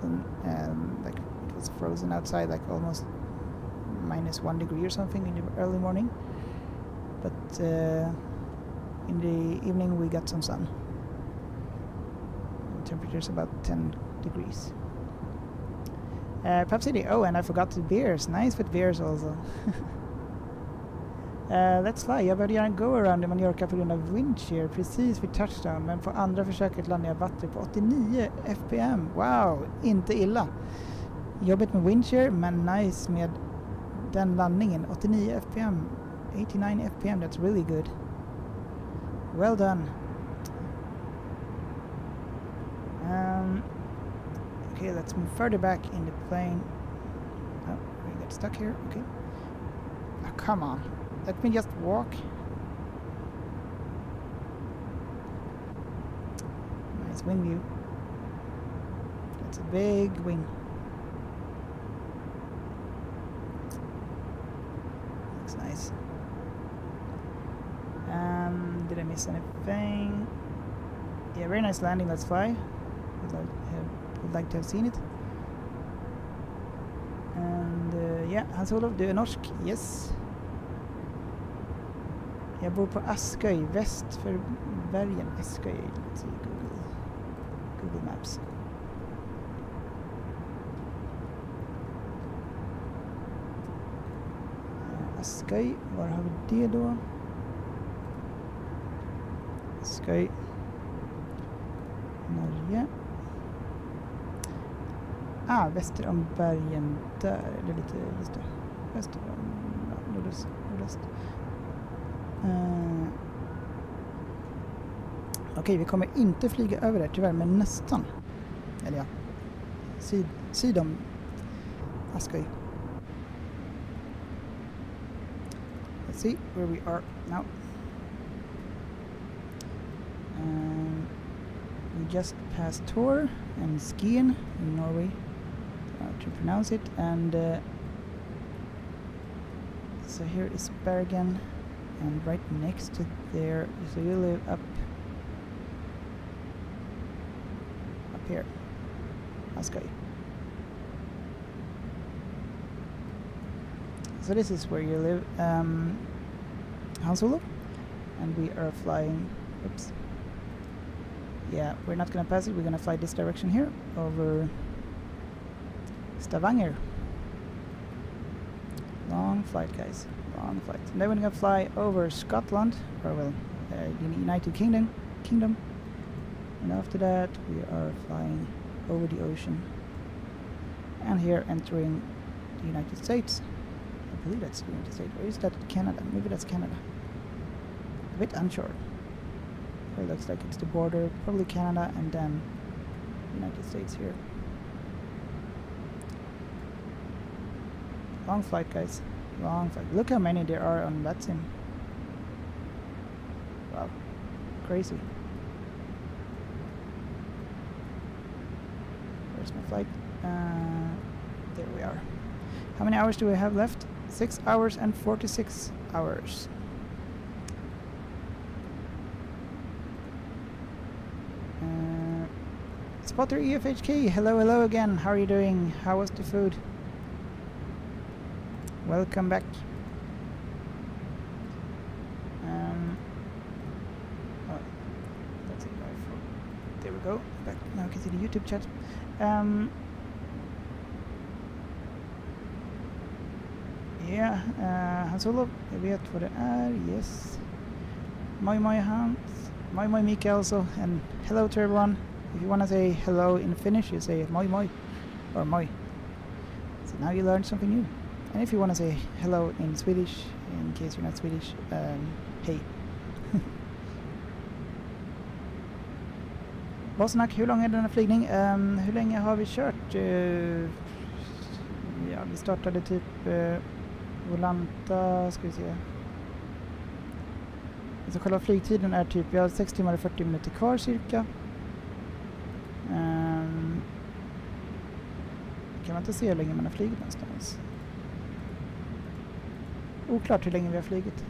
and like it was frozen outside, like almost -1 degree or something in the early morning. But in the evening we got some sun. Temperature's about 10 degrees. Pub City, oh, and I forgot the beers. Nice with beers also. Let's fly. Jag började göra en go-around i Mallorca på grund av wind shear precis vid touchdown, men på andra försöket landade jag batteri på 89 fpm. Wow, inte illa. Jobbigt med wind shear, men nice med den landningen. 89 fpm, 89 fpm, that's really good. Well done. Okay, let's move further back in the plane. Oh, we got stuck here. Okay. Oh, come on. Let me just walk. Nice wing view. That's a big wing. Looks nice. Did I miss anything? Yeah, very nice landing. Let's fly. Would like to have seen it. And yeah, Hans-Olof, du är norsk? Yes. Jag bor på Askøy, väst för bergen. Askøy, let's see, Google Maps. Askøy, var har vi det då? Askøy, Norge. Väster om bergen där, eller lite, just det. Väster om, nordöst. Okej, vi kommer inte flyga över där tyvärr, men nästan. Eller ja, syd om Askøy. Let's see where we are now. We just passed Tor and Skien in Norway, to pronounce it, and so here is Bergen, and right next to there, so you live up here, Askøy. So this is where you live, Han Solo, and we are flying, oops, yeah, we're not gonna pass it, we're gonna fly this direction here, over Stavanger. Long flight, guys, long flight. And then we're gonna fly over Scotland, or well, the United Kingdom, and after that we are flying over the ocean, and here entering the United States. I believe that's the United States, or is that Canada? Maybe that's Canada. A bit unsure. It looks like it's the border, probably Canada, and then United States here. Long flight, guys. Long flight. Look how many there are on that sim. Wow. Crazy. Where's my flight? There we are. How many hours do we have left? 6 hours and 46 hours. Spotter EFHK, hello again. How are you doing? How was the food? Welcome back. That's it. There we go. Back. Now you can see the YouTube chat. Yeah, Han Solo, jag vet vad det är. Yes. Moi Hans. Moi Mika also. And hello to everyone. If you want to say hello in Finnish, you say moi or moi. So now you learned something new. And if you want to say hello in Swedish, in case you're not Swedish, hey. Bosnack, hur lång är denna flygning? Hur länge har vi kört? Ja, vi startade typ Volanta, ska vi se. Så själva flygtiden är typ, vi har 6 timmar och 40 minuter kvar cirka. Kan man inte se hur länge man har flugit någonstans. Oklart hur länge vi har flugit.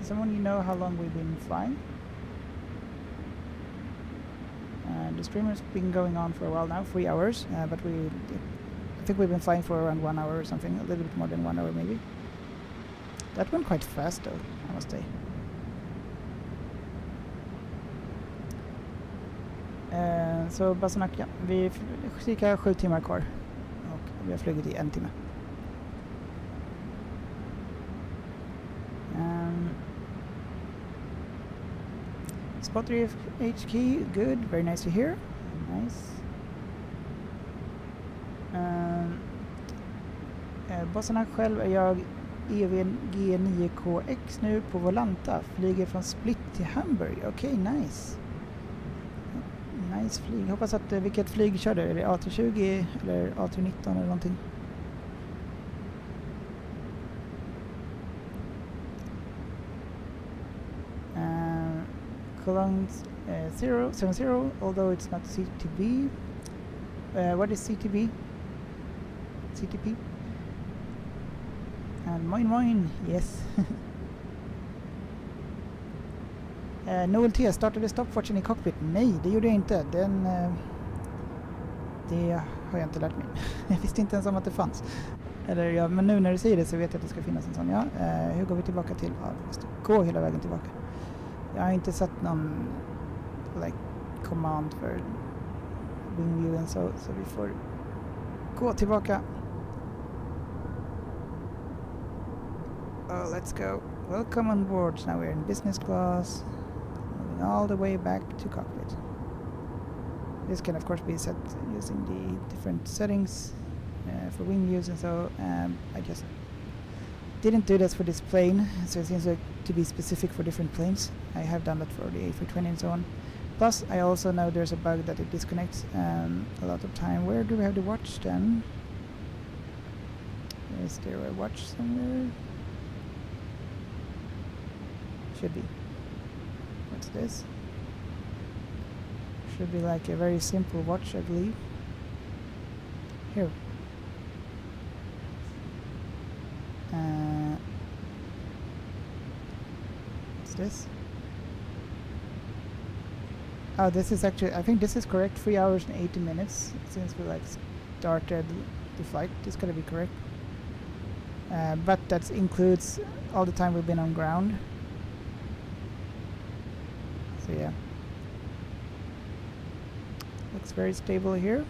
Someone you know how long we've been flying? The stream has been going on for a while now, 3 hours, but I think we've been flying for around 1 hour or something, a little bit more than 1 hour maybe. That went quite fast though, I must say. Så Basanak, ja, vi cirka 7 timmar kvar och vi har flugit i 1 timme. Spotter HK, good, very nice to hear. Nice. Basanak själv är jag EVG9KX nu på Volanta. Flyger från Split till Hamburg. Okej, nice. Nice flyg. Hoppas att, vilket flyg kör du? Är det A320 eller A319 eller någonting? Cologne 070, although it's not CTB. What is CTB? CTP? And moin, yes. Noel T, startade stopwatchen i cockpit? Nej, det gjorde jag inte. Det har jag inte lärt mig. Jag visste inte ens om att det fanns. Eller ja, men nu när du säger det så vet jag att det ska finnas en sån. Ja, hur går vi tillbaka till? Ja, vi måste gå hela vägen tillbaka. Jag har inte sett någon like command för wing view så vi får gå tillbaka. Oh, let's go. Welcome on board. Now we're in business class. Moving all the way back to cockpit. This can of course be set using the different settings for wing views and so. I just didn't do this for this plane, so it seems like to be specific for different planes. I have done that for the A320 and so on. Plus, I also know there's a bug that it disconnects a lot of time. Where do we have the watch then? Is there a watch somewhere? Should be. What's this? Should be like a very simple watch, I believe. Here. What's this? Oh, this is actually, I think this is correct. 3 hours and 80 minutes since we like started the flight. This gotta be correct. But that includes all the time we've been on ground. So yeah. Looks very stable here.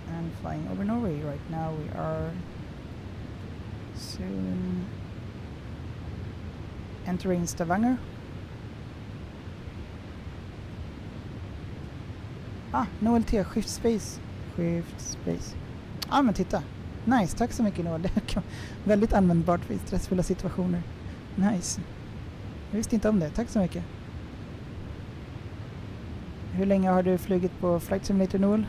And flying over Norway right now. We are soon entering Stavanger. Noel T, Shift Space. Shift Space. Men titta. Nice, tack så mycket Noel. Det är väldigt användbart vid stressfulla situationer. Nice. Jag visste inte om det, tack så mycket. Hur länge har du flugit på Flight Simulator, Noel?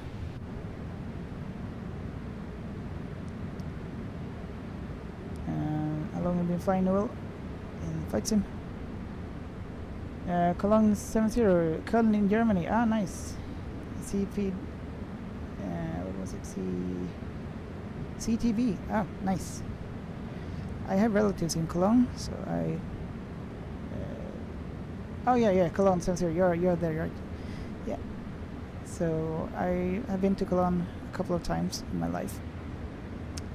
How long have you been flying, Noel? In Flight Sim? Cologne 70, Köln in Germany. Nice. CP, what was it? CTV. Nice. I have relatives in Cologne, so I. Yeah, Cologne 70. You're there, right? Yeah. So I have been to Cologne a couple of times in my life.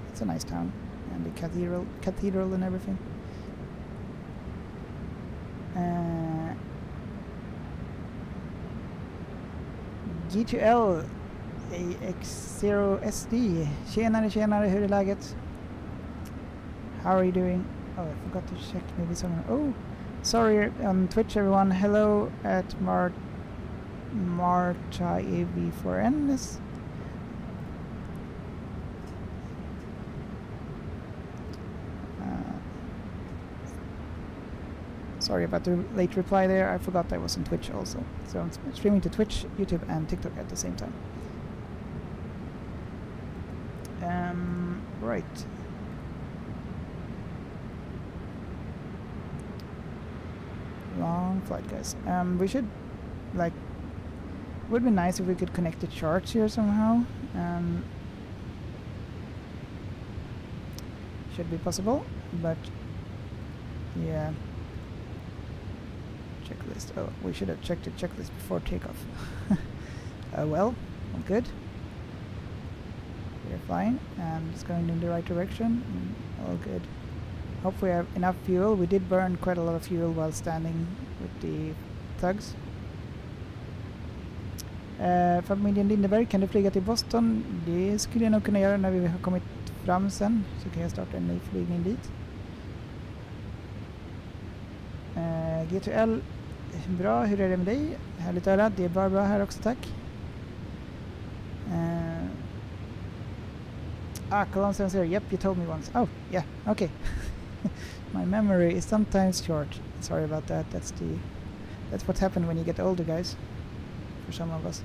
It's a nice town, and the cathedral and everything. G2L AX0SD. Tjenare, hur är läget? How are you doing? Oh, I forgot to check maybe someone. Oh, sorry on Twitch everyone. Hello at Marta AV4N. Sorry about the late reply there. I forgot I was on Twitch also. So I'm streaming to Twitch, YouTube and TikTok at the same time. Right. Long flight, guys. We should, like, would be nice if we could connect the charts here somehow. Should be possible, but yeah. Checklist. Oh, we should have checked the checklist before takeoff. Well, all good. We're flying and it's going in the right direction. All good. Hope we have enough fuel. We did burn quite a lot of fuel while standing with the tugs. Familjen Lindeberg, kan du flyga till Boston? Det skulle jag nog kunna göra när vi har kommit fram sen. Så kan jag starta en ny flygning dit. G2L, bra, hur är det med dig? Härligt att höra, det är bara bra här också, tack. Cologne 70, yep, you told me once. Oh, yeah, okay. My memory is sometimes short. Sorry about that. That's what happened when you get older, guys. For some of us.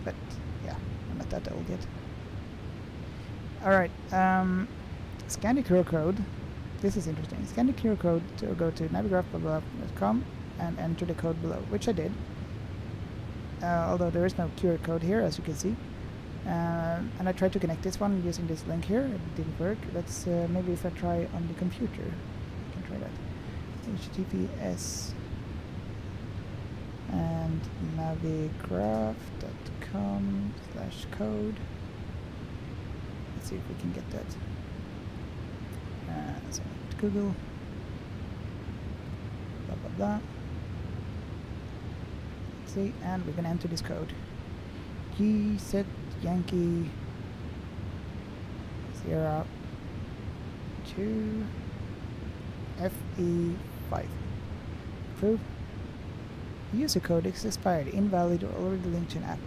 But yeah, I'm not that old yet. Alright, scan the QR code. This is interesting. Scan the QR code to go to navigraph.com and enter the code below, which I did. Although there is no QR code here, as you can see. And I tried to connect this one using this link here. It didn't work. Let's maybe if I try on the computer, I can try that. HTTPS and navigraph.com. .com/code. Let's see if we can get that. So Google. Blah blah blah. Let's see, and we're gonna enter this code. G set Yankee 02 FE5. Approve. User code is expired, invalid, or already linked to an app.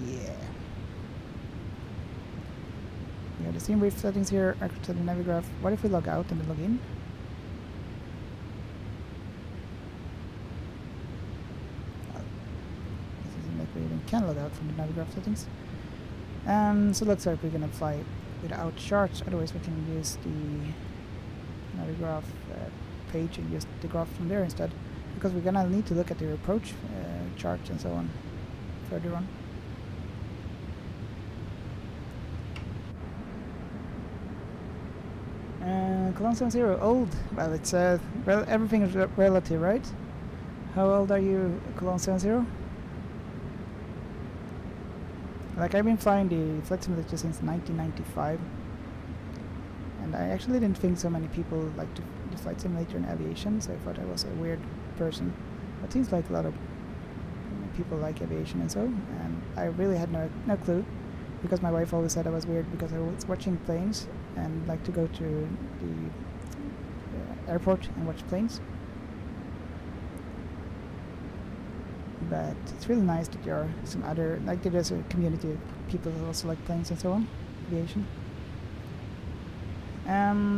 Yeah. We have the same brief settings here. Aircraft setting Navigraph. What if we log out and then log in? This isn't like we even can log out from the Navigraph settings. So looks like we're gonna fly without charts. Otherwise, we can use the Navigraph page and use the graph from there instead, because we're gonna need to look at the approach charts and so on further on. Cologne 70, old. Well, it's everything is relative, right? How old are you, Cologne 70? Like, I've been flying the flight simulator since 1995, and I actually didn't think so many people liked the flight simulator in aviation, so I thought I was a weird person. But it seems like a lot of people like aviation and so, and I really had no clue, because my wife always said I was weird because I was watching planes and like to go to the airport and watch planes. But it's really nice that there are some other, like there's a community of people who also like planes and so on, aviation.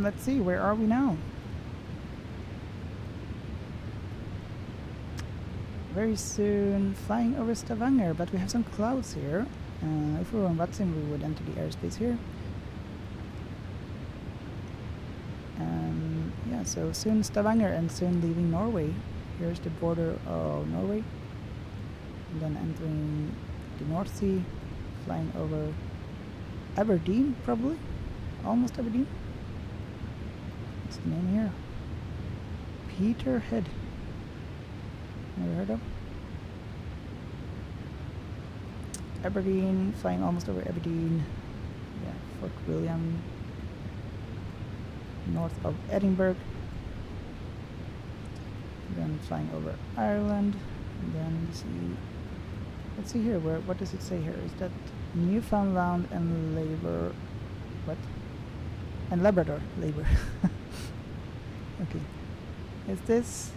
Let's see, where are we now? Very soon flying over Stavanger, but we have some clouds here. If we were on Watson, we would enter the airspace here. Yeah, so soon Stavanger and soon leaving Norway. Here's the border of Norway. And then entering the North Sea, flying over Aberdeen, probably. Almost Aberdeen. What's the name here? Peterhead. Never heard of. Aberdeen, flying almost over Aberdeen. Yeah, Fort William. North of Edinburgh. And then flying over Ireland. And then let's see here, what does it say here? Is that Newfoundland and Labor, what? And Labrador, Labor. Okay. Is this,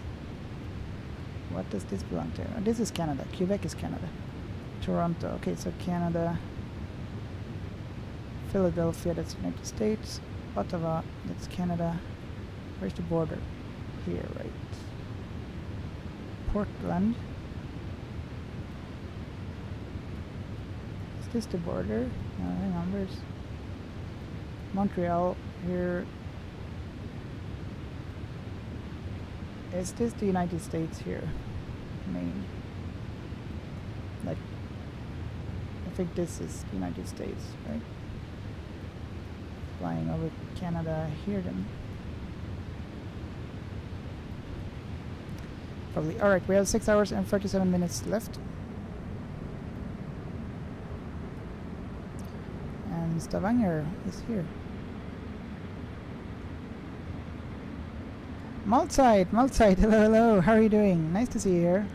what does this belong to? Oh, this is Canada. Quebec is Canada. Toronto, okay, so Canada. Philadelphia, that's United States. Ottawa, that's Canada. Where's the border? Here, right? Portland. Is this the border? No, hang on, where's Montreal here? Is this the United States here? Maine. Like, I think this is the United States, right? Flying over Canada here then. Probably. Alright, we have 6 hours and 37 minutes left. And Stavanger is here. Maltside, hello, hello, how are you doing? Nice to see you here.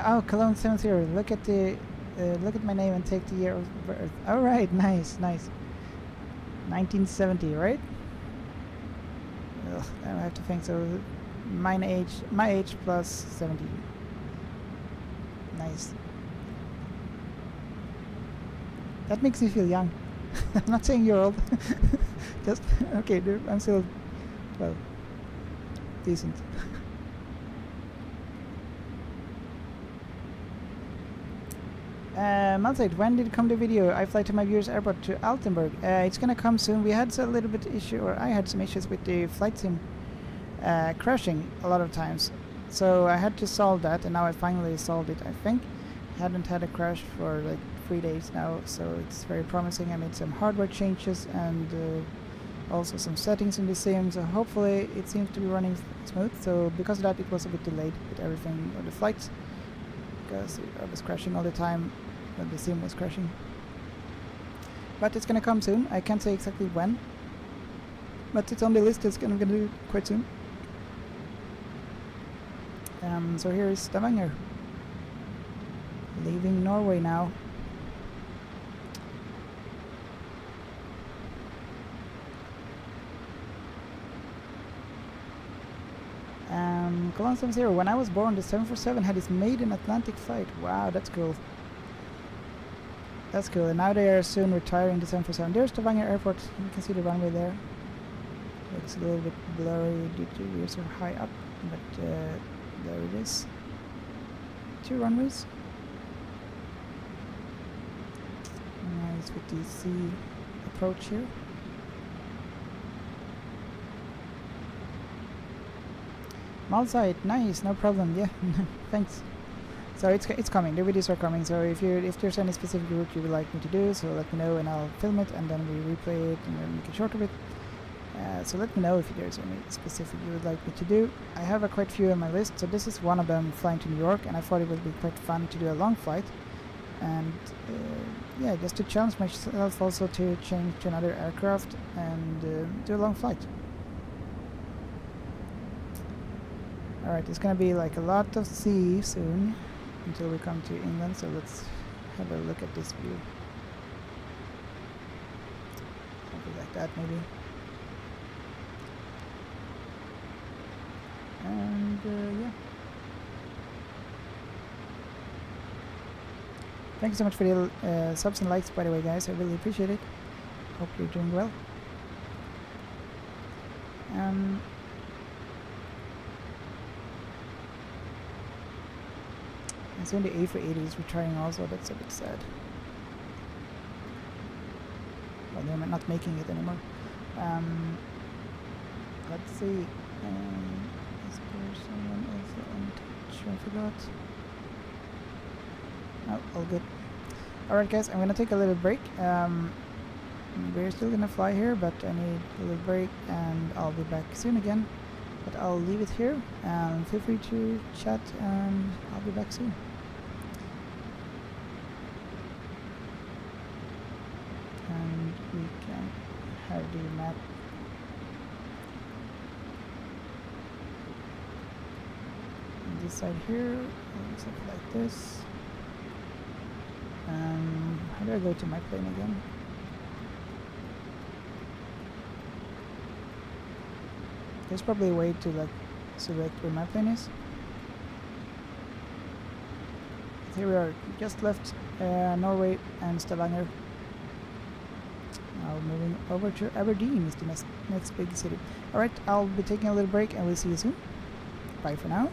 Oh, Cologne 70. Look at the, look at my name and take the year of birth. All right, nice, nice. 1970, right? Ugh, I have to think so. My age plus 70. Nice. That makes me feel young. I'm not saying you're old. Just okay, dude. I'm still, well, decent. Malside, when did come the video? I fly to my viewers airport to Altenburg. It's gonna come soon. We had a little bit issue, or I had some issues with the flight sim crashing a lot of times. So I had to solve that, and now I finally solved it, I think. Hadn't had a crash for like 3 days now, so it's very promising. I made some hardware changes, and also some settings in the sim, so hopefully it seems to be running smooth. So because of that it was a bit delayed with everything on the flights, because I was crashing all the time when the sim was crashing. But it's gonna come soon. I can't say exactly when, but it's on the list. It's gonna do quite soon. So here is Stavanger, leaving Norway now. Colon 70, when I was born, the 747 had its maiden Atlantic flight. Wow, that's cool. That's cool. And now they are soon retiring the 747. There's Stavanger Airport. You can see the runway there. Looks a little bit blurry due to we're so high up, but there it is. 2 runways. Nice with the sea approach here. Malsite, nice, no problem. Yeah, thanks. So it's coming. The videos are coming. So if there's any specific route you would like me to do, so let me know and I'll film it and then we replay it and then make it short of it. So let me know if there's any specific you would like me to do. I have quite few on my list. So this is one of them, flying to New York, and I thought it would be quite fun to do a long flight. And yeah, just to challenge myself also to change to another aircraft and do a long flight. Alright, it's gonna be like a lot of sea soon until we come to England, so let's have a look at this view. Something like that maybe. And yeah. Thank you so much for the subs and likes, by the way, guys. I really appreciate it. Hope you're doing well. And soon the A380 is retiring also. That's a bit sad. Well, they're not making it anymore. Let's see. Is there someone also on touch? I forgot. Oh, all good. Alright guys, I'm gonna take a little break. We're still gonna fly here, but I need a little break and I'll be back soon again. But I'll leave it here. Feel free to chat and I'll be back soon. And we can have the map. On this side here, something like this. How do I go to my plane again? There's probably a way to like select where my plane is. But here we are, just left Norway and Stavanger. Now moving over to Aberdeen is the next big city. Alright, I'll be taking a little break and we'll see you soon. Bye for now.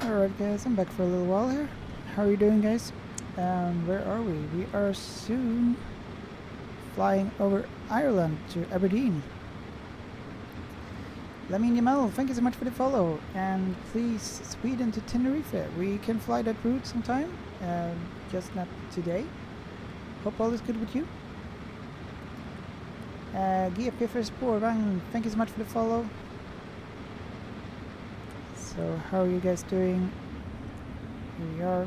Alright guys, I'm back for a little while here. How are you doing guys? Where are we? We are soon flying over Ireland to Aberdeen. Lamin Yamal, thank you so much for the follow. And please, Sweden to Tenerife. We can fly that route sometime, just not today. Hope all is good with you. GP för spårvagn, thank you so much for the follow. So how are you guys doing? Here we are.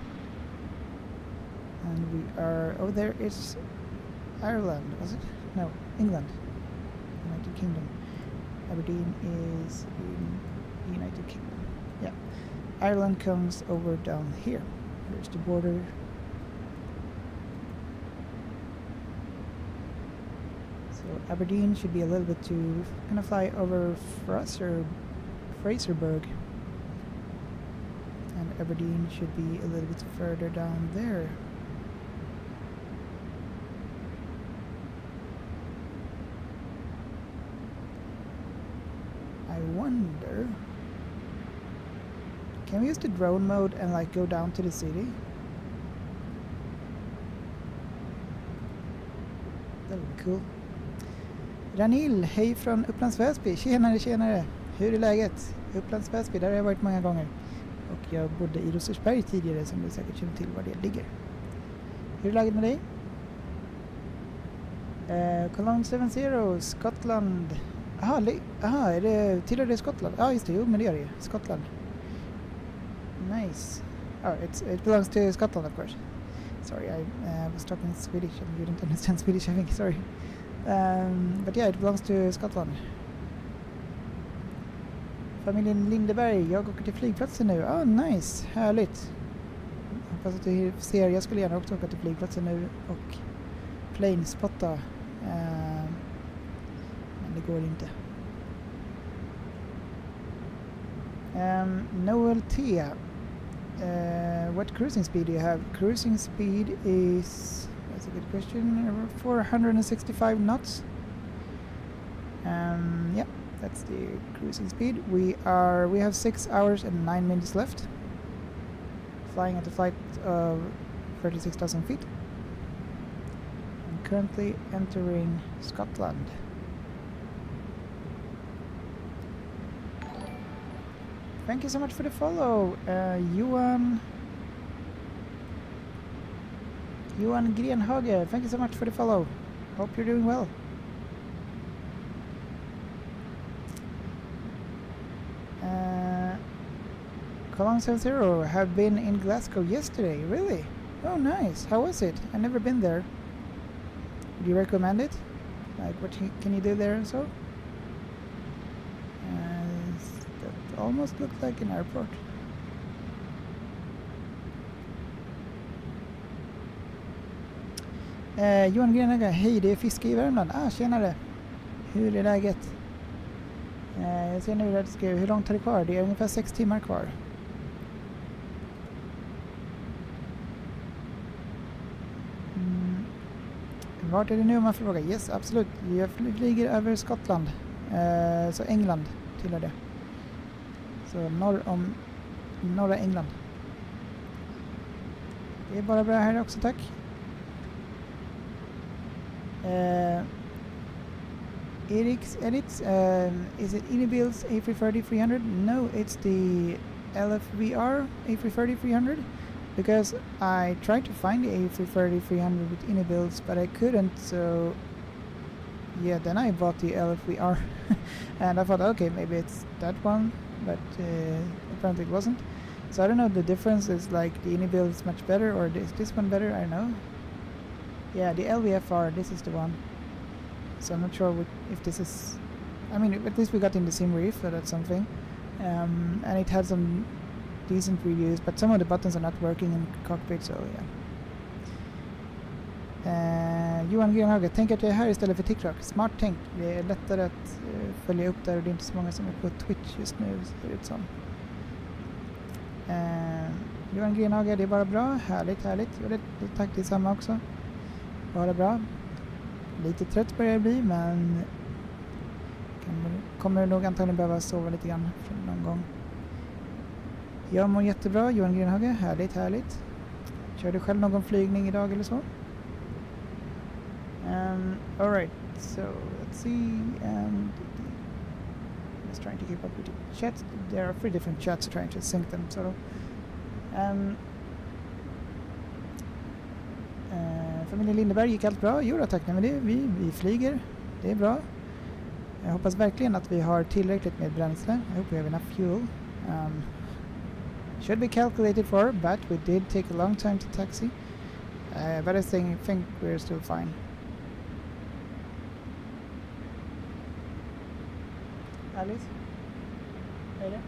And we are, oh there is Ireland, was it? No, England. United Kingdom. Aberdeen is in the United Kingdom. Yeah. Ireland comes over down here. Here's the border. So Aberdeen should be a little bit too, gonna fly over Fraserburg. And Aberdeen should be a little bit further down there. I wonder, can we use the drone mode and like go down to the city? That would be cool. Ranil, hej från Upplands Väsby. Tjenare, tjenare. Hur är läget? Upplands Väsby, där har jag varit många gånger. Och jag bodde i Rosersberg tidigare, som du säkert känner till var det ligger. Hur är läget med dig? Cologne 70, Skottland. Aha, är det, tillhör det Skottland? Ja, just det, jo, men det gör det ju. Skottland. Nice. Oh, it belongs to Scotland, of course. Sorry, I was talking Swedish and you didn't understand Swedish, I think, sorry. But yeah, it belongs to Scotland. Familjen Lindeberg, jag åker till flygplatsen nu. Ah, nice, härligt. Hoppas att du ser, jag skulle gärna också åka till flygplatsen nu och planespotta. Men det går inte. Noel T. What cruising speed do you have? Cruising speed is, that's a good question, 465 knots. Yeah. That's the cruising speed. We have 6 hours and 9 minutes left. Flying at a flight of 36,000 feet. And currently entering Scotland. Thank you so much for the follow, Johan Grenhage. Thank you so much for the follow. Hope you're doing well. Cologne 70 have been in Glasgow yesterday. Really? Oh, nice. How was it? I've never been there. Would you recommend it? Like, what can you do there and so? That almost looked like an airport. Johan Grenaga, hej, det är fiske i Värmland. Ah, tjenare. Hur är läget? Jag ser nu att hur långt har det kvar? Det är ungefär 6 timmar kvar. Vart är det nu om man frågar? Yes, absolut. Jag flyger över Skottland. Så England tillhör det. Så norr om norra England. Det är bara bra här också, tack. Eric's edits, is it Inibil's A330-300? No, it's the LFVR A330-300. Because I tried to find the A330-300 with Inibil's, but I couldn't, so yeah, then I bought the LFVR. And I thought, okay, maybe it's that one, but apparently it wasn't. So I don't know, the difference is like the Inibil is much better, or is this one better? I don't know. Yeah, the LVFR, this is the one. So I'm not sure if this is, I mean, at least we got in the sim reef, so that's something. And it had some decent reviews, but some of the buttons are not working in cockpit, so yeah. Johan Grenhage, tänk att jag är här istället för TikTok. Smart tänk. Det är lättare att följa upp där, och det är inte så många som är på Twitch just nu, ser det ut som. Johan Grenhage, det är bara bra. Härligt, härligt. Och det tack detsamma också. Bara bra. Lite trött börjar jag bli, men kommer nog antagligen behöva sova lite grann någon gång. Jag mår jättebra, Johan Grenhage. Härligt, härligt. Kör du själv någon flygning idag eller så? Alright, so let's see. Just trying to keep up with the chats. There are 3 different chats, trying to sync them sort of. Familjen Lindeberg, gick allt bra? Jo då, tack. Nej, men vi flyger. Det är bra. Jag hoppas verkligen att vi har tillräckligt med bränsle. I hope we have enough fuel. Should be calculated for, but we did take a long time to taxi. But I think we're still fine. Alice? Är det?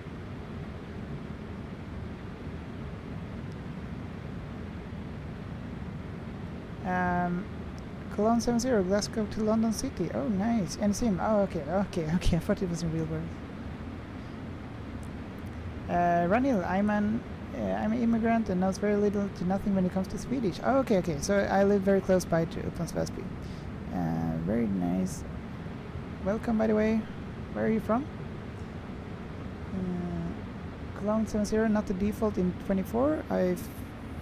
Cologne 70, Glasgow to London City. Oh, nice. And sim. Oh, okay. I thought it was in real world. Ranil, I'm an immigrant and knows very little to nothing when it comes to Swedish. Oh, okay. So I live very close by to Upplands Väsby. Very nice. Welcome, by the way. Where are you from? Cologne 70, not the default in 24. I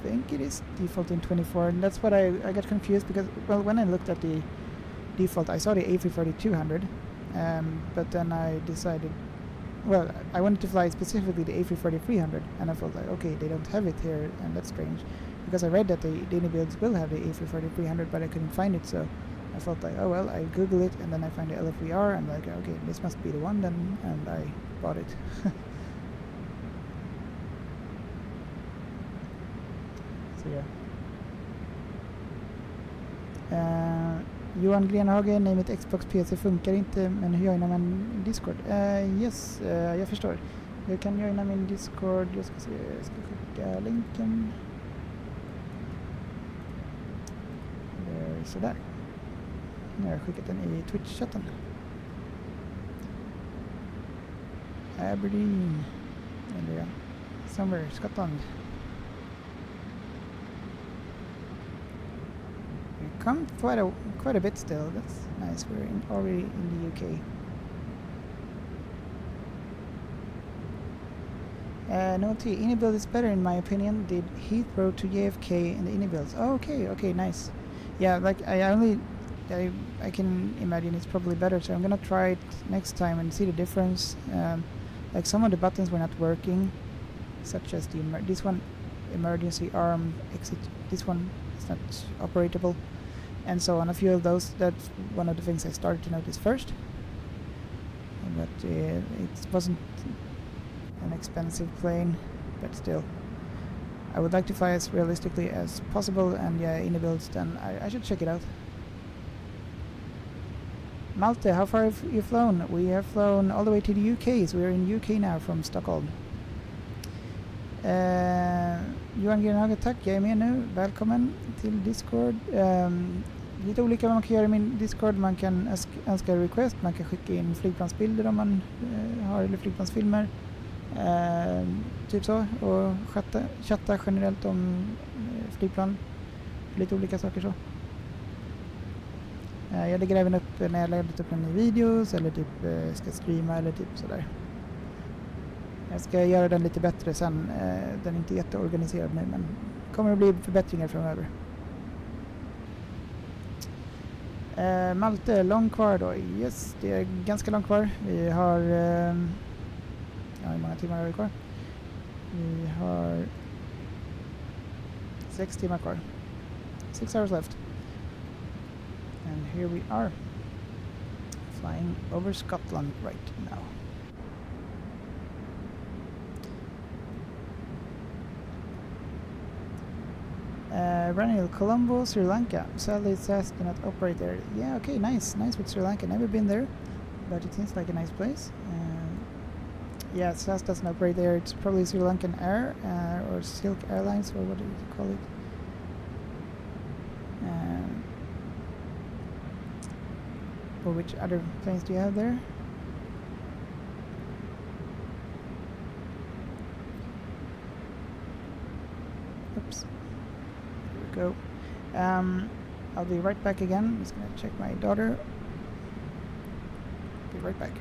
think it is default in 24, and that's what I got confused because, well, when I looked at the default, I saw the A330-300, but then I decided, well, I wanted to fly specifically the A330-300, and I felt like, okay, they don't have it here, and that's strange, because I read that the Dini builds will have the A330-300, but I couldn't find it, so I felt like, oh well, I Google it, and then I find the LFVR, and like, okay, this must be the one then, and I bought it. So yeah. Johan Grenhage, nej, mitt Xbox PC funkar inte, men hur joinar man Discord? Yes, jag förstår. Jag kan joina min Discord, jag ska skicka länken. Sådär. Nu har jag skickat den i Twitch-chatten. Aberdeen. Eller ja, somewhere, Scotland. We've come quite a bit still. That's nice. We're already in the UK. No T. Ini-build is better in my opinion. Did Heathrow to JFK in the Ini-builds. Oh, okay, nice. Yeah, like I can imagine it's probably better, so I'm gonna try it next time and see the difference. Like some of the buttons were not working, such as this one, emergency arm exit. This one is not operatable, and so on. A few of those. That's one of the things I started to notice first. But it wasn't an expensive plane, but still. I would like to fly as realistically as possible, and yeah, in the builds, then I should check it out. Malte, how far have you flown? We have flown all the way to the UK, so we're in UK now from Stockholm. Johan Grenhage, tack, jag är med nu. Välkommen till Discord. Lite olika vad man kan göra i min Discord. Man kan önska request, man kan skicka in flygplansbilder om man har, eller flygplansfilmer. Typ så, och chatta generellt om flygplan, lite olika saker så. Jag lägger även upp när jag lägger upp en ny videos eller typ ska streama eller typ sådär. Jag ska göra den lite bättre sen, den är inte jätteorganiserad nu, men kommer att bli förbättringar framöver. Malte, långt kvar då? Yes, det är ganska långt kvar. Vi har hur många timmar har vi kvar? Vi har 6 timmar kvar. 6 hours left. And here we are, flying over Scotland right now. Ranil, Colombo, Sri Lanka. Sadly, it says do not operate there. Yeah, okay, nice with Sri Lanka. Never been there, but it seems like a nice place. Yeah, SAS doesn't operate there. It's probably Sri Lankan Air or Silk Airlines, or what do you call it? Or which other planes do you have there? Oops. Here we go. I'll be right back again. I'm just gonna check my daughter. Be right back.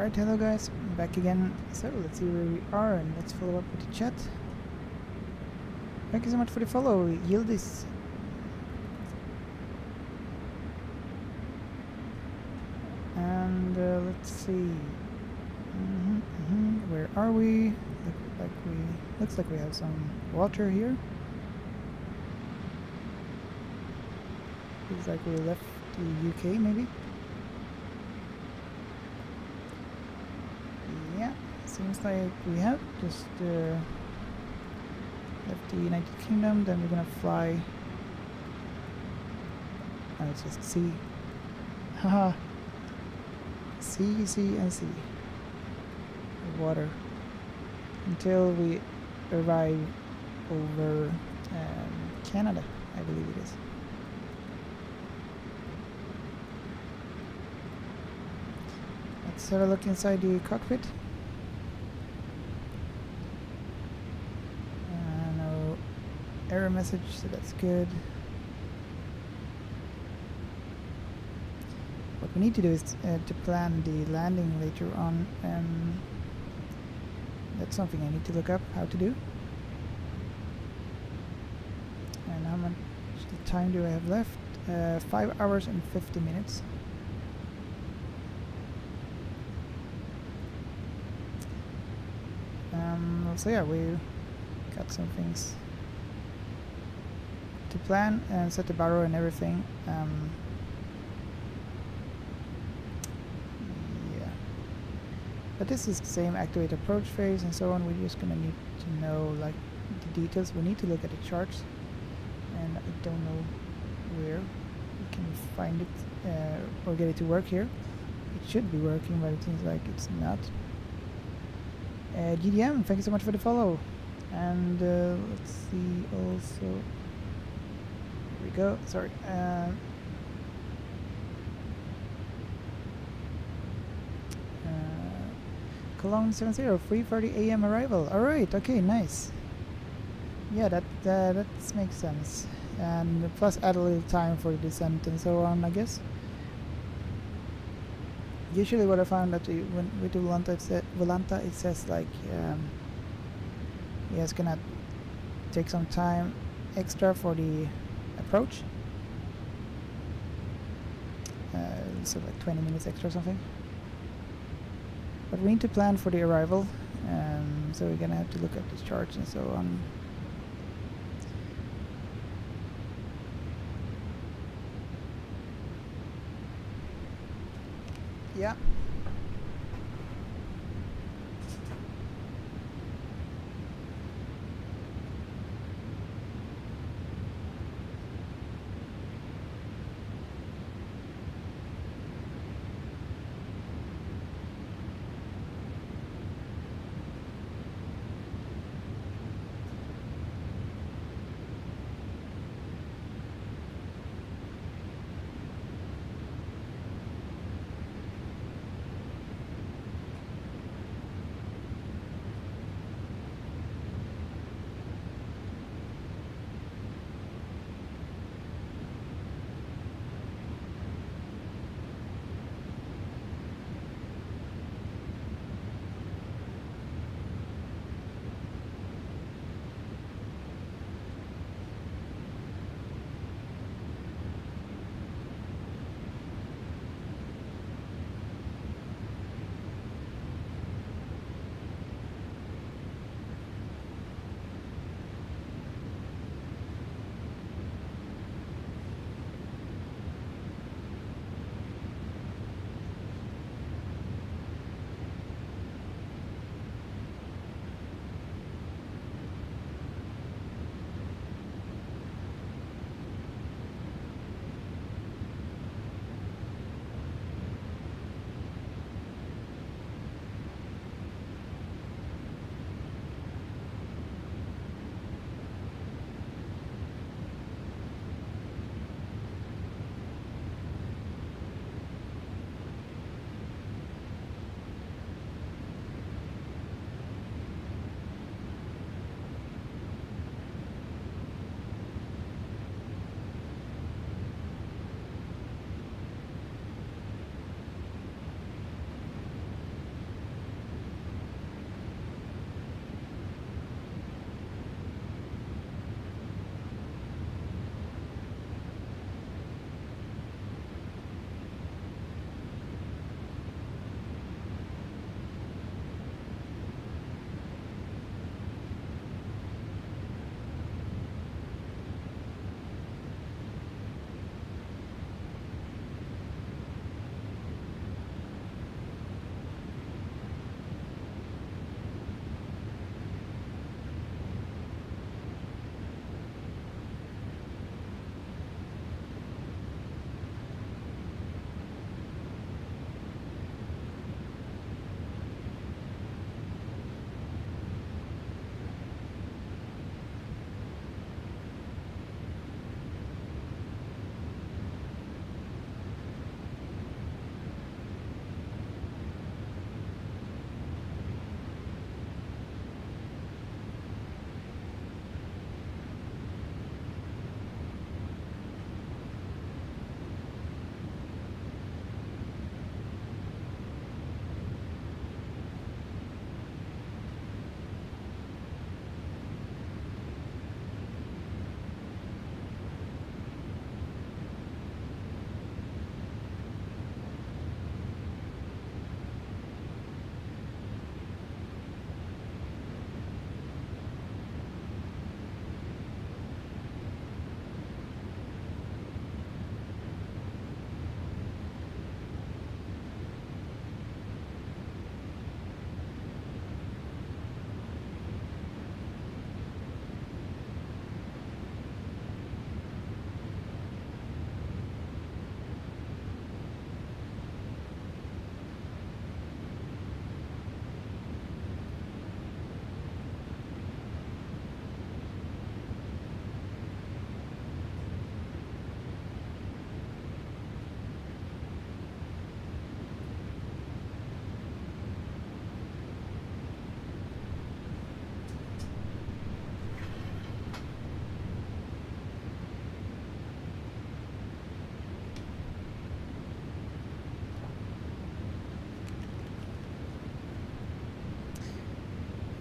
Alright, hello guys, back again. So let's see where we are and let's follow up with the chat. Thank you so much for the follow, Yildiz. And let's see. Where are we? Looks like we have some water here. Looks like we left the UK maybe. Yeah, seems like we have just left the United Kingdom. Then we're gonna fly. Oh, it's just sea. Haha. Sea, sea, and sea. Water. Until we arrive over Canada, I believe it is. Let's have a look inside the cockpit. No error message, so that's good. What we need to do is to plan the landing later on. That's something I need to look up how to do. And how much time do I have left? 5 hours and 50 minutes. So yeah, we got some things to plan and set the barrow and everything. Yeah, but this is the same activate approach phase and so on. We're just gonna need to know like the details. We need to look at the charts, and I don't know where we can find it or get it to work here. It should be working, but it seems like it's not. GDM, thank you so much for the follow. And let's see also. Here we go. Sorry. Cologne 70, 3:30 a.m. arrival. All right. Okay. Nice. Yeah, that makes sense. And plus add a little time for the descent and so on, I guess. Usually what I found that when with the Volanta it says like yeah, it's gonna take some time extra for the approach, so like 20 minutes extra or something, but we need to plan for the arrival, so we're gonna have to look at the charts and so on. Yeah.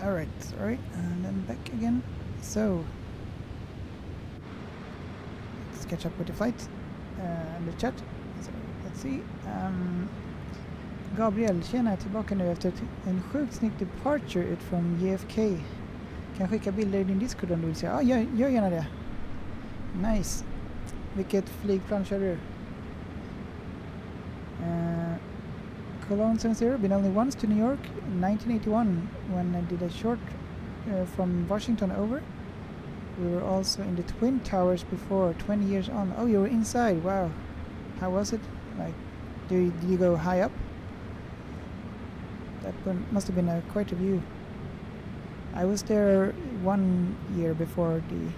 Alright, sorry, and then back again. So, let's catch up with the flight and the chat. So, let's see. Gabriel, tjena, tillbaka nu efter en sjukt snygg departure ut från JFK. Kan jag skicka bilder i din Discord om du vill se? Ja, gör gärna det. Nice. Vilket flygplan kör du? Cologne 70, been only once to New York in 1981 when I did a short from Washington over. We were also in the Twin Towers before, 20 years on. Oh, you were inside, wow. How was it? Like, did you go high up? That must have been quite a view. I was there 1 year before the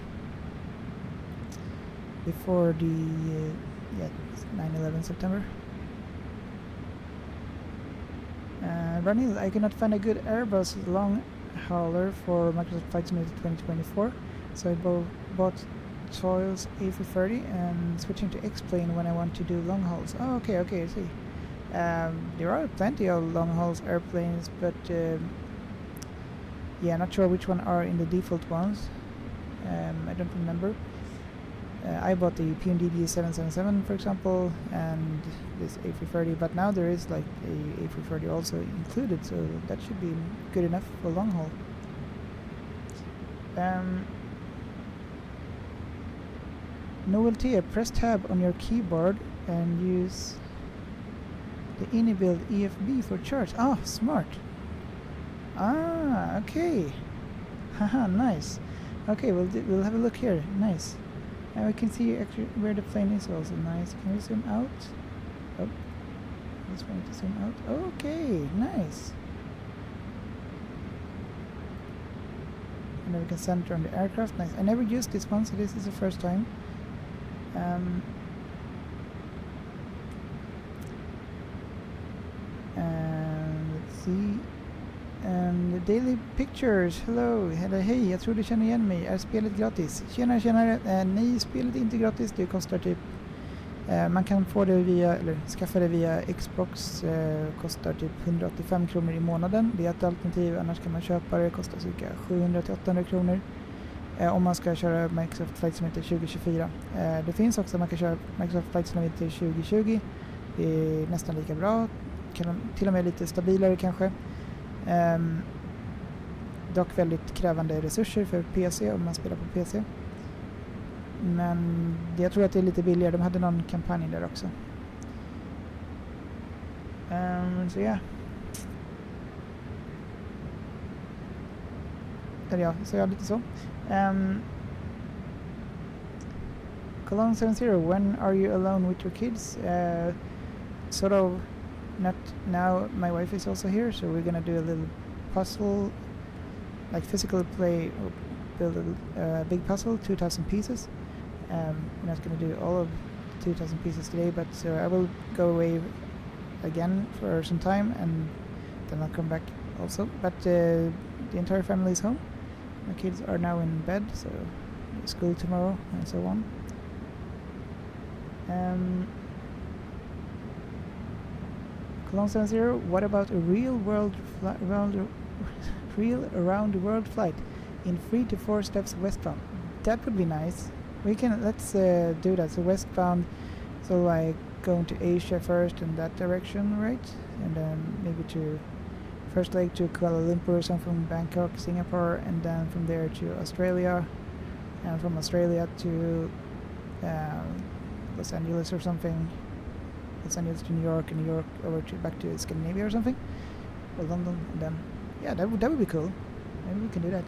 9/11 September. Ranil, I cannot find a good Airbus long hauler for Microsoft Flight Simulator 2024, so I bought Toils A330 and switching to X-Plane when I want to do long hauls. Oh, okay, I see. There are plenty of long hauls airplanes, but yeah, not sure which one are in the default ones. I don't remember. I bought the PMDD 777, for example, and this A330, but now there is like a A330 also included, so that should be good enough for long haul. Novelty, press tab on your keyboard and use the inbuilt EFB for charts. Ah, smart. Ah, okay. Haha, nice. Okay, we'll have a look here. Nice. Now we can see actually where the plane is also. Nice. Can we zoom out? Oh, just wanted to zoom out. Okay, nice. And then we can center on the aircraft. Nice. I never used this one, so this is the first time. And let's see. Daily Pictures, hello, hej, jag tror du känner igen mig, är spelet gratis? Tjenare, nej, spelet är inte gratis, det kostar typ, man kan få det via, eller skaffa det via Xbox, kostar typ 185 kronor i månaden, det är ett alternativ, annars kan man köpa det, kostar cirka 700-800 kronor om man ska köra Microsoft Flight Simulator 2024. Det finns också, man kan köra Microsoft Flight Simulator 2020, det är nästan lika bra, till och med lite stabilare kanske. Dock väldigt krävande resurser för PC om man spelar på PC. Men jag tror att det är lite billigare. De hade någon kampanj där också. Så ja. Eller ja, så jag lite så. Cologne 70, when are you alone with your kids? Sort of not now. My wife is also here, so we're gonna do a little puzzle, like physical play, build a big puzzle, 2,000 pieces. We're not gonna do all of 2,000 pieces today, but I will go away again for some time and then I'll come back also. But the entire family is home. My kids are now in bed, so school tomorrow and so on. Cologne 70, what about a real around the world flight in 3 to 4 steps westbound? That would be nice. Let's do that. So westbound, so like going to Asia first in that direction, right? And then maybe to first leg to Kuala Lumpur, some from Bangkok, Singapore, and then from there to Australia, and from Australia to Los Angeles or something. Los Angeles to New York, and New York over to back to Scandinavia or something, or London, and then yeah, that would be cool. Maybe we can do that.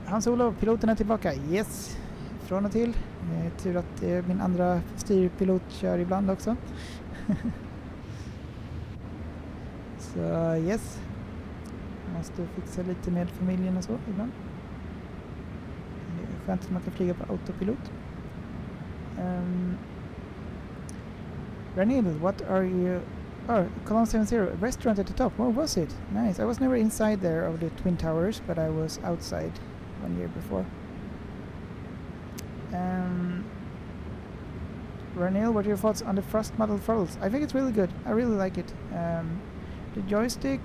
Hans-Olof, piloten är tillbaka. Yes, från och till. Tur att min andra styrpilot kör ibland också. Så yes, måste fixa lite med familjen och så ibland. Det är skönt att man kan flyga på autopilot. Ranil, what are you... Oh, Cologne 70, restaurant at the top. Where was it? Nice. I was never inside there of the Twin Towers, but I was outside 1 year before. Ranil, what are your thoughts on the thrust model throttles? I think it's really good. I really like it. The joystick,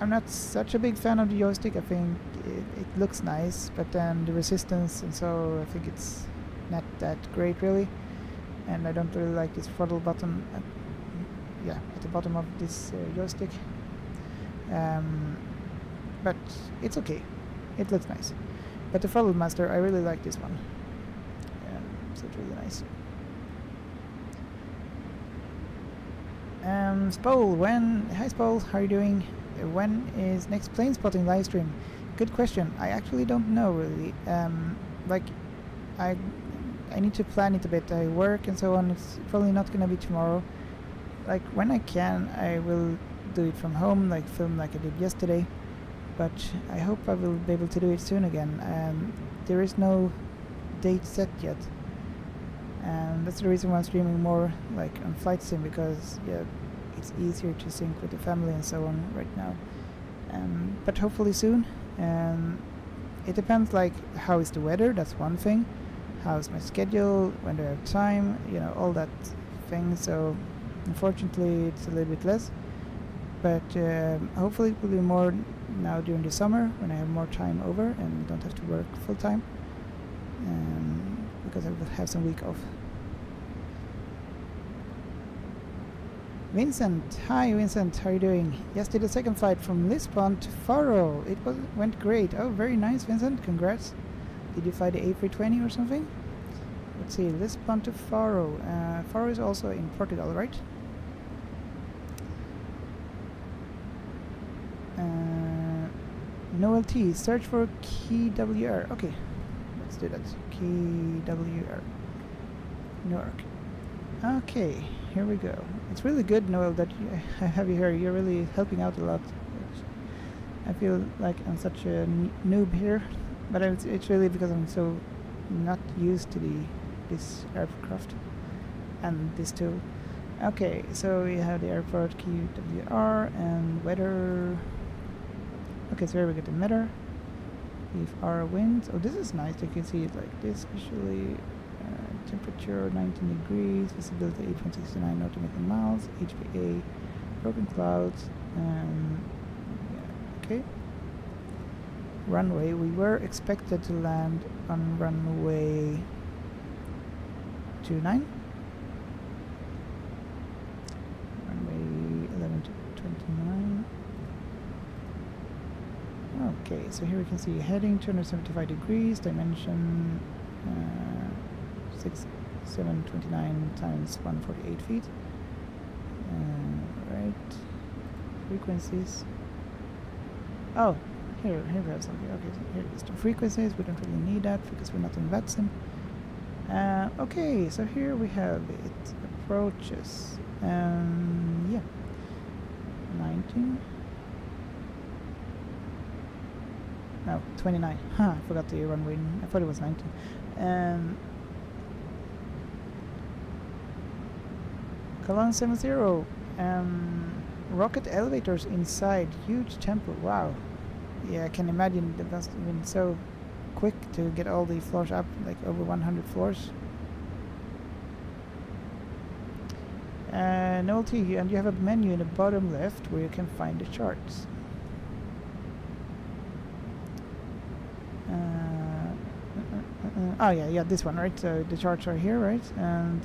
I'm not such a big fan of the joystick. I think it looks nice, but then the resistance and so I think it's not that great really. And I don't really like this throttle button at the bottom of this joystick. But it's okay. It looks nice. But the throttle master, I really like this one. So it's really nice. Spole, hi Spole, how are you doing? When is next plane spotting live stream? Good question. I actually don't know really. Like, I need to plan it a bit. I work and so on. It's probably not gonna be tomorrow. Like when I can, I will do it from home, like film like I did yesterday. But I hope I will be able to do it soon again. There is no date set yet. And that's the reason why I'm streaming more like on flight sim, because it's easier to sync with the family and so on right now. But hopefully soon. It depends like how is the weather, that's one thing. How's my schedule, when do I have time, all that thing. So unfortunately it's a little bit less. But hopefully it will be more now during the summer when I have more time over and don't have to work full time. Because I will have some week off. Vincent, hi Vincent, how are you doing? Yes, did the second flight from Lisbon to Faro. It went great. Oh, very nice, Vincent. Congrats. Did you fly the A320 or something? Let's see, Lisbon to Faro. Faro is also in Portugal, right? Noel T, search for KEWR. Okay, let's do that. KEWR. Newark. Okay, here we go. It's really good, Noel, that I have you here. You're really helping out a lot. I feel like I'm such a noob here, but it's really because I'm so not used to this aircraft and this tool. Okay, so we have the airport KEWR and weather. Okay, so here we get the meter. If our winds, oh, this is nice. You can see it like this visually. Temperature 19 degrees, visibility 8.69 nautical miles, HPA, broken clouds, okay. Runway, we were expected to land on runway 29. Runway 11 to 29. Okay, so here we can see heading 275 degrees, dimension 729 times 148 feet. Right. Frequencies. Oh, here we have something. Okay, so here is the frequencies. We don't really need that because we're not in VATSIM. Okay, so here we have it. Approaches. Yeah. 19. No, 29. I forgot the runway. I thought it was 19. Cologne 70. Rocket elevators inside. Huge temple. Wow. Yeah, I can imagine that must have been so quick to get all the floors up, like over 100 floors. Noel T, and you have a menu in the bottom left where you can find the charts. Oh yeah, this one, right? So the charts are here, right? And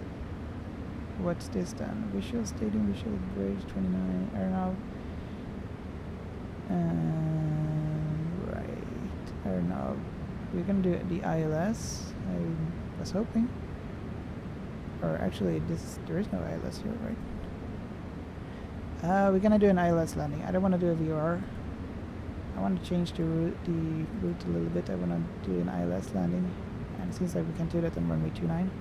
what's this then? Visual stadium, visual bridge, 29, aeronav. Right, aeronav. We're gonna do the ILS. I was hoping. Or actually, there is no ILS here, right? We're gonna do an ILS landing. I don't want to do a VR. I want to change the route a little bit. I want to do an ILS landing, and it seems like we can do that on runway 29.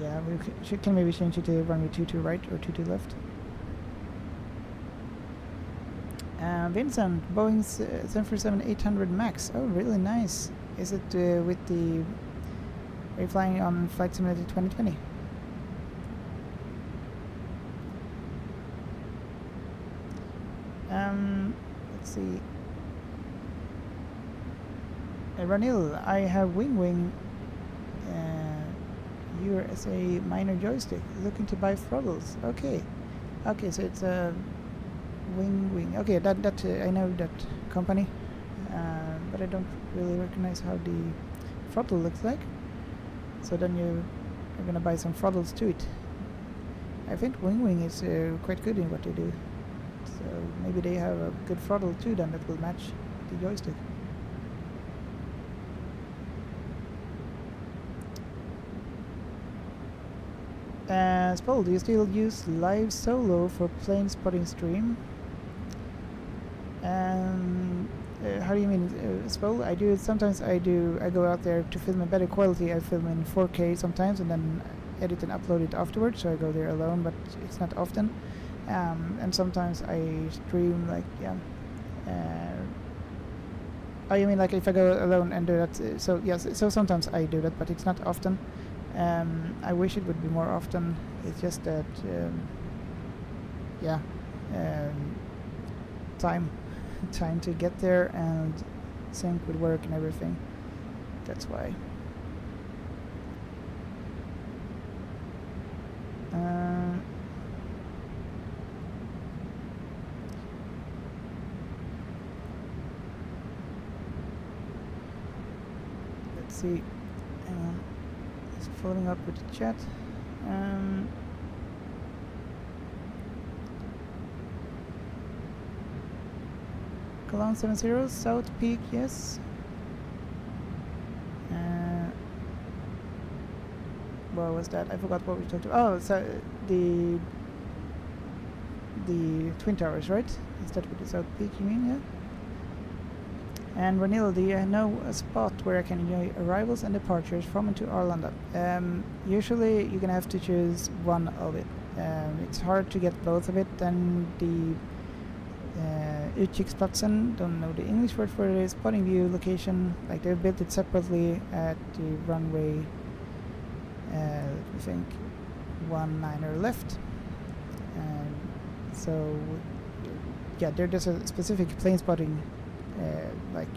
Yeah, we can maybe change it to runway 22 right or 22 left. Vincent, Boeing's 737-800 MAX. Oh, really nice. Is it with the... Are you flying on Flight Simulator 2020? Let's see. Ranil, I have Wing. You're as a minor joystick, looking to buy throttles. Okay, okay, so it's a Wing. Okay, that I know that company, but I don't really recognize how the throttle looks like. So then you are gonna buy some throttles to it. I think Wing is quite good in what they do. So maybe they have a good throttle too then that will match the joystick. Spol, do you still use live solo for plane spotting stream? How do you mean, Spol? I do it sometimes. I go out there to film in better quality. I film in 4K sometimes and then edit and upload it afterwards, so I go there alone, but it's not often. And sometimes I stream like, oh, you mean like if I go alone and do that? So yes, so sometimes I do that, but it's not often. I wish it would be more often. It's just that, time to get there and sync with work and everything. That's why. Let's see. It's following up with the chat. Cologne 70, South Peak, yes. What was that? I forgot what we talked about. Oh, so the Twin Towers, right? Is that what the South Peak you mean, yeah? And Ranil, do you know a spot where I can enjoy arrivals and departures from and to Arlanda? Usually you're gonna have to choose one of it. It's hard to get both of it. Then the Utkiksplatsen, don't know the English word for the spotting view location, like they've built it separately at the runway, let me think, 19er left. So yeah, there's a specific plane spotting like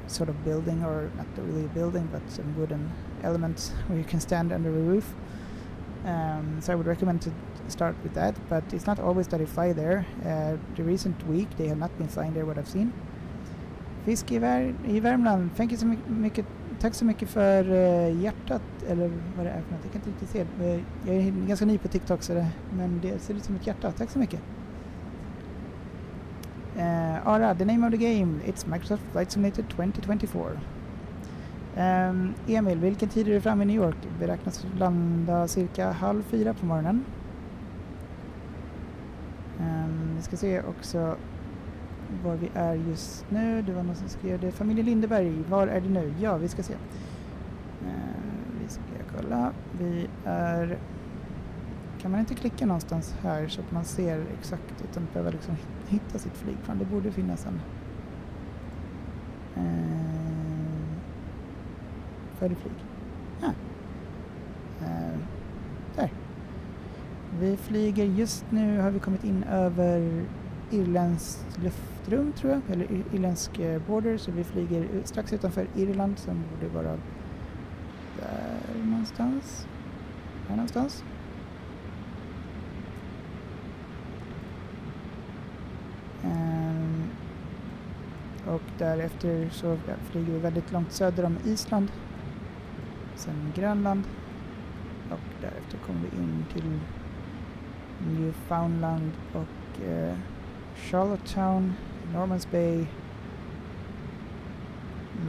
sort of building, or not really a building, but some wooden elements where you can stand under a roof. So I would recommend to start with that, but it's not always that I fly there. The recent week they have not been flying there, what I've seen. Fisk i Värmland, thank you så mycket. Tack så mycket för hjärtat, eller vad det är för något, jag kan inte riktigt se det. Jag är ganska ny på TikTok, så men det ser ut som ett hjärta. Tack så mycket. Ara, the name of the game, it's Microsoft Flight Simulator 2024. Emil, vilken tid är du framme i New York? Beräknas landa cirka 3:30 på morgonen. Vi ska se också var vi är just nu. Det var någon som skrev det. Familjen Lindeberg, var är det nu? Ja, vi ska se. Vi ska kolla. Vi är... Kan man inte klicka någonstans här så att man ser exakt, utan behöver liksom hitta sitt flygplan? Det borde finnas en färdigflyg. Där. Vi flyger just nu, har vi kommit in över Irlands luftrum, tror jag, eller irländsk border, så vi flyger strax utanför Irland, som borde vara där någonstans. Här någonstans. Och därefter så flyger vi väldigt långt söder om Island, sen Grönland, och därefter kommer vi in till Newfoundland och Charlottetown, Normans Bay,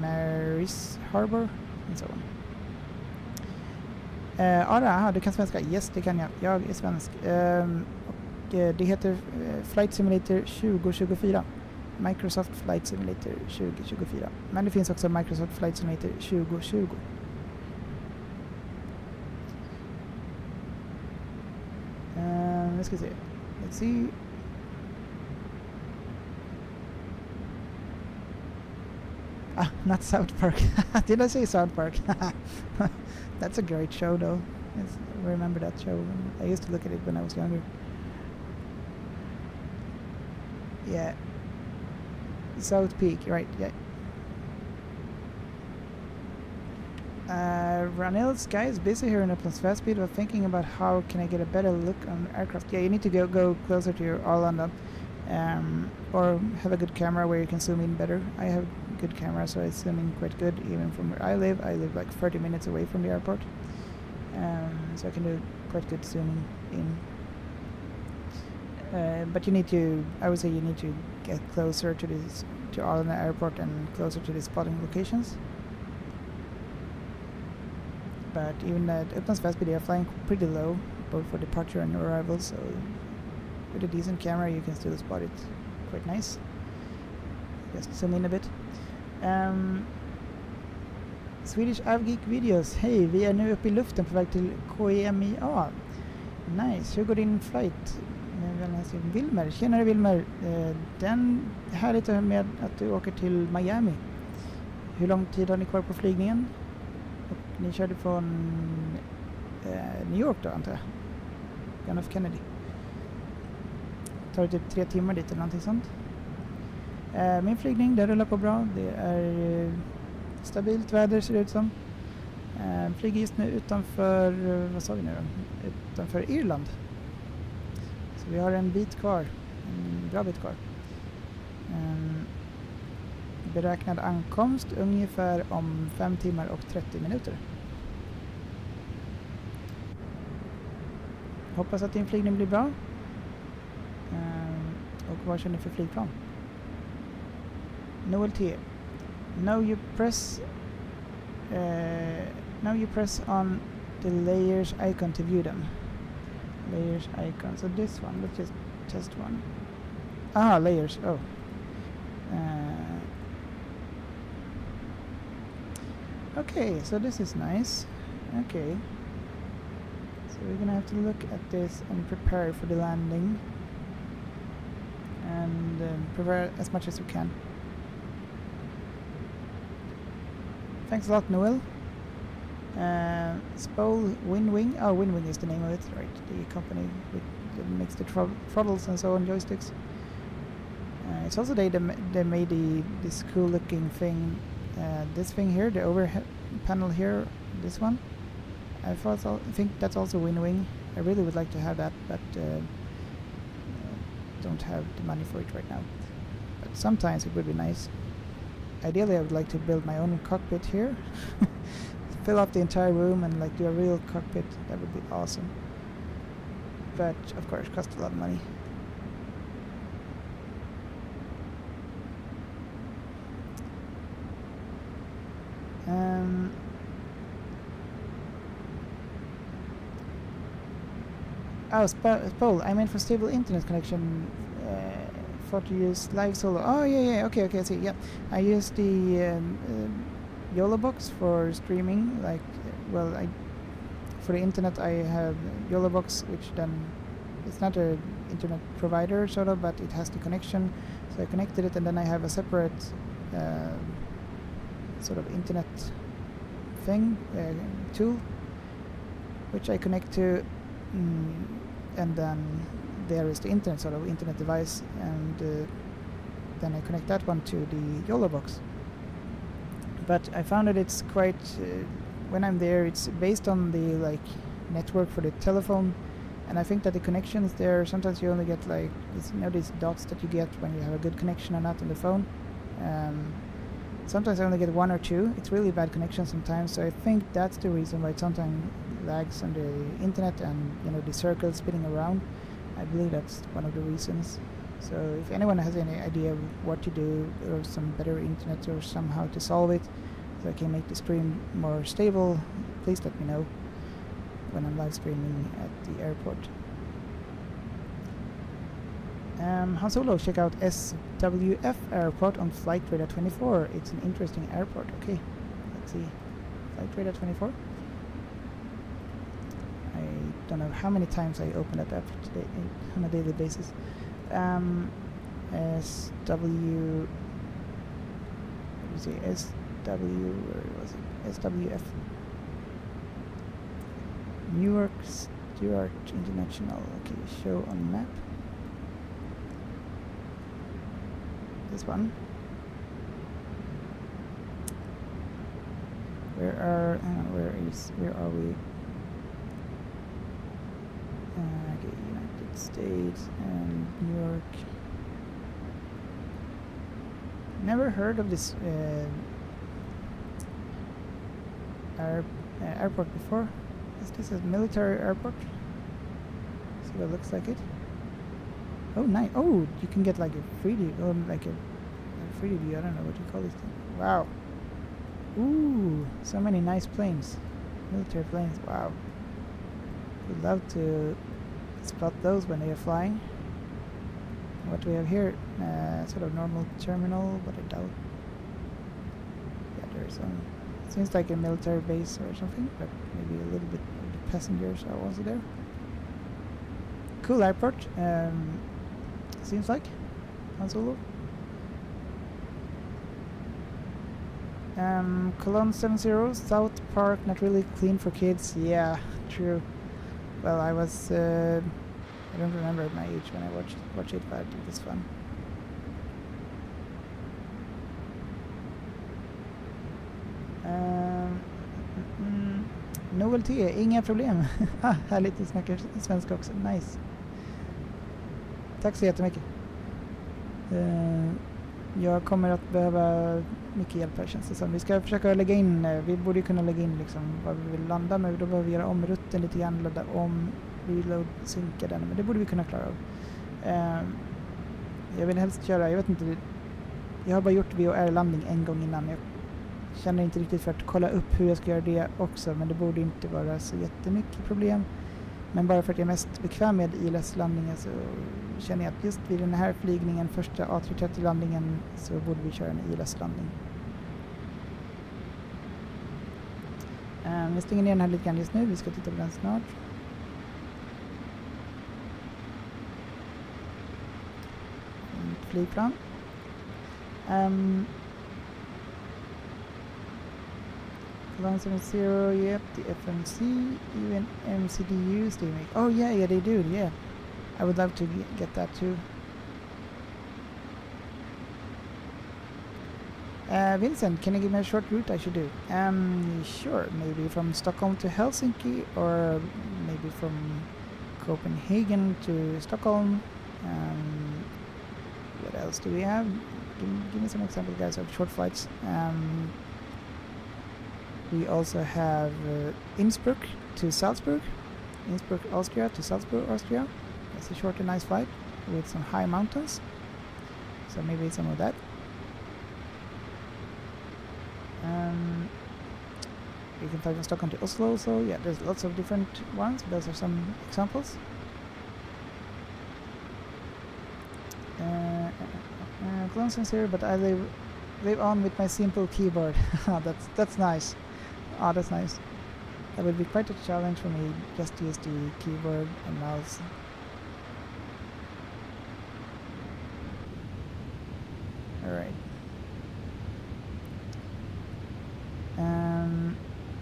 Maris Harbor and so on. Ara, du kan svenska? Yes, det kan jag. Jag är svensk. Och det heter Flight Simulator 2024. Microsoft Flight Simulator 2024. Men det finns också Microsoft Flight Simulator 2020. Nu ska vi se. Let's see. Not South Park. Did I say South Park? That's a great show, though. I remember that show. I used to look at it when I was younger. Yeah. South Peak, right? Yeah. Ranil Sky is busy here in Upplands Väsby, but thinking about how can I get a better look on aircraft. Yeah, you need to go closer to your Arlanda, or have a good camera where you can zoom in better. I have good camera, so I zoom in quite good even from where I live. I live like 30 minutes away from the airport, so I can do quite good zooming in. But you need to, I would say you need to get closer to this, to Arlanda Airport and closer to the spotting locations. But even at Upplands Väsby they are flying pretty low, both for departure and arrival, so with a decent camera you can still spot it quite nice. Just zoom in a bit. Swedish Avgeek Videos. Hej, vi är nu uppe i luften på väg till KEMIA. Nice, hur går din flight? Wilmer, tjenare Wilmer. Den härligt med att du åker till Miami. Hur lång tid har ni kvar på flygningen? Och ni körde från New York då, antar jag? John F. Kennedy. Tar det typ 3 timmar dit eller någonting sånt. Min flygning, det rullar på bra. Det är stabilt väder ser det ut som. Flyger just nu utanför, vad sa vi nu då? Utanför Irland. Så vi har en bit kvar, en bra bit kvar. Beräknad ankomst ungefär om 5 timmar och 30 minuter. Hoppas att din flygning blir bra. Och vad känner du för flygplan? Noel T. Now you press on the layers icon to view them. Layers icon. So this one, let's just test one. Ah, layers. Oh. Okay, so this is nice. Okay. So we're gonna have to look at this and prepare for the landing. And prepare as much as we can. Thanks a lot, Noel. Spole Winwing. Oh, Winwing is the name of it, right? The company that makes the throttles and so on, joysticks. It's also they made this cool looking thing. This thing here, the overhead panel here, this one. I think that's also Winwing. I really would like to have that, but don't have the money for it right now. But sometimes it would be nice. Ideally, I would like to build my own cockpit here. Fill up the entire room and like do a real cockpit. That would be awesome. But of course, it costs a lot of money. Oh, Spole, I meant for stable internet connection. For to use live solo. Oh yeah, okay, I see. Yeah, I use the YOLO box for streaming. Like, well, for the internet I have YOLO box, which then it's not a internet provider sort of, but it has the connection. So I connected it, and then I have a separate sort of internet thing tool, which I connect to, and then there is the internet sort of internet device, and then I connect that one to the YOLO box. But I found that it's quite when I'm there, it's based on the like network for the telephone, and I think that the connections there sometimes you only get like these dots that you get when you have a good connection or not on the phone. Sometimes I only get 1 or 2. It's really bad connection sometimes, so I think that's the reason why it sometimes lags on the internet and the circles spinning around. I believe that's one of the reasons. So if anyone has any idea of what to do or some better internet or somehow to solve it so I can make the stream more stable, please let me know when I'm live streaming at the airport. Han Solo, check out SWF Airport on Flight Radar 24. It's an interesting airport. Okay, let's see. Flight Radar 24. I don't know how many times I open that app today on a daily basis. SW. What is it? SW. Where was it? SWF. Newark Stewart International. Okay, show on map. This one. Where are we? Okay, United States and New York. Never heard of this airport before. Is this a military airport? See what it looks like it. Oh, nice. Oh, you can get like a 3D, like a 3D view. I don't know what you call this thing. Wow. Ooh, so many nice planes. Military planes. Wow. Would love to spot those when they are flying. What do we have here? Sort of normal terminal, but I doubt. Yeah, there's some. Seems like a military base or something, but maybe a little bit of the passengers are also there. Cool airport. Seems like Han Solo. Cologne 70 South Park, not really clean for kids. Yeah, true. Well, I was. I don't remember at my age when I watched it, but it was fun. Novelty, inga problem. Härligt, du snackar svenska också. Nice. Tack så jättemycket. Jag kommer att behöva mycket hjälp här, känns det som. Vi ska försöka lägga in, vi borde ju kunna lägga in liksom var vi vill landa, men då behöver vi göra om rutten lite grann, ladda om, reload, synka den, men det borde vi kunna klara av. Jag vill helst köra, jag vet inte, jag har bara gjort VOR-landning en gång innan. Jag känner inte riktigt för att kolla upp hur jag ska göra det också, men det borde inte vara så jättemycket problem. Men bara för att jag är mest bekväm med ILS-landningen så känner jag att just vid den här flygningen, första A330-landningen, så borde vi köra en ILS-landning. Jag stänger ner den här lite grann just nu, vi ska titta på den snart. Flygplan. Cologne 70, yep, the FMC, even MCDUs they make. Oh yeah, they do, yeah. I would love to get that too. Vincent, can you give me a short route I should do? Sure, maybe from Stockholm to Helsinki, or maybe from Copenhagen to Stockholm. What else do we have? Give me some examples, guys, of short flights. We also have Innsbruck to Salzburg, Innsbruck, Austria to Salzburg, Austria. That's a short and nice flight with some high mountains. So maybe some of that. We can fly from Stockholm to Oslo. So yeah, there's lots of different ones. Those are some examples. Clone here, but I live on with my simple keyboard. That's nice. Oh, that's nice. That would be quite a challenge for me just to use the keyboard and mouse. Alright.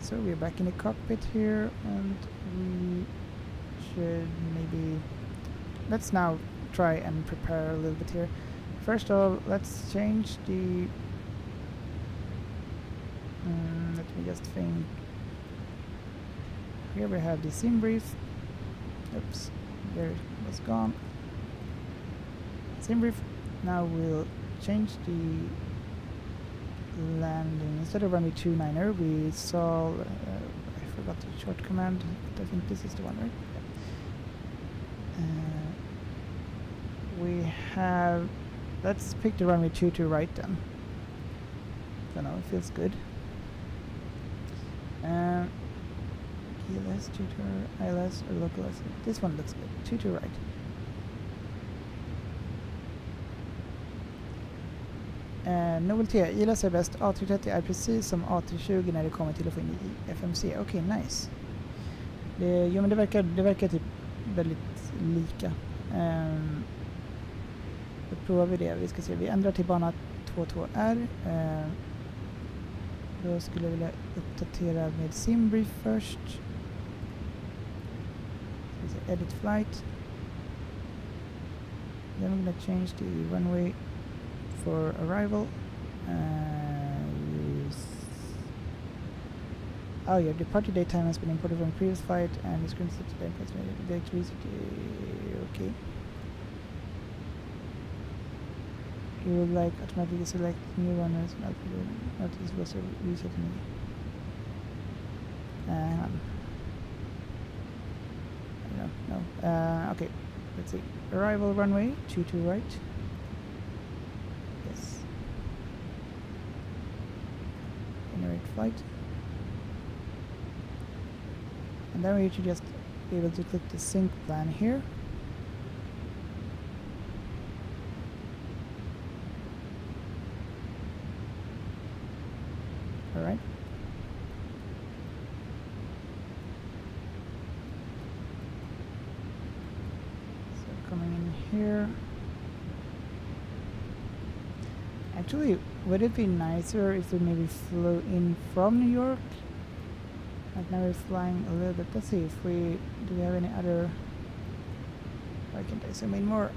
So we're back in the cockpit here, and we should maybe... Let's now try and prepare a little bit here. First of all, let's change the... let me just think. Here we have the sim brief. Oops, there it was gone. Sim brief. Now we'll change the landing. Instead of runway 29er, we saw. I forgot the short command. But I think this is the one, right? Yeah. We have. Let's pick the runway 22 right then. I don't know, it feels good. ELS, tutor, ILS, or localize. This one looks good. Tutor right. Novelty, ILS är bäst. A330 är precis som A320 när det kommer till att få in i FMC. Okej, nice. Jo, men det verkar typ väldigt lika. Då provar vi det. Vi ska se, vi ändrar till bana 22R. Då skulle jag vilja uppdatera med simbrief först. Edit flight. Then we're going to change the runway for arrival. Use Oh, your departure date time has been imported from previous flight and is currently set to the electricity. Okay. You would like automatically select new runners and notice was reset me. Hang on. No. Okay. Let's see. Arrival runway 22 right. Yes. Generate flight. And then we should just be able to click the sync plan here. Alright. So coming in here. Actually, would it be nicer if we maybe flew in from New York? Like now we're flying a little bit. Let's see if do we have any other. Why can't I zoom in more?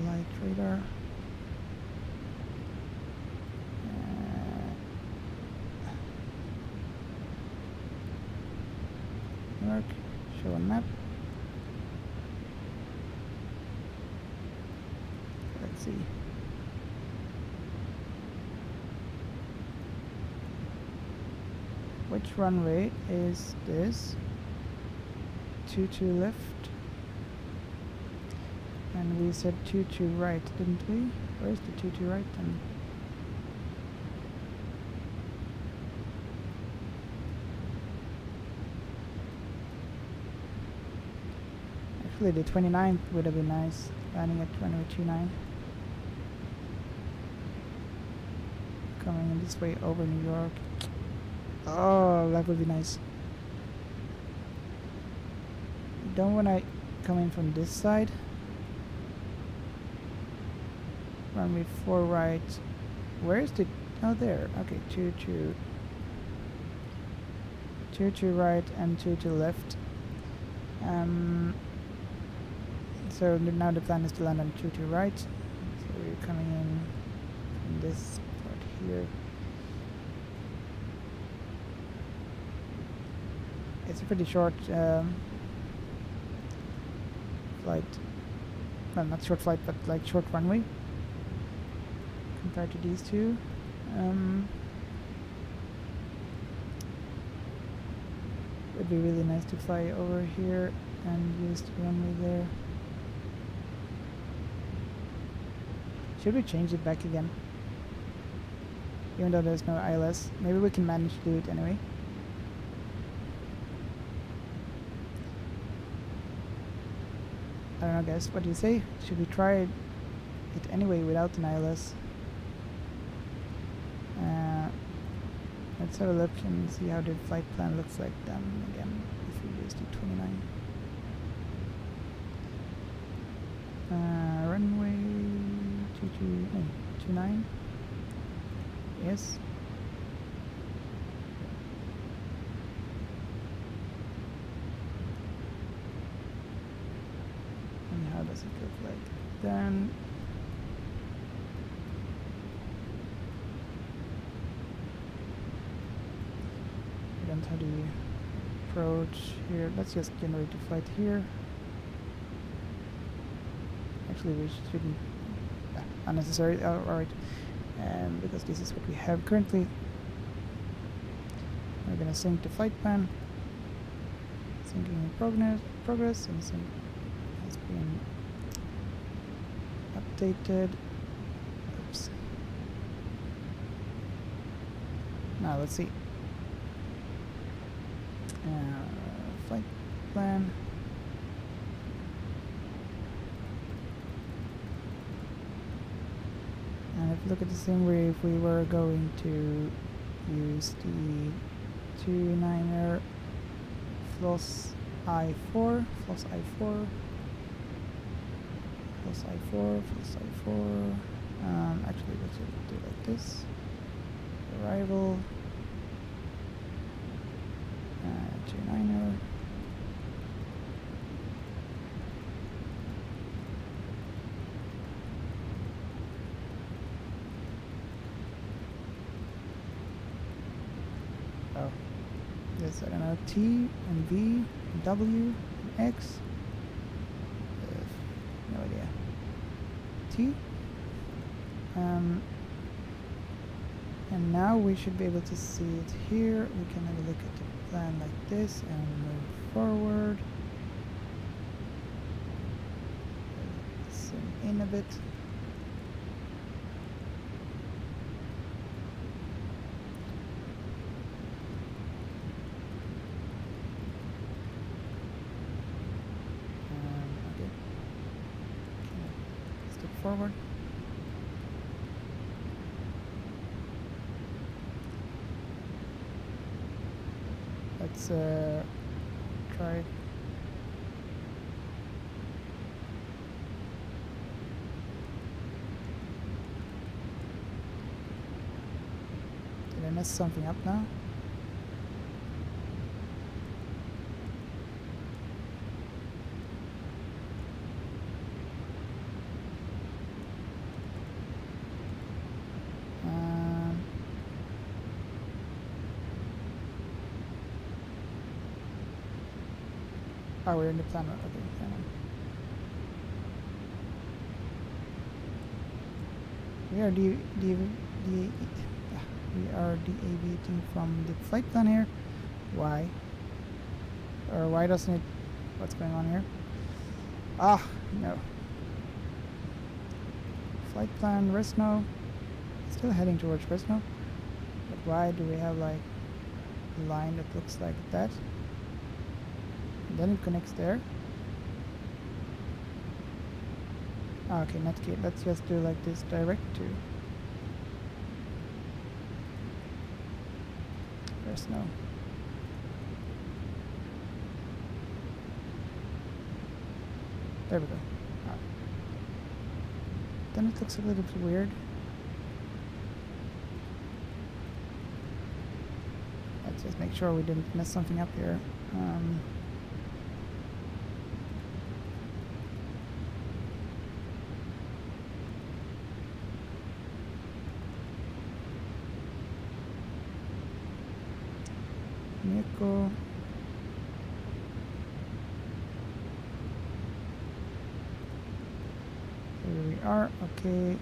Light radar. New York. Show on map. Let's see. Which runway is this? 22 left. And we said 22 right, didn't we? Where's the 22 right then? Actually, the 29th would have been nice, landing at runway 29. Coming in this way over New York. Oh, that would be nice. Don't want to come in from this side. Runway 4 right. Where is the... Oh, there. Okay, 22. 22 right and 22 left. So now the plan is to land on 22 right. So we're coming in from this part here. It's a pretty short flight. Well, not short flight, but like short runway compared to these two. It'd be really nice to fly over here and use the runway there. Should we change it back again? Even though there's no ILS. Maybe we can manage to do it anyway. I don't know, guys. What do you say? Should we try it anyway without an ILS? Let's have a look and see how the flight plan looks like then again if we use the 29. Runway 29. Yes. And how does it look like then? We don't have the approach here. Let's just generate the flight here. Actually, we shouldn't. Unnecessary. Oh, alright. Because this is what we have currently. We're gonna sync the flight plan. Syncing in progress, and sync has been updated. Oops. Now let's see. Flight plan. And if you look at the same way, if we were going to use the 29er floss I4, actually let's do it like this. Arrival, 29er. this, I don't know, T and V, W, X. No idea. T. And now we should be able to see it here. We can have a look at the plan like this and move forward. Zoom in a bit. Okay. Step forward. Let's try it. Did I mess something up now? Oh, we're in the plan. Okay, hang on. We are deviating from the flight plan here. Why? Or why doesn't it? What's going on here? Ah, no. Flight plan, Resno. Still heading towards Resno. But why do we have like a line that looks like that? And then it connects there. Okay, not good. Let's just do like this direct to. There's no. There we go. Ah. Then it looks a little bit weird. Let's just make sure we didn't mess something up here. Nico. Here we are. Okay.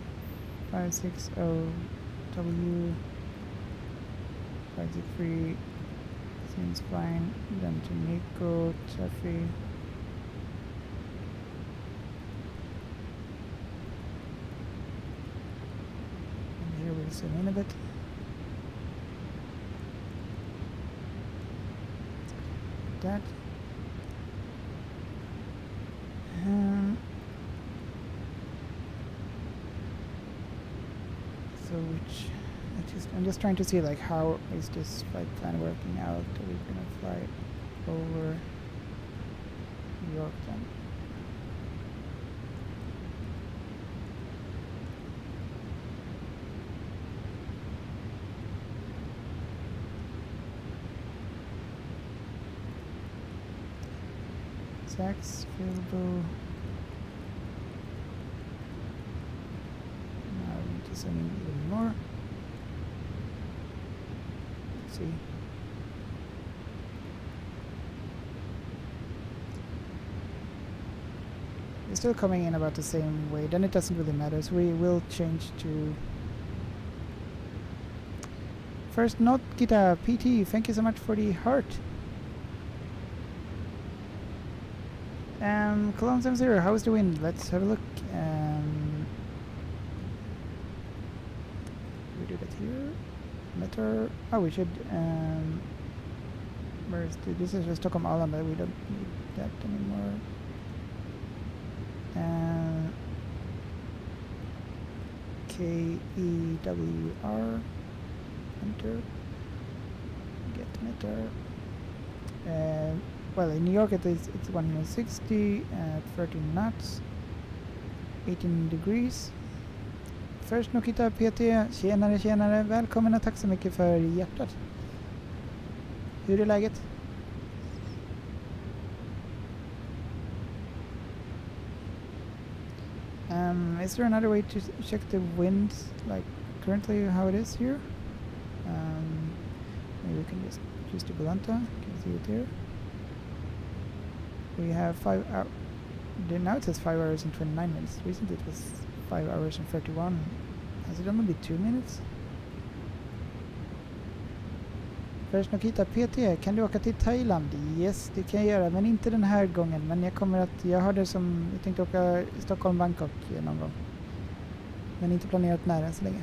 560W. 563 seems fine. Then to Nico, Chaffee. And here we'll zoom in a bit. That. So which I'm just trying to see like how is this flight plan working out? Are we gonna fly over New York then? Sacks available. Now we need to send in even more. Let's see. It's still coming in about the same way. Then it doesn't really matter. So we will change to first note. Gita PT. Thank you so much for the heart. Cologne 70, how is the wind? Let's have a look. We do that here. Meter. Oh, we should. Where is this? Is Stockholm Arlanda. We don't need that anymore. KEWR. Enter. Get meter. Well, in New York it's 160 at 13 knots, 18 degrees. Först Nokita PT, tjenare, välkommen och tack så mycket för hjärtat. Hur är läget? Is there another way to check the wind, like currently how it is here? Maybe we can just choose the Volanta. Can you see it here? We have 5 hours. Now it says 5 hours and 29 minutes. Recently it was 5 hours and 31. Has it only been 2 minutes? Först Nokita PT, kan du åka till Thailand? Yes, det kan jag göra, men inte den här gången. Men jag har det som, jag tänkte åka Stockholm, Bangkok någon gång. Men inte planerat när än så länge.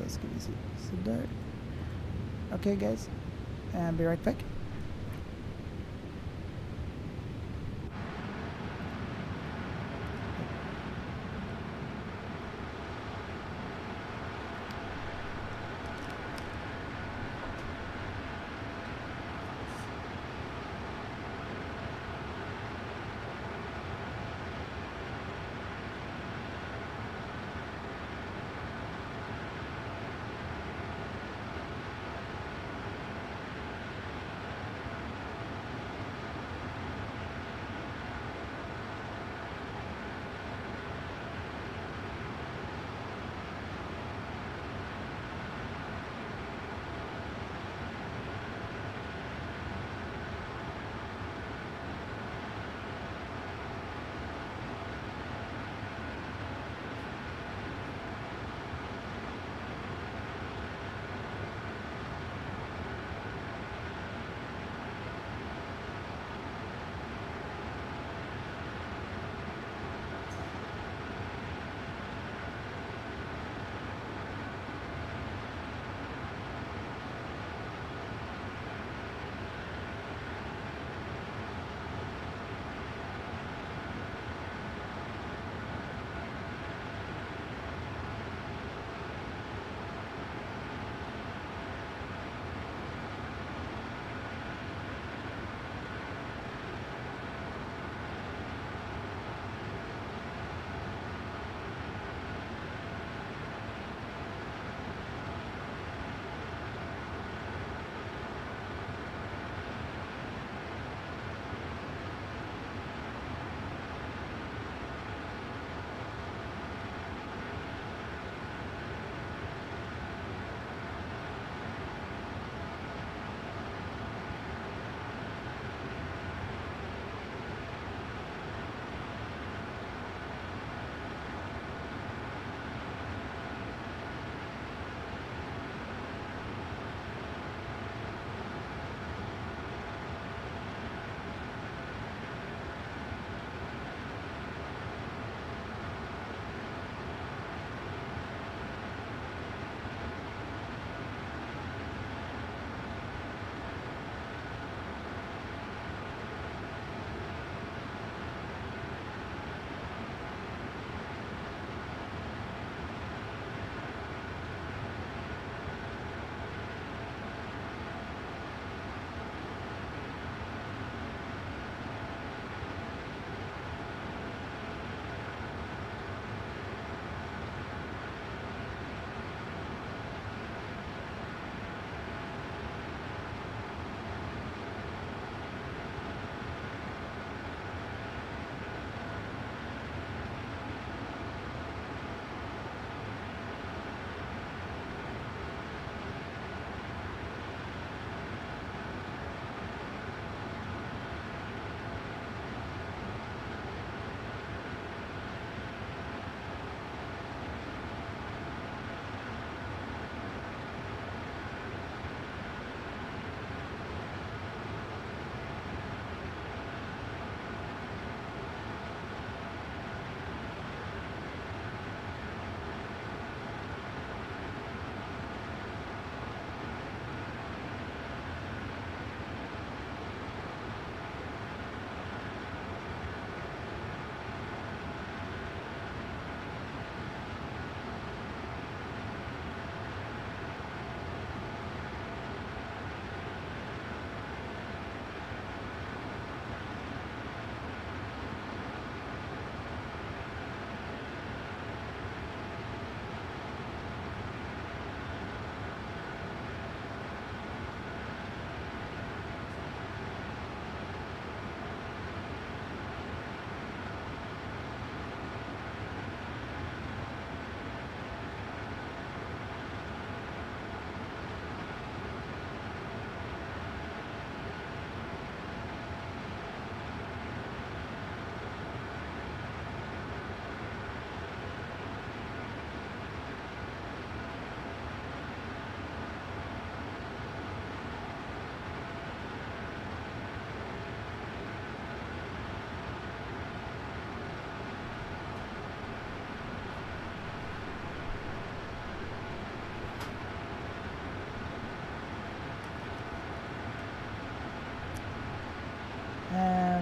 Då ska vi se, sådär. Okay guys, be right back.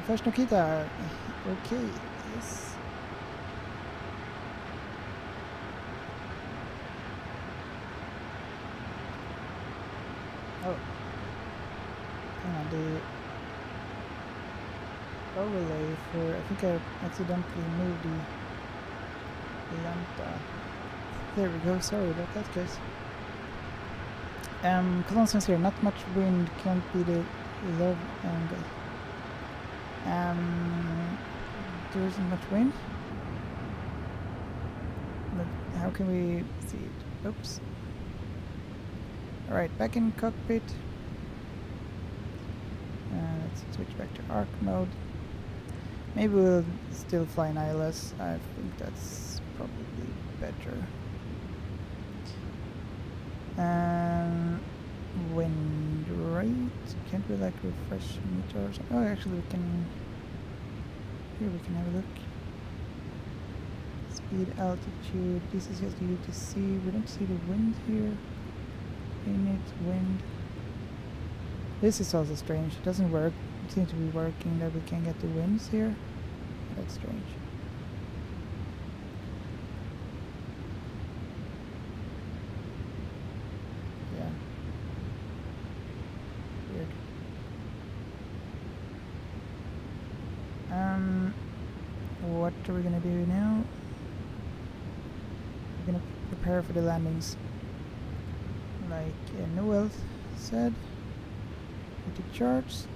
First Nikita. Okay, yes. Oh. Hang on, the overlay for, I think I accidentally moved the lamp. There we go, sorry about that guys. Colonson's here, not much wind, can't be the love angle. There isn't much wind. But how can we see it? Oops. Alright, back in cockpit. Let's switch back to arc mode. Maybe we'll still fly in ILS. I think that's probably better. Wind rate. Can't we like refresh meter or something? Oh, actually we can. Here we can have a look. Speed, altitude. This is just the UTC. We don't see the wind here. Init, wind. This is also strange. It doesn't work. It seems to be working that we can get the winds here. That's strange. Yeah. Weird. What are we gonna do now? We're gonna prepare for the landings. Like Noel said. With the charts.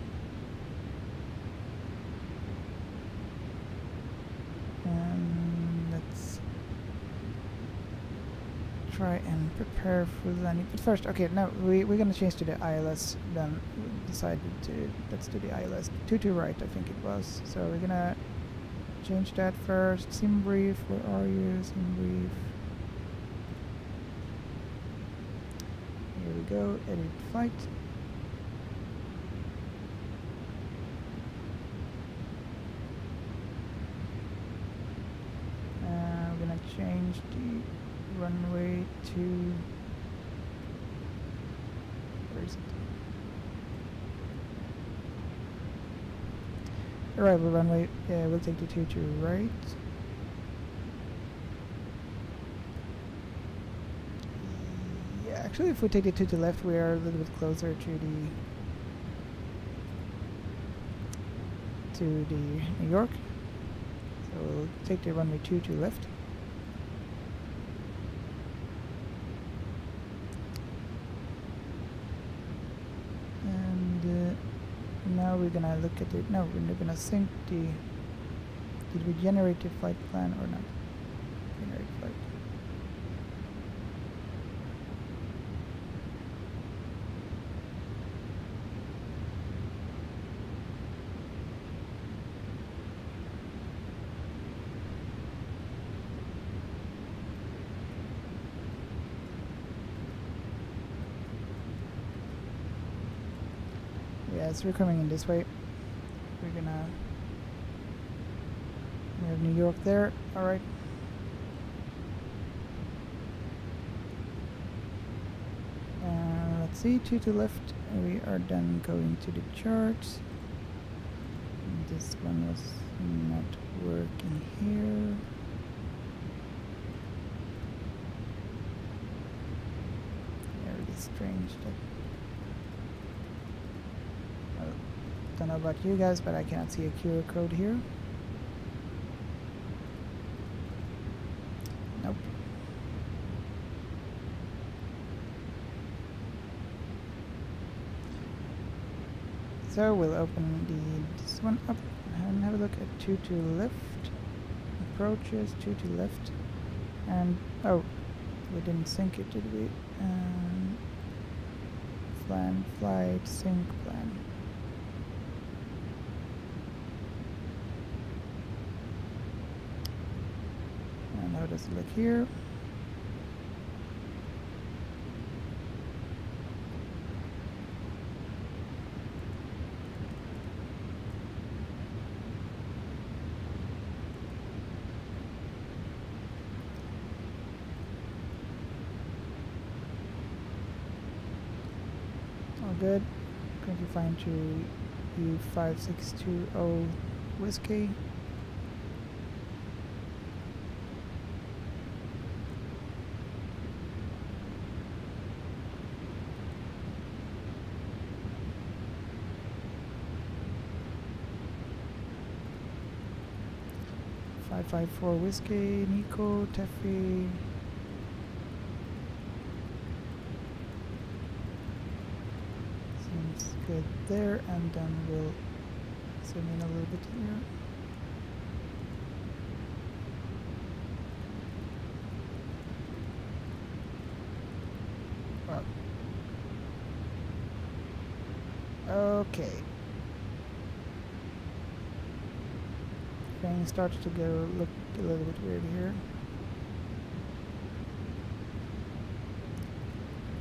Let's try and prepare for the landing. But first, okay, now we're gonna change to the ILS. Then we decided to let's do the ILS. 2 right, I think it was. So we're gonna change that first. Sim brief, where are you? Sim brief. Here we go. Edit flight. Change the runway to, where is it? Arrival runway, we'll take the 2 to right. Yeah, actually if we take the 2 to left we are a little bit closer to the New York. So we'll take the runway 2 to left. Now we're gonna look at it. No, we're gonna sync the. Did we generate the flight plan or not? Generate flight. Yes, we're coming in this way. We have New York there. Alright. Let's see, 2 to left. We are then going to the charts. And this one was not working here. Very strange that. Don't know about you guys, but I cannot see a QR code here. Nope. So we'll open this one up and have a look at 2 to left. Approaches, 2 to left. And, oh, we didn't sync it, did we? Plan, flight, sync plan. How does it look here? All good. Going to find to U5620 Whiskey. .554 Whiskey, Nico, Teffy. Seems good there, and then we'll zoom in a little bit here. Well. Okay. Things started to go look a little bit weird here.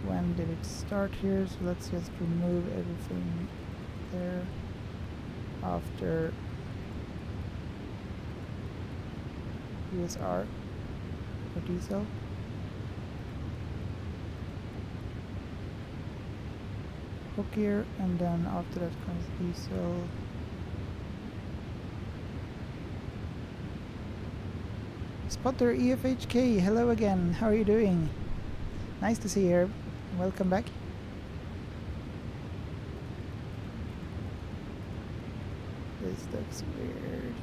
When did it start here? So let's just remove everything there after USR for diesel. Hook here, and then after that comes diesel. Spotter EFHK, hello again, how are you doing? Nice to see you here, welcome back. This looks weird.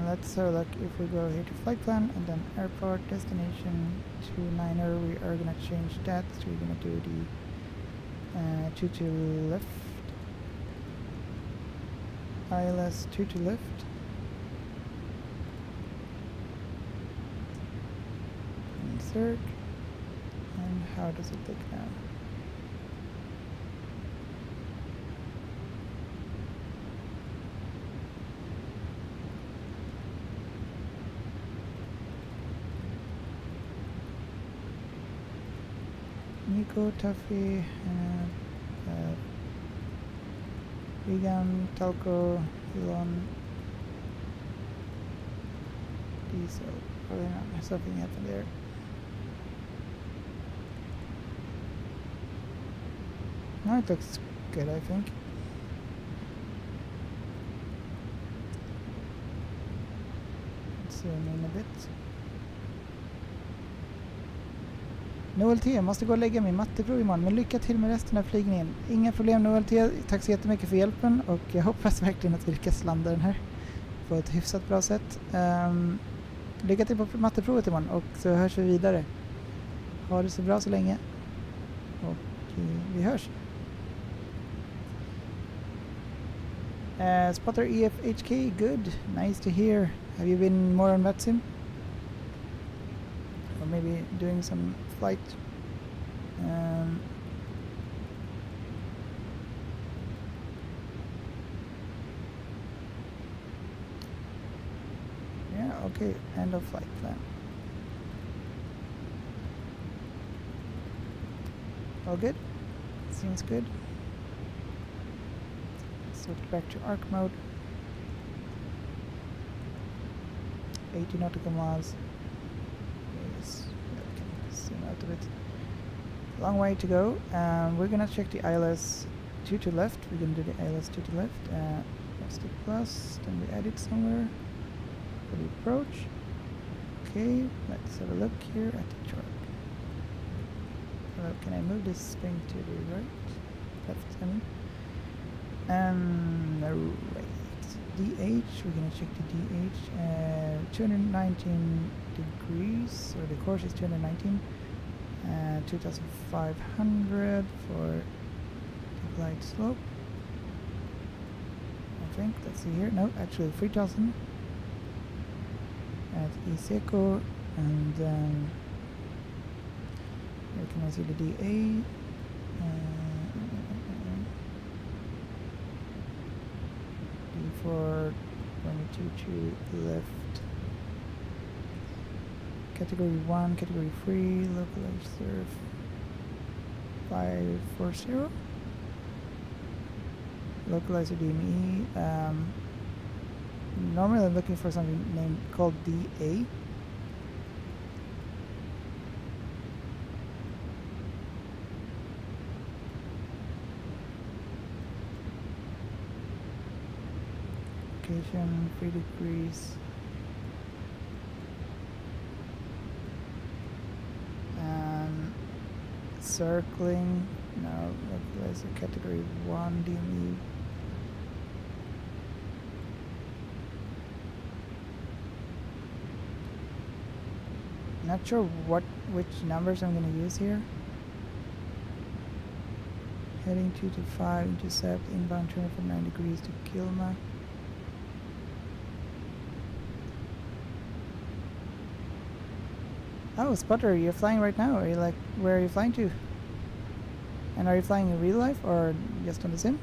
Let's have a look. If we go here to flight plan and then airport destination 29er, we are gonna change that. So we're gonna do the 2 to left, ILS 2 to left, insert, and how does it look now? Nico, Tuffy, Vegan, Talco, Elon, Diesel. Probably not, something happened there. Now it looks good, I think. Let's zoom in a bit. Noel T, jag måste gå och lägga min matteprov imorgon, men lycka till med resten av flygningen. Inga problem Noel T, tack så jättemycket för hjälpen, och jag hoppas verkligen att vi lyckas landa den här på ett hyfsat bra sätt. Lycka till på matteprovet imorgon, och så hörs vi vidare. Ha det så bra så länge, och vi hörs. Spotter EFHK, good, nice to hear. Have you been more on VATSIM? Or maybe doing some flight? Yeah, okay, end of flight plan. All good? Seems good. Switch back to arc mode. 80 nautical miles. Yes, we can zoom out a bit. Long way to go. We're gonna check the ILS 2 to left. We're gonna do the ILS 2 to left. That's the plus. Then we add it somewhere for the approach. Okay, let's have a look here at the chart. Can I move this spring to the right? Left, I mean. Right. DH, we're gonna check the DH. 219 degrees, so the course is 219. 2,500 for the glide slope. I think, let's see here. No, actually 3,000 at Iseco, and here can I see the DA. D4 22 to left. Category 1, Category 3, localized surf 540. Localizer DME. Normally I'm looking for something named called DA. Location 3 degrees. Circling. No, that's a category 1 DME. Not sure which numbers I'm gonna use here. Heading 225, intercept, inbound turn for 9 degrees to Kilma. Oh, spotter, you're flying right now. Are you like, where are you flying to? And are you flying in real life or just on the sim?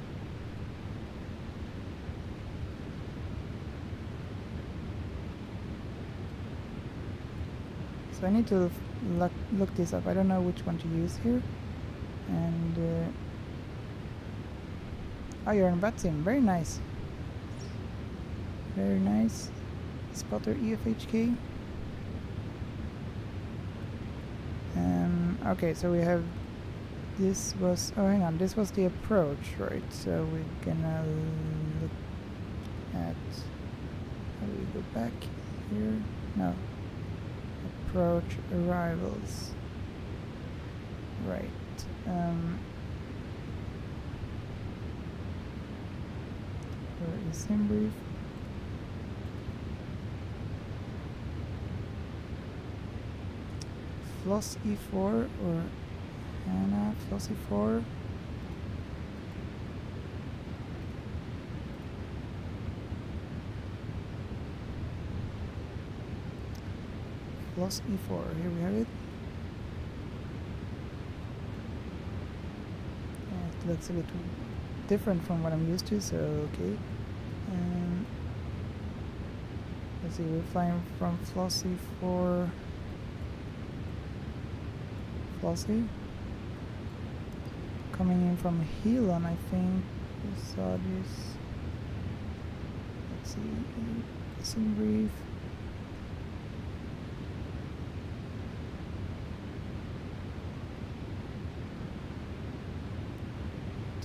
So I need to look this up. I don't know which one to use here. And oh, you're in bat sim. Very nice. Very nice. Spotter EFHK. Okay, so we have, this was, oh hang on, this was the approach, right? So we're gonna look at, how do we go back here? No. Approach arrivals. Right. Where is sim brief? Floss E4 or Hannah, Floss E4. Floss E4, here we have it. It looks a bit different from what I'm used to, so okay. Let's see, we're flying from Floss E4. Flossy. Coming in from Helon, I think. We saw this. Let's see. Sim brief.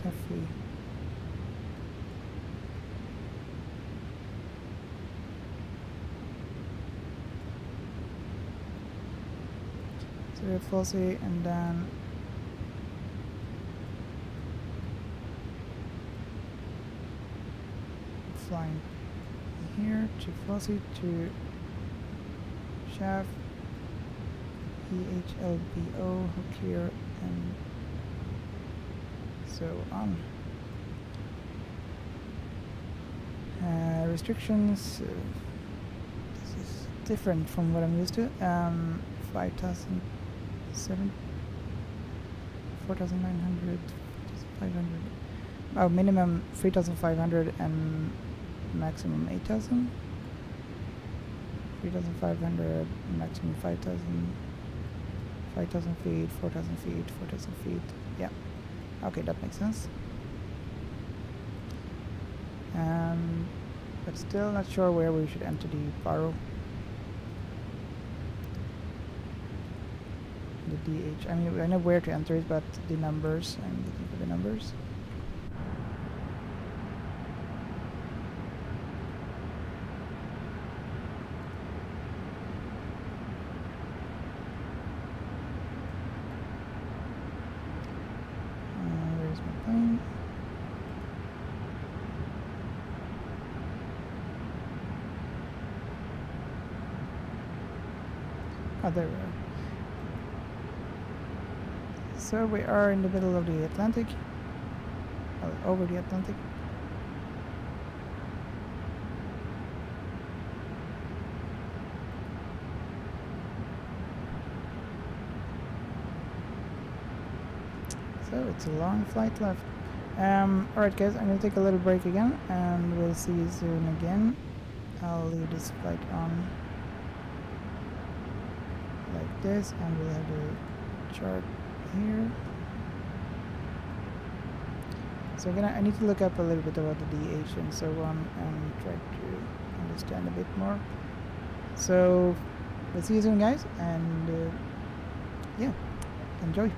Tuffy. So we have Flossy and then flying here to Flossy to Shaft, EHLBO, hook here, and so on. Restrictions, this is different from what I'm used to. 5,007, 4,900, 500. Oh, minimum 3,500 and maximum 8,000. 3,500, maximum 5,000. 5,000 feet, 4,000 feet, 4,000 feet. Yeah. Okay, that makes sense. But still not sure where we should enter the Paro. The DH. I mean, I know where to enter it, but the numbers. I'm looking for the numbers. Where's my plane? Oh, there we are. So we are in the middle of the Atlantic, over the Atlantic. So it's a long flight left. Alright guys, I'm gonna take a little break again and we'll see you soon again. I'll leave this flight on like this and we'll have the chart here. So I need to look up a little bit about the DH and so on and try to stand a bit more. So we'll see you soon, guys, and yeah, enjoy.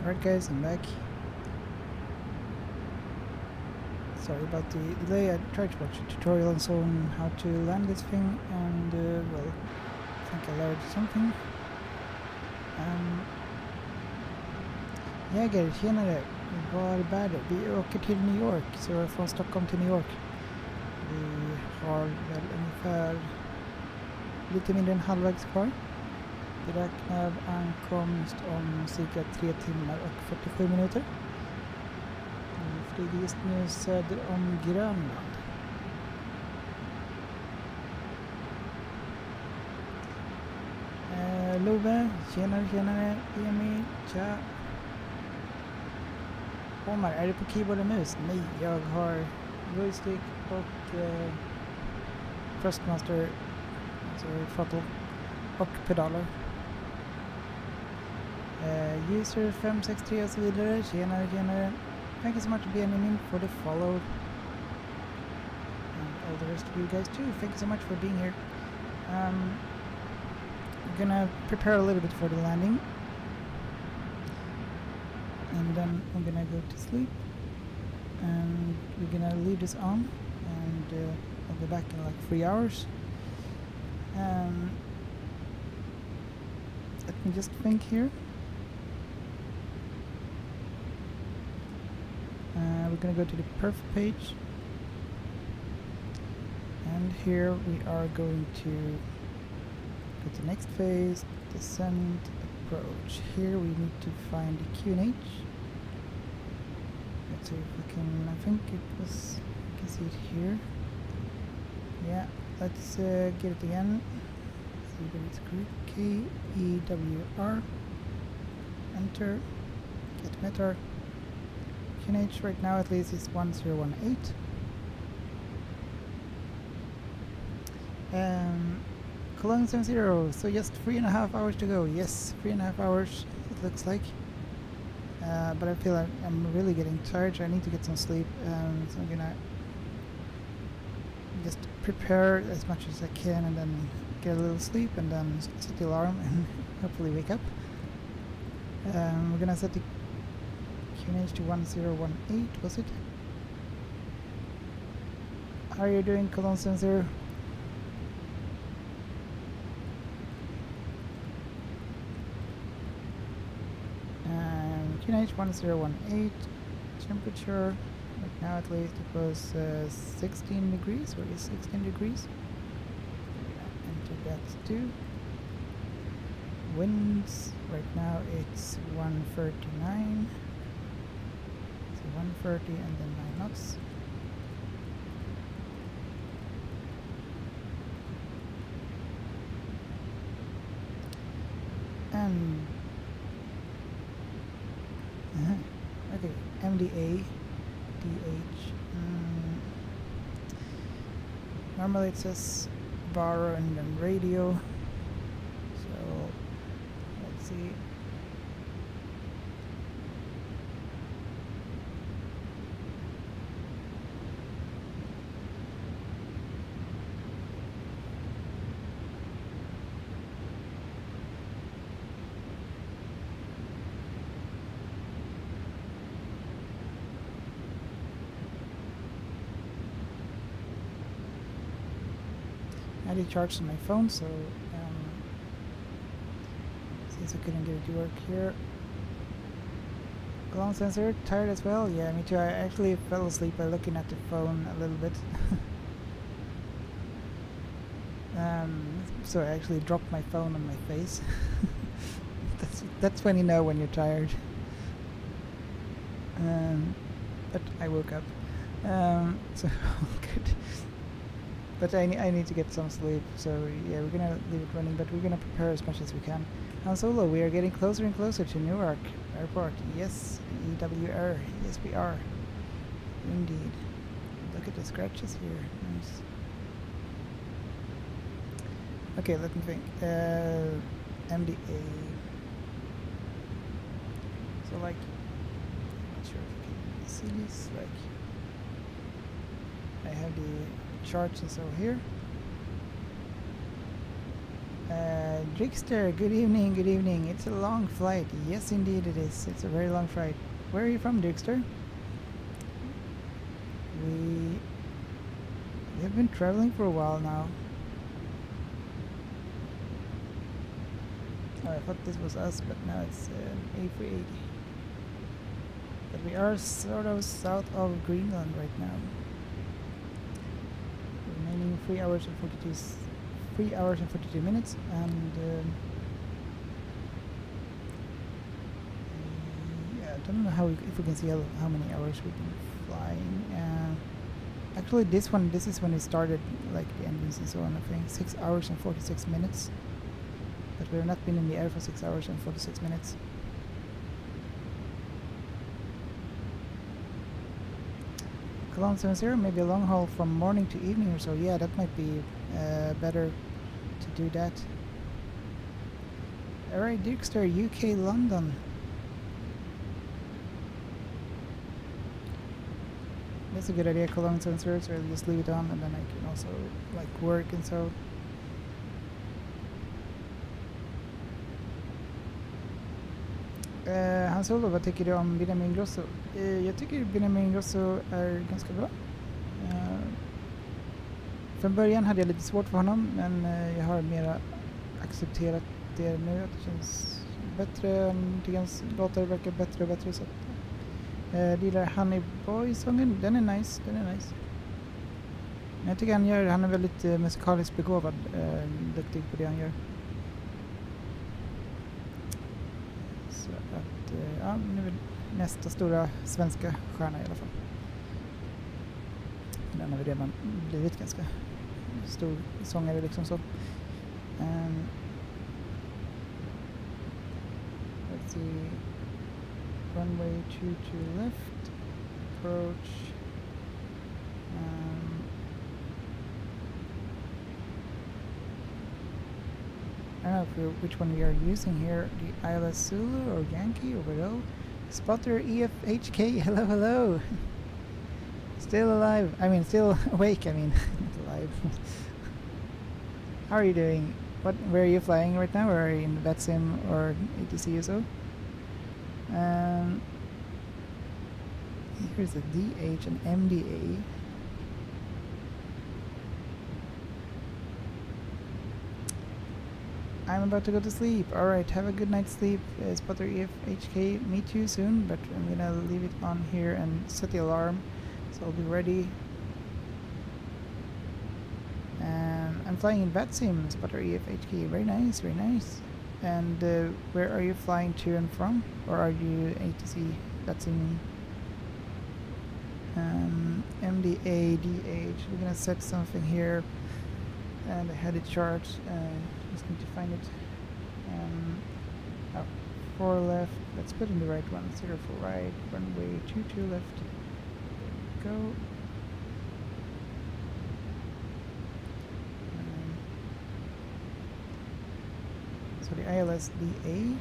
Alright guys, I'm back. Sorry about the delay. I tried to watch a tutorial and so on how to land this thing, and well, I think I learned something. Ja guys, tjenare. Vad bär det? Vi åker till New York, så från Stockholm till New York. Vi har väl ungefär lite mindre än halvvägs kvar. Vi räknar ankomst om cirka 3 timmar och 47 minuter. Vi flyger just nu söder om Grönland. Love, tjenare, Emil, tja. Omar, är det på keyboard och mus? Nej, jag har joystick och Thrustmaster, alltså throttle, och pedaler. User 563 och så vidare, tjenare. Thank you so much BNM for the follow. And all the rest of you guys too, thank you so much for being here. We're gonna prepare a little bit for the landing. And then I'm gonna go to sleep. And we're gonna leave this on. And I'll be back in like 3 hours. Let me just think here. We're gonna go to the perf page, and here we are going to go to the next phase, descent, approach. Here we need to find the QNH. Let's see if we can, I think it was, you can see it here. Yeah, let's get it again. See that it's correct. KEWR, enter, get meter. QNH right now at least is 1018. Cologne 70, so just 3.5 hours to go. Yes, 3.5 hours it looks like. But I feel like I'm really getting tired, so I need to get some sleep. So I'm gonna just prepare as much as I can and then get a little sleep and then set the alarm and hopefully wake up. We're gonna set the QNH to 1018, was it? How are you doing, Cologne Sensor? QNH 1018, temperature, right now at least it was 16 degrees, or is 16 degrees. Enter that too. Winds, right now it's 139. 130 and then 9 knots. And okay, MDA, DH. Normally it says bar and then radio. So let's see. I recharged my phone, so since I couldn't get it to work here. Cologne Sensor, tired as well? Yeah, me too. I actually fell asleep by looking at the phone a little bit. So I actually dropped my phone on my face. That's when you know when you're tired. But I woke up. So good. But I need to get some sleep, so yeah, we're gonna leave it running, but we're gonna prepare as much as we can. Han Solo, we are getting closer and closer to Newark Airport. Yes, KEWR. Yes, we are. Indeed. Look at the scratches here. Nice. Okay, let me think. MDA. So like, I'm not sure if you can see this. Like, I have the charts and so here. Drixter, good evening, good evening. It's a long flight. Yes, indeed it is. It's a very long flight. Where are you from, Drixter? We have been traveling for a while now. Oh, I thought this was us, but now it's A380. But we are sort of south of Greenland right now. Remaining 3 hours and 42 minutes, and yeah, I don't know if we can see how many hours we've been flying. Actually, this is when it started, like the engines and so on. I think 6 hours and 46 minutes. But we have not been in the air for 6 hours and 46 minutes. Cologne 70, maybe a long haul from morning to evening or so. Yeah, that might be better to do that. Alright, Dirkster, UK, London. That's a good idea, Cologne 70, so I'll just leave it on, and then I can also like work and so. Han Solo, vad tycker du om Benjamin Ingrosso? Jag tycker Benjamin Ingrosso är ganska bra. Från början hade jag lite svårt för honom, men jag har mera accepterat det nu. Att det känns bättre, hans låtar verkar bättre och bättre. Så det gillar Honey Boy-sången, den är nice. Men jag tycker han är väldigt musikaliskt begåvad, duktig på det han gör. Så att, ja, nu är nästa stora svenska stjärna i alla fall. Den har vi redan blivit ganska stor sångare liksom så. Let's see. Runway 22 left. Approach. I don't know which one we are using here, the ILS Zulu or Yankee or below. Spotter EFHK, hello. Still alive, still awake, not alive. How are you doing? Where are you flying right now? Or are you in VATSIM or ATC or so? Here's a DH and MDA. I'm about to go to sleep. Alright, have a good night's sleep. Spotter EFHK, meet you soon, but I'm gonna leave it on here and set the alarm, so I'll be ready. I'm flying in VATSIM, Spotter EFHK, very nice. And where are you flying to and from? Or are you ATC, VATSIM? MDA, DH, we're gonna set something here. And I had it charged, just need to find it. 4 left, let's put in the right one, 0 for right, runway 22 left, there we go. So the ILS DA,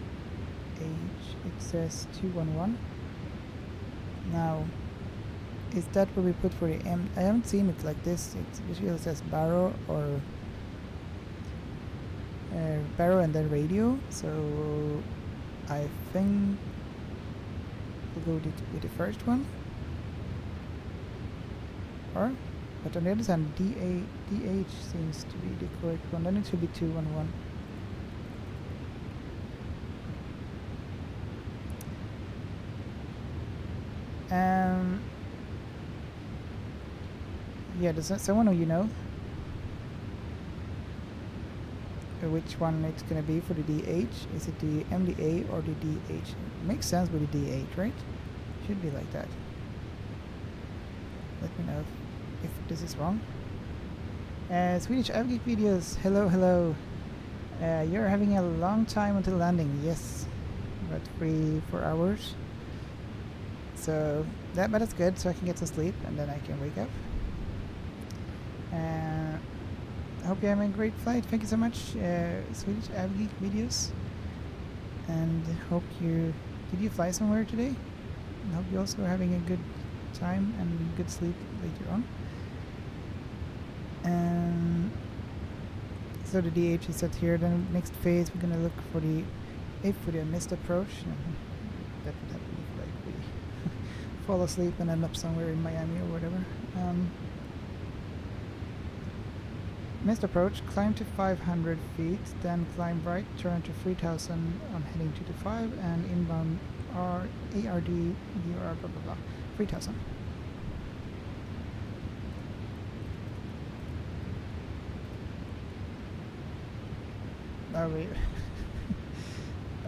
it says 211. Now, is that what we put for the M? I haven't seen it like this. It usually says barrow or barrow and then radio. So I think we'll go with the first one. But on the other side, DH seems to be the correct one. Then it should be 211. Yeah, does someone of you know which one it's gonna be for the DH? Is it the MDA or the DH? It makes sense with the DH, right? Should be like that. Let me know if this is wrong. Swedish Avgeek videos, hello. You're having a long time until landing. Yes, about 3-4 hours. So but that's good, so I can get some sleep and then I can wake up. I hope you're having a great flight. Thank you so much, Swedish Avgeek videos. And did you fly somewhere today? I hope you're also having a good time and good sleep later on. So the DH is set here. Then next phase, we're gonna look for the missed approach. That would happen if like we fall asleep and end up somewhere in Miami or whatever. Missed approach, climb to 500 feet, then climb right, turn to 3000 on heading 225, and inbound ARD, UR, blah blah blah, 3000. Oh wait.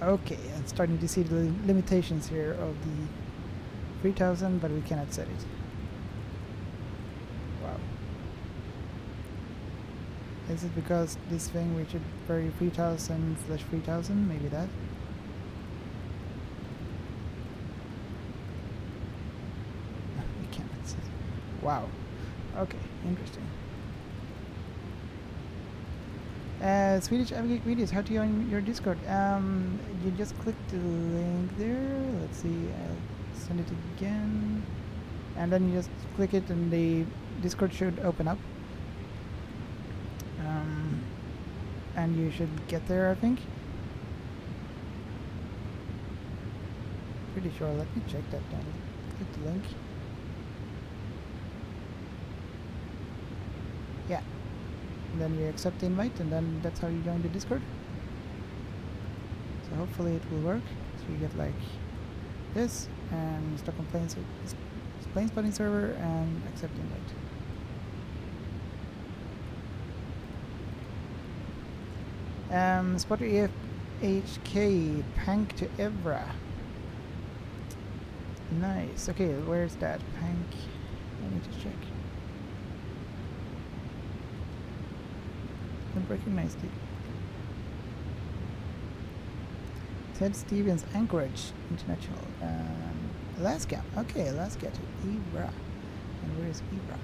Okay, I'm starting to see the limitations here of the 3000, but we cannot set it. Wow. Is it because this thing we should vary 3000/3000? Maybe that? We cannot set it. Wow. Okay, interesting. Swedish Aviate videos, how to join your Discord? You just click the link there. Let's see, I'll send it again. And then you just click it and the Discord should open up. And you should get there, I think. Pretty sure, let me check that then. Click the link. Yeah. And then you accept the invite, and then that's how you join the Discord. So hopefully it will work. So you get like this, and Stockholm plane spotting server, and accept invite. Spotter EFHK, Pank to Evra. Nice. Okay, where's that Pank? I need to check. I've recognized it. Ted Stevens, Anchorage International. Alaska. Okay, Alaska to Evra. And where is Evra?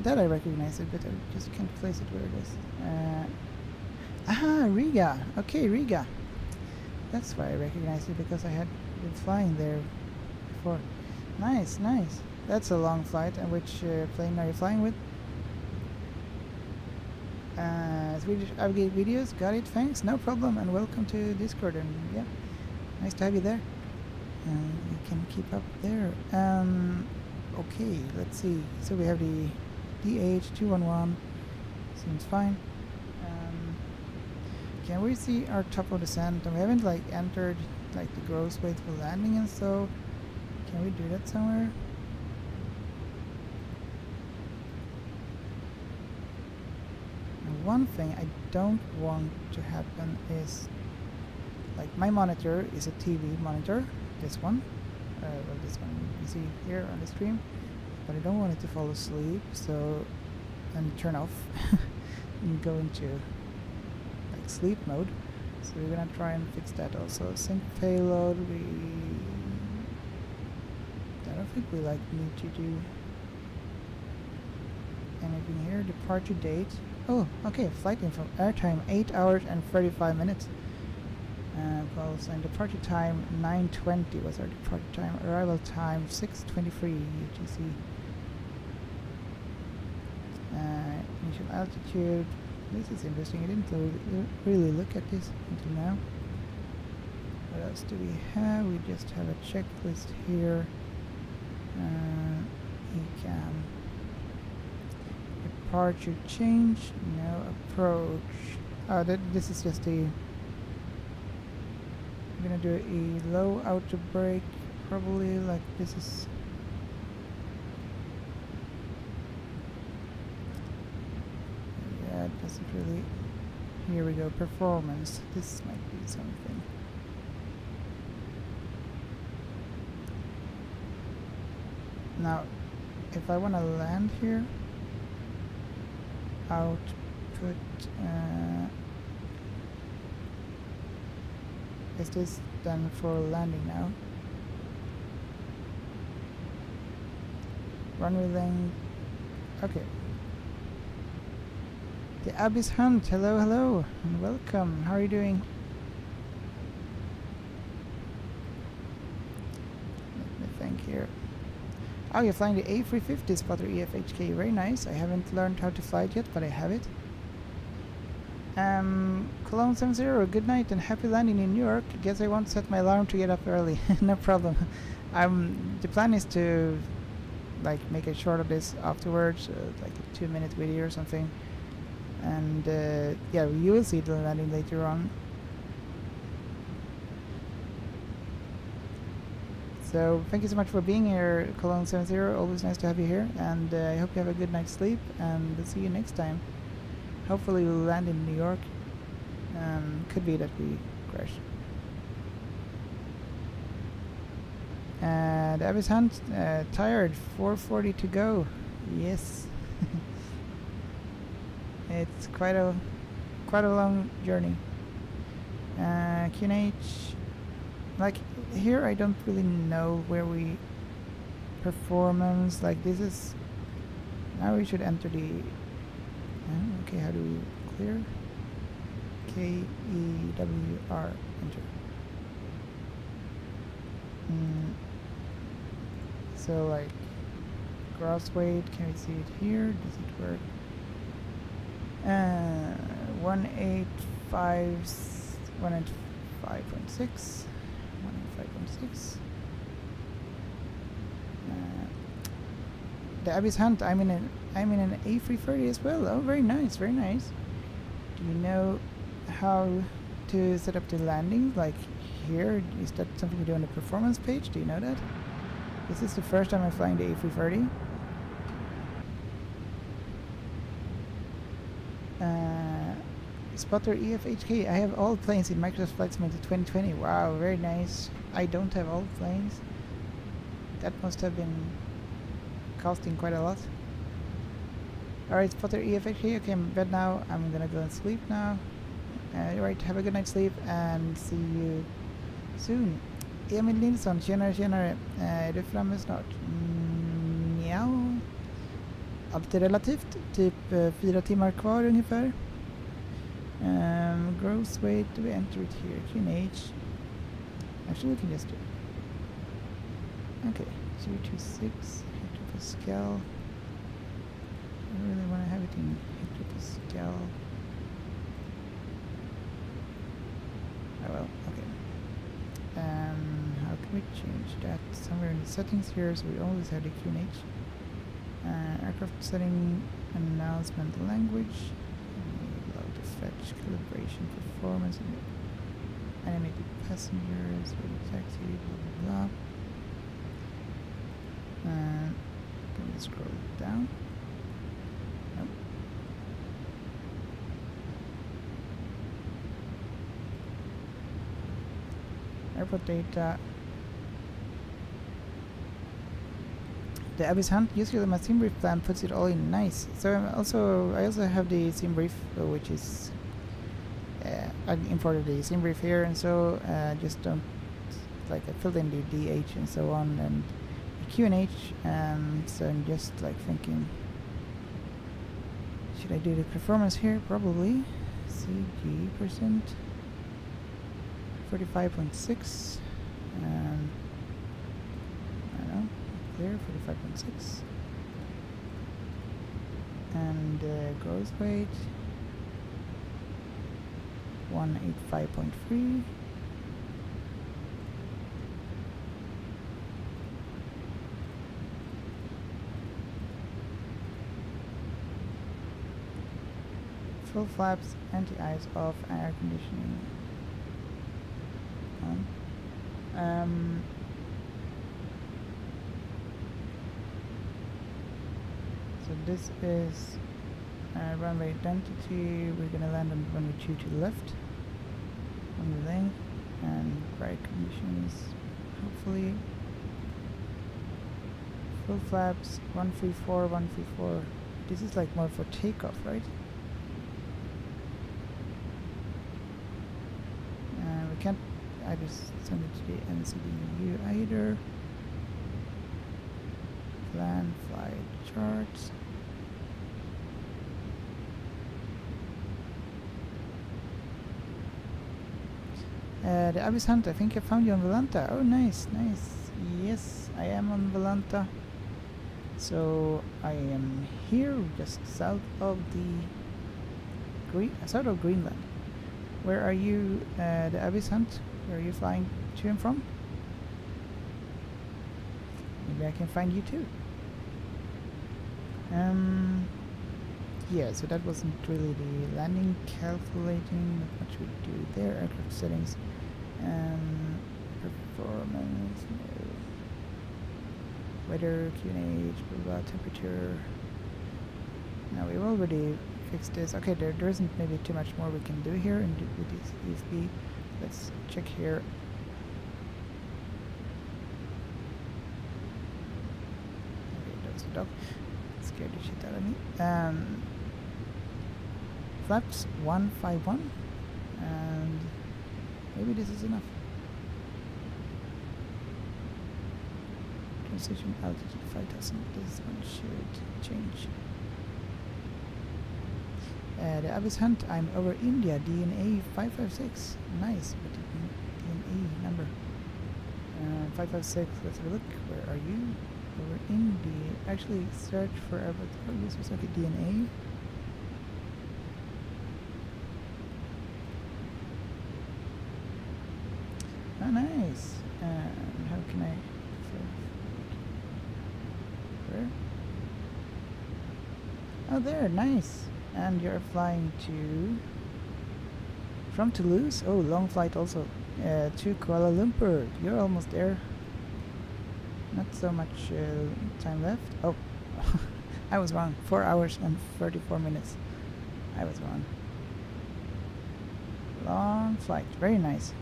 I recognize it, but I just can't place it where it is. Riga. Okay, Riga. That's why I recognized it, because I had been flying there before. Nice, nice. That's a long flight. And which plane are you flying with? Swedish Aviate videos. Got it. Thanks. No problem. And welcome to Discord. And yeah, nice to have you there. You can keep up there. Okay, let's see. So we have the DH211. Seems fine. Can we see our top of descent? And we haven't like entered like the gross weight for landing, and so can we do that somewhere? And one thing I don't want to happen is like my monitor is a TV monitor. This one. Well, this one you see here on the stream, but I don't want it to fall asleep, so and turn off and go into like sleep mode. So we're gonna try and fix that also. Sync payload. I don't think we like need to do anything here. Departure date. Oh, okay. Flight info. Airtime 8 hours and 35 minutes. And departure time 9:20 was our departure time. Arrival time 6:23 UTC. Initial altitude. This is interesting. I didn't really look at this until now. What else do we have? We just have a checklist here. ECAM. Departure change. No approach. Oh, this is just the. I'm gonna do a low outer brake, probably like this is. Yeah, it doesn't really. Here we go, performance. This might be something. Now, if I want to land here, output. Is this done for landing now? Runway length. Okay. The Abyss Hunt. Hello, hello, and welcome. How are you doing? Let me think here. Oh, you're flying the A330 spotter EFHK. Very nice. I haven't learned how to fly it yet, but I have it. Cologne 70, good night and happy landing in New York. Guess I won't set my alarm to get up early. No problem. The plan is to like make a short of this afterwards, like a 2-minute video or something. And yeah, you will see the landing later on. So thank you so much for being here, Cologne 70. Always nice to have you here, and I hope you have a good night's sleep, and we'll see you next time. Hopefully we'll land in New York. Could be that we crash. And Avis Hunt, tired, 4:40 to go. Yes. It's quite a long journey. QNH, like here I don't really know where we performance, like this is, now we should enter the, okay, how do we clear? KEWR, enter. So like gross weight, can we see it here? Does it work? 185.6, 185.6. The Abyss Hunt, I'm in an A330 as well. Oh, very nice, very nice. Do you know how to set up the landing? Like here, is that something you do on the performance page? Do you know that? This is the first time I'm flying the A330. Spotter EFHK. I have all planes in Microsoft Flight Simulator 2020. Wow, very nice. I don't have all planes. That must have been costing quite a lot. Alright, Spotter EFHK. Okay, I'm in bed now. I'm gonna go and sleep now. Alright, have a good night's sleep and see you soon. Emil Nilsson, tjenare. Är du framme snart? Ja. Allt är relativt. Typ 4 timmar kvar ungefär. Gross weight, do we enter it here? QNH. Actually, we can just do it. Okay, 026 hectopascal. I really want to have it in hectopascal. Oh well, okay. How can we change that? Somewhere in the settings here, so we always have the QNH. Aircraft setting, announcement language. Fetch, calibration, performance, animated passengers, ready taxi, blah blah blah. Can we scroll down? Nope. Airport data. The Abyss Hunt, usually my sim brief plan puts it all in nice. So I also have the sim brief, which is I imported the sim brief here, and so just don't, like, I filled in the DH and so on and the QNH, so I'm just like thinking, should I do the performance here? Probably. CG %, 45.6. I don't know. Clear 45.6, and gross weight 185.3. Full flaps, anti-ice off, air conditioning on. So this is runway identity. We're gonna land on runway 2 to the left on the length, and right conditions, hopefully. Full flaps, 134, 134. This is like more for takeoff, right? We can't, I just send it to the MCDU either. Plan, flight charts. The Abyss Hunt, I think I found you on Volanta. Oh, nice, nice. Yes, I am on Volanta. So I am here just south of Greenland. Where are you, the Abyss Hunt? Where are you flying to and from? Maybe I can find you too. Yeah, so that wasn't really the landing calculating. Not much we do there. Aircraft settings. Performance. No. Weather, QNH, blah blah, temperature. Now we've already fixed this. Okay, there isn't maybe too much more we can do here and with this EFB. Let's check here. Okay, that was the dog. Scared the shit out of me. Flaps 151, and maybe this is enough. Transition altitude 5000. This one should change. The Abyss Hunt, I'm over India, DNA 556. Nice, but DNA number. 556, let's have a look. Where are you? Over India. Actually, search for avatar users. Okay, DNA. Oh, nice. How can I... Where? Oh, there, nice. And you're flying to... From Toulouse? Oh, long flight also. To Kuala Lumpur. You're almost there. Not so much time left. Oh, I was wrong. 4 hours and 34 minutes. I was wrong. Long flight. Very nice.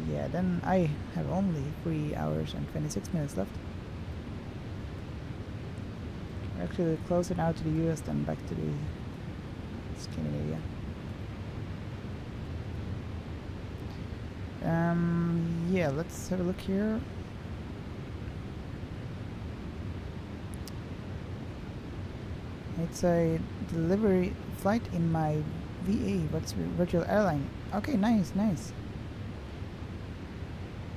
Yeah, then I have only 3 hours and 26 minutes left. We're actually closer now to the US than back to the Scandinavia. Yeah, let's have a look here. It's a delivery flight in my VA, what's virtual airline. Okay, nice, nice.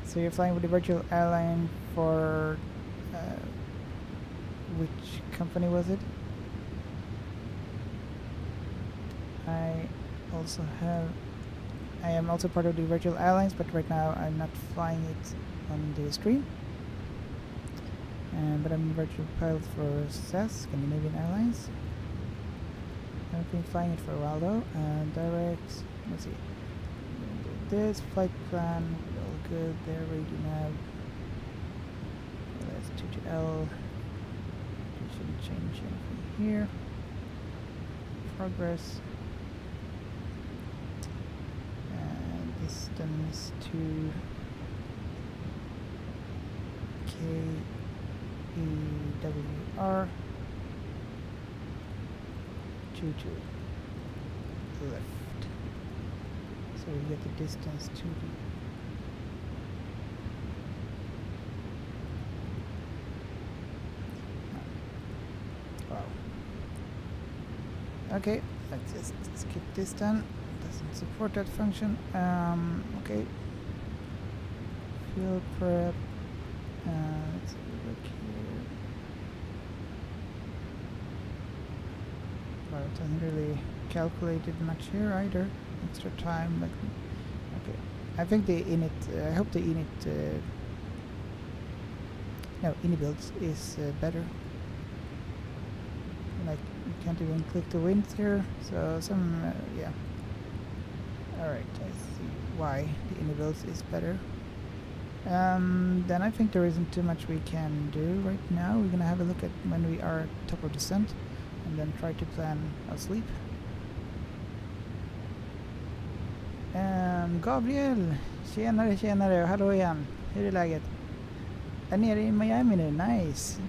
So you're flying with the virtual airline for which company was it? I am also part of the virtual airlines, but right now I'm not flying it on the stream. But I'm a virtual pilot for SAS, Scandinavian Airlines. I've been flying it for a while though. Direct, let's see. This flight plan, all good there, radio nav. That's 2GL. We shouldn't change anything here. Progress. Distance to KEWR 22 left. So we get the distance to the wow. Okay, let's just skip this then. Doesn't support that function. Okay. Fuel prep. Let's have a look here. Well, it doesn't really calculate it much here either. Extra time. Like, okay. I think the init. I hope the init. No, inibuilds is better. Like you can't even click the wind here. So some yeah. Alright, I see why the inibuilds is better. Then I think there isn't too much we can do right now. We're gonna have a look at when we are top of descent and then try to plan our sleep. Gabriel! Tjenare, tjenare, hallå igen. Hur är läget? Är nere i Miami nu, nice!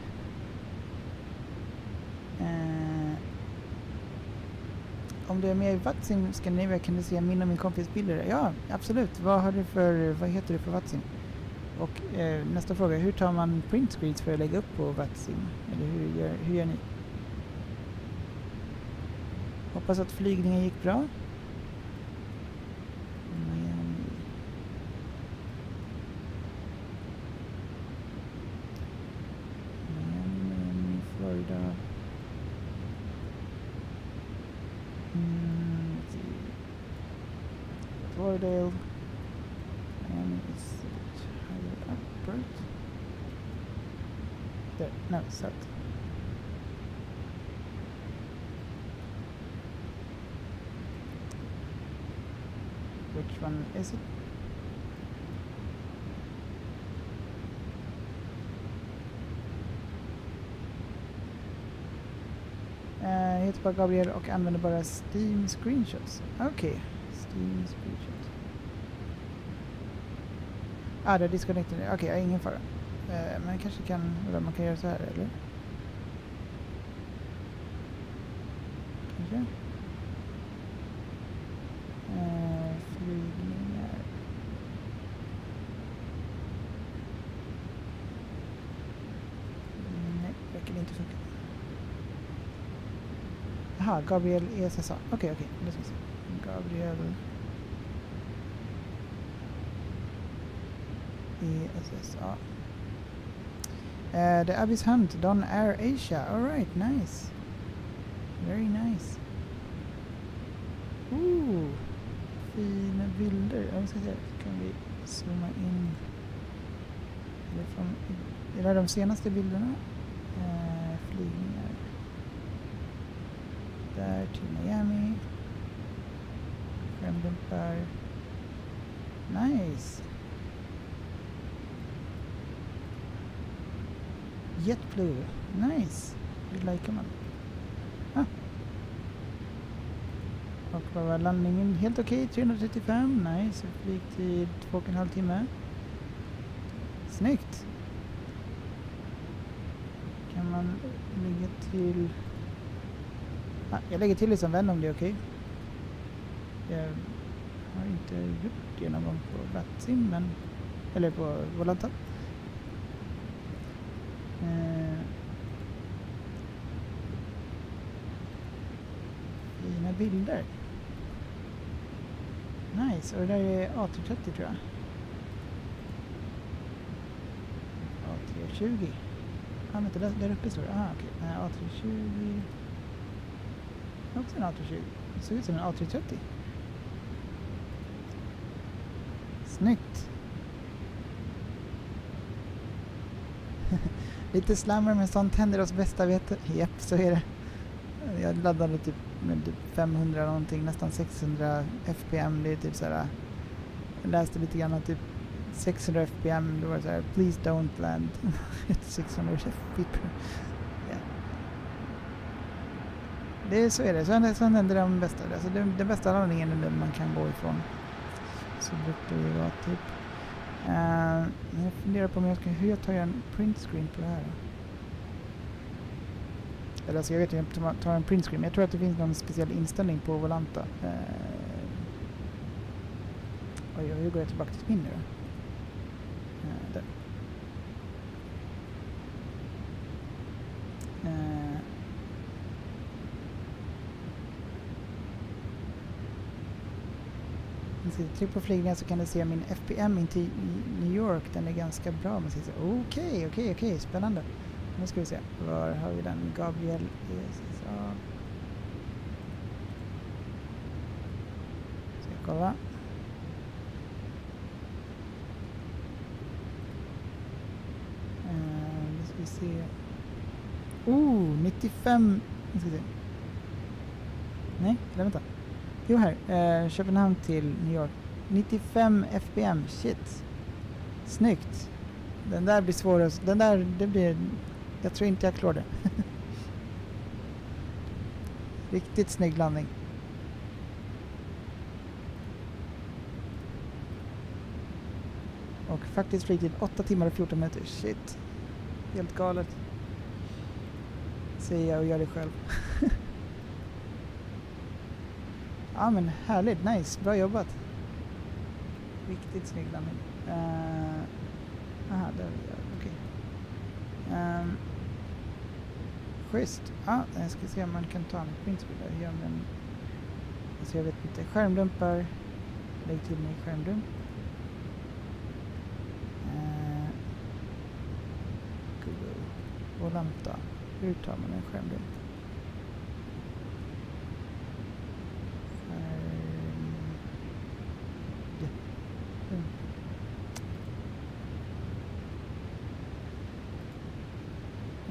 Om du är med i Vatsim Scandinavia kan du se min och min kompis bilder. Ja, absolut. Vad heter du för Vatsim? Och nästa fråga, hur tar man print screens för att lägga upp på Vatsim? Eller hur gör ni? Hoppas att flygningen gick bra. Lauderdale. Miami is a bit higher up, right? There, no, south. Which one is it? Jag heter bara Gabriel och använder bara Steam screenshots. Okej, Steam screenshots. Det är disconnected. Okej, jag har ingen fara. Men kanske kan, eller man kan göra så här, eller? Kanske? Flygningar. Nej, verkar inte funka. Jaha, Gabriel SSA. Okej, det ska vi se. Gabriel SSA. The Abyss Hunt, Don Air Asia. Alright, nice. Very nice. Ooh, fina bilder. Jag ska se, kan vi zooma in. Är det de senaste bilderna? Flygningar. Där till Miami. Skärmdumpar. Nice. JetBlue. Nice. Vi likar man. Och vad var landningen? Helt okej. 335. Nice. Flygtid 2,5 timme. Snyggt. Kan man lägga till... jag lägger till liksom vän om det är okej. Jag har inte gjort det någon gång på Vatsim, men... Eller på Volanta. Fina bilder. Nice. Och det där är A330 tror jag. A320. Vänta, där uppe står det. Okej. A320. Också en A320. Det ser ut som en A330. Snyggt. Lite slammer, men sånt händer oss bästa vete. Japp, så är det. Jag laddade typ med 500 någonting, nästan 600 fpm. Det är typ såhär. Jag läste lite grann typ 600 fpm. Då var det såhär, please don't land. 600 fpm. Yeah. Så är det. Så händer de bästa. Alltså den bästa landningen är den man kan gå ifrån. Så brukar det vara typ. Jag funderar på hur jag tar en print screen på det här. Eller alltså jag vet inte om jag tar en print screen. Men jag tror att det finns någon speciell inställning på Volanta. Hur går jag tillbaka till spin nu då? Där. Tryck på flygningen så kan du se min FPM in till New York. Den är ganska bra. Okej, spännande. Nu ska vi se. Var har vi den? Gabriel SSA. Ska jag kolla. Nu ska vi se. 95. Nu ska vi se. Nej, vänta. Jo här, Köpenhamn till New York. 95 fpm, shit. Snyggt. Den där blir svår. Det blir... Jag tror inte jag klarar det. Riktigt snygg landning. Och faktiskt flygtid 8 timmar och 14 minuter. Shit. Helt galet. Säger jag och gör det själv. Ja men härligt, nice, bra jobbat. Riktigt snygg landning. Där är vi, okej. Schysst. Jag ska se om man kan ta en printscreen där. Gör en, alltså jag vet inte, skärmdumpar. Lägg till mig skärmdump. Google. Volanta. Hur tar man en skärmdump?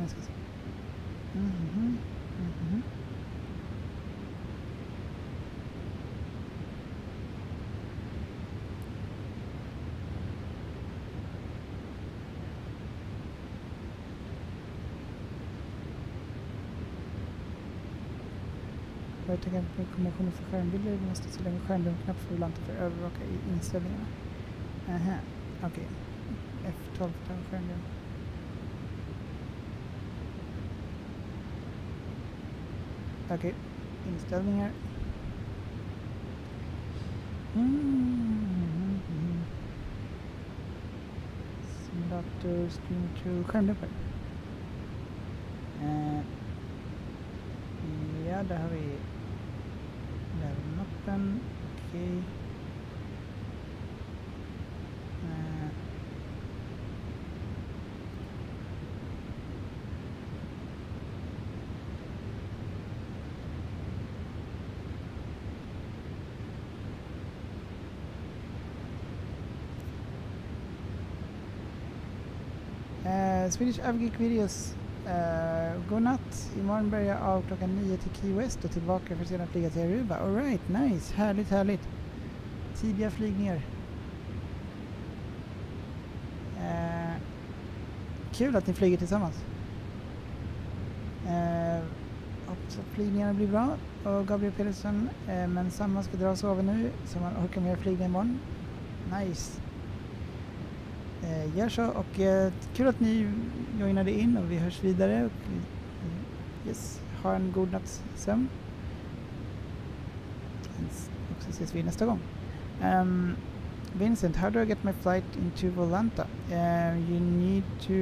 Jag ska se. Mhm. Mhm. Jag tänker att information för skärmbilder. Vi måste ställa en skärmbilderknapp för volanten för att övervaka i inställningarna. Aha, okej. F12 tar skärmbild. Okej, inställningar. Simulator, screen to skärmdämpare. Ja, där har vi mappen. Okej. Swedish Avgeek Videos. Godnatt. Imorgon börjar jag av klockan 9 till Key West och tillbaka för att sedan flyga till Aruba. Alright, nice. Härligt, härligt. Tidiga flygningar. Kul att ni flyger tillsammans. Hoppas att flygningarna blir bra. Och Gabriel Pedersen. Men samma ska dra och sova nu så man orkar med flygning imorgon. Nice. Gör så och kul att ni joinade in och vi hörs vidare och yes, ha en god natts sömn och så ses vi nästa gång. Vincent, how do I get my flight into Volanta? You need to,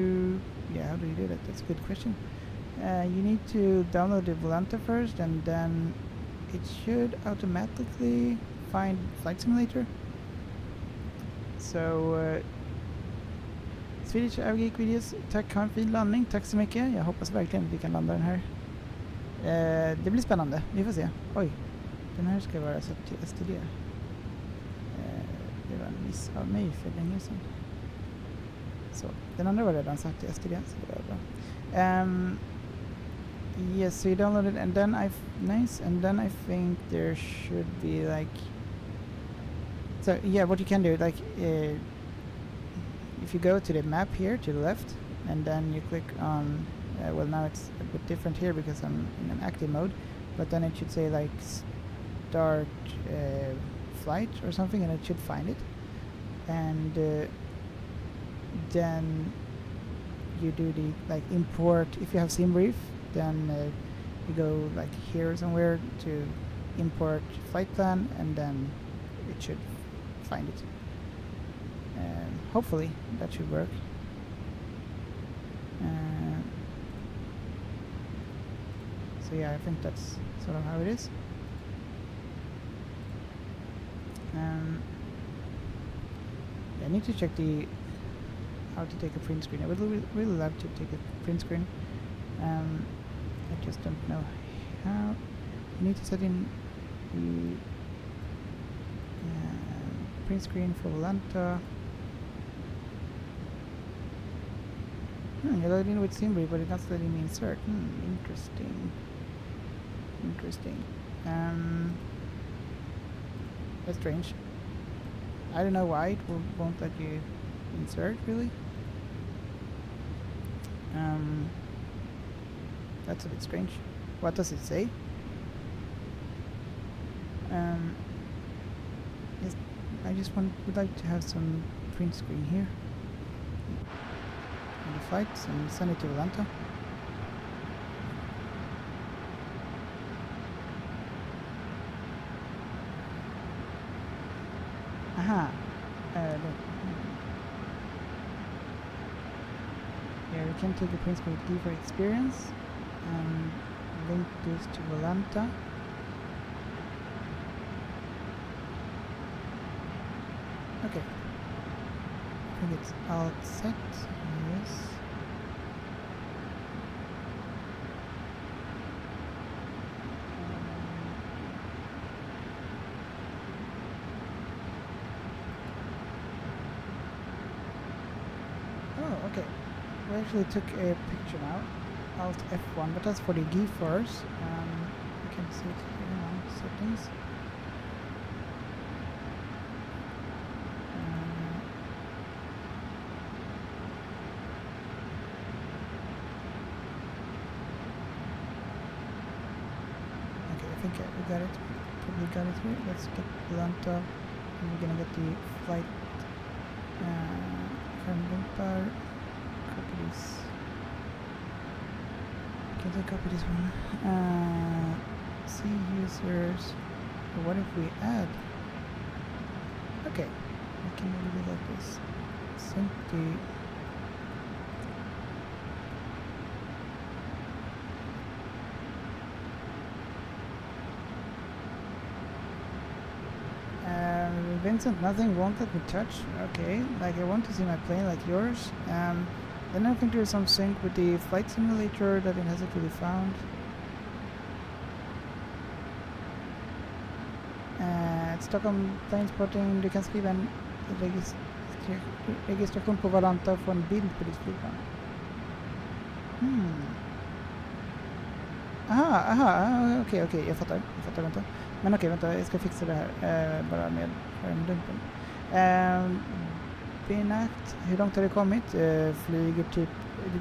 yeah, how do you do that? That's a good question. You need to download the Volanta first and then it should automatically find Flight Simulator. So Swedish Avgeek Videos, tack, ha en fin landning, tack så mycket. Jag hoppas verkligen att vi kan landa den här. Det blir spännande, vi får se. Oj, den här ska vara satt till STD. Det var en miss av mig för länge sedan. Så, den andra var redan satt till STD, så det var bra. Yes, so you downloaded and then nice, and then I think there should be like, so yeah, what you can do, like, if you go to the map here to the left and then you click on well, now it's a bit different here because I'm in an active mode, but then it should say like start flight or something and it should find it, and then you do the like import. If you have SimBrief, then you go like here somewhere to import flight plan and then it should find it. Hopefully that should work. So yeah, I think that's sort of how it is. I need to check how to take a print screen. I would really love to take a print screen. I just don't know how. You need to set in the print screen for Volanta. You load in with SimBrief, but it's not letting me insert. Interesting. Interesting. That's strange. I don't know why it won't let you insert, really. That's a bit strange. What does it say? Yes, I just would like to have some print screen here. The flights and send it to Volanta. Aha. Yeah, we can take a print screen with KEWR experience and link this to Volanta. Okay. I think it's all set. Yes. Oh, okay. We actually took a picture now. Alt F1, but that's for the GeForce. You can see it here on settings. Okay, I think we got it. Probably got it here. Let's get Atlanta. And we're gonna get the flight bumper. Copy this. Can I copy this one? See users. What if we add? Okay, we can maybe do like this. Sync the. Vincent, nothing won't let me touch. Okay, like I want to see my plane like yours. Then I think there's some sync with the flight simulator that it hasn't really found. Stockholm plane spotting, du kan skriva en registration på Valanta och få en bild på ditt flygplan. Aha, okej, jag fattar, vänta. Men okej, vänta, jag ska fixa det här bara med skärmdumpen. Benakt, hur långt har det kommit? Flyger typ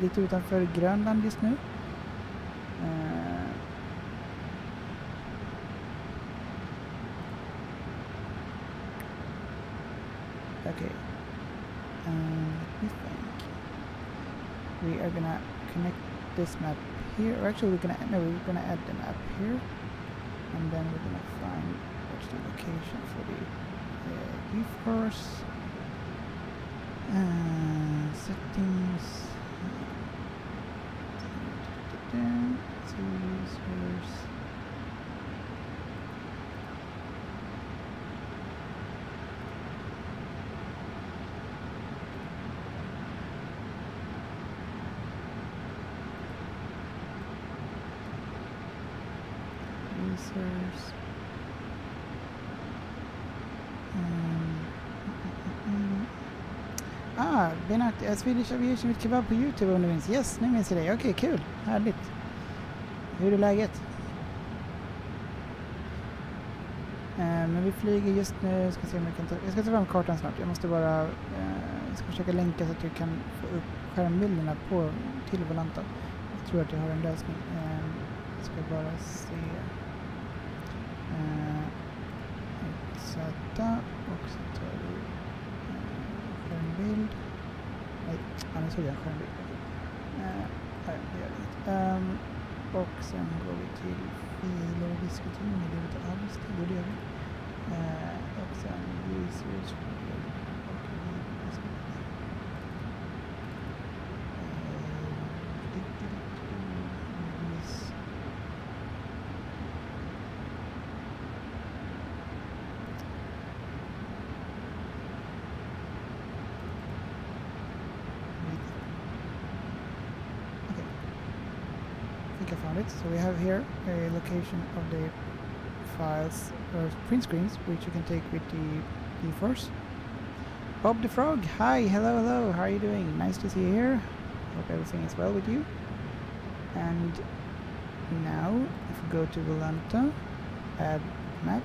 lite utanför Grönland just nu. Okay. Let me think. We are gonna connect this map here, or actually we're gonna add the map here, and then we're gonna find what's the location for the GeForce settings. Users. Benakt, Swedish Aviation with kebab på YouTube om du minns. Yes, nu minns jag det. Okej, kul. Härligt. Hur är läget? Men vi flyger just nu. Ska se om jag ska ta fram kartan snart. Jag måste bara jag ska försöka länka så att jag kan få upp skärmbilderna till Valanta. Jag tror att jag har en lösning. Jag ska bara se sätta och så tar vi skärmbild. Nej, annars såg jag en skärmbild. Nej, det gör inget. Och sen går vi till filer och diskutera med det alls. Det gör vi. Och sen users. I found it. So we have here a location of the files or print screens which you can take with the GeForce. Bob the Frog, hi, hello, how are you doing? Nice to see you here. Hope everything is well with you. And now if we go to Valanta, add map.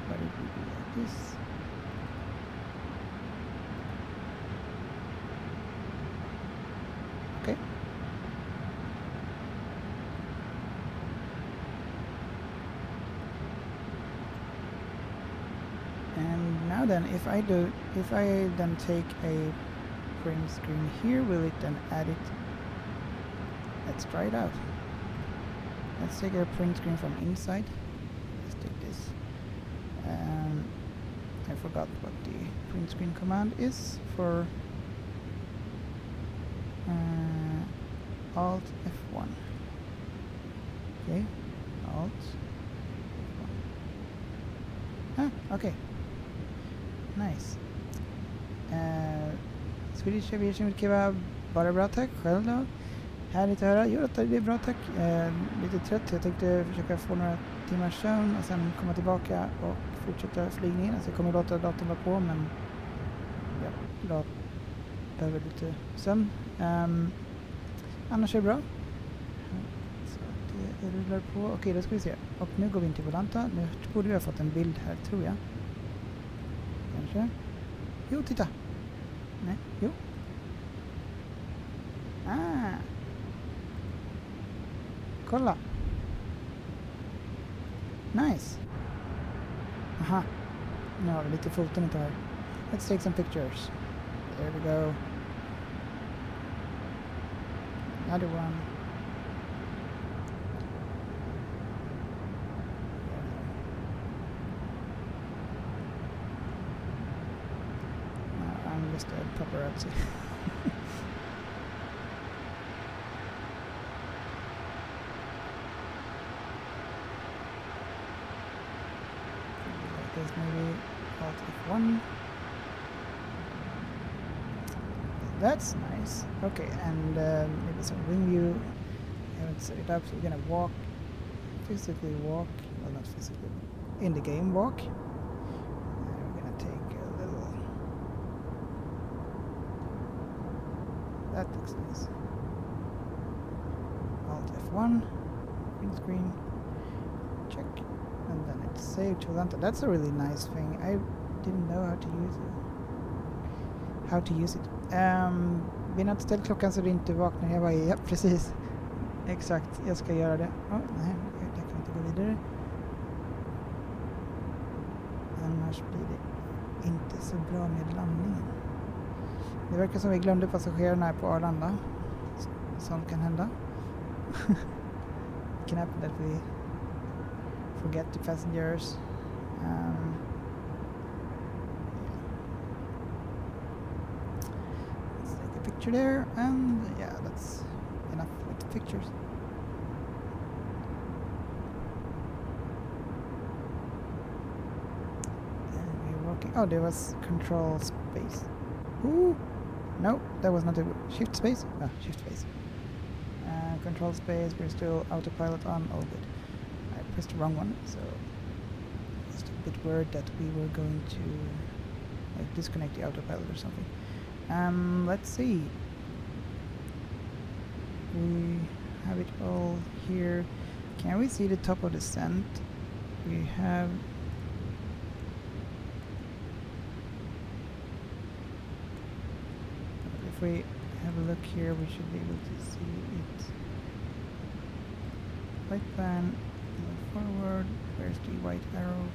But it will be like this. Okay. And now then, if I then take a print screen here, will it then add it? Let's try it out. Let's take a print screen from inside. Let's take this. I forgot what the print screen command is for Alt F1. Okay, Alt F1. Okay. Nice. Swedish Aviation with kebab. Bara bra, tack. Själv då? Härligt att höra. Jo, det är bra, tack. Lite trött. Jag tänkte försöka få några timmars sömn och sen komma tillbaka och fortsätta flygningen. Alltså jag kommer låta datorn vara på, men jag behöver lite sömn. Annars är det bra. Så det rullar på. Okej, då ska vi se. Och nu går vi in till Volanta. Nu borde vi ha fått en bild här, tror jag. Kanske. Jo, titta. Nej, jo. Kolla. Nice. Aha. Nu har vi lite foton inte här. Let's take some pictures. There we go. Another one. No, I'm just a paparazzi. There's maybe Alt F1. That's nice. Okay, and maybe some wing view. I haven't set it up, so we're gonna walk, physically walk, well not physically, in the game walk. And we're gonna take a little, that looks nice. Alt F1, green screen, check. And then it's saved to Atlanta. That's a really nice thing. I didn't know how to use it. Vi har inte ställt klockan så det inte vaknar. Jag bara, ja precis. Exakt, jag ska göra det. Nej, jag kan inte gå vidare. Annars blir det inte så bra med landningen. Det verkar som vi glömde passagerarna här på Arlanda. Sånt kan hända. It can happen that we forget the passengers. Let's take a picture there, and yeah, that's enough with the pictures. And we're walking. Oh, there was control space. Ooh, no, that was not a shift space. Ah, shift space. Control space. We're still autopilot on. All good. Pressed the wrong one, so just a bit worried that we were going to disconnect the autopilot or something. Let's see. We have it all here. Can we see the top of the descent? We have if we have a look here, we should be able to see it. Flight plan. Forward, where's the white arrow?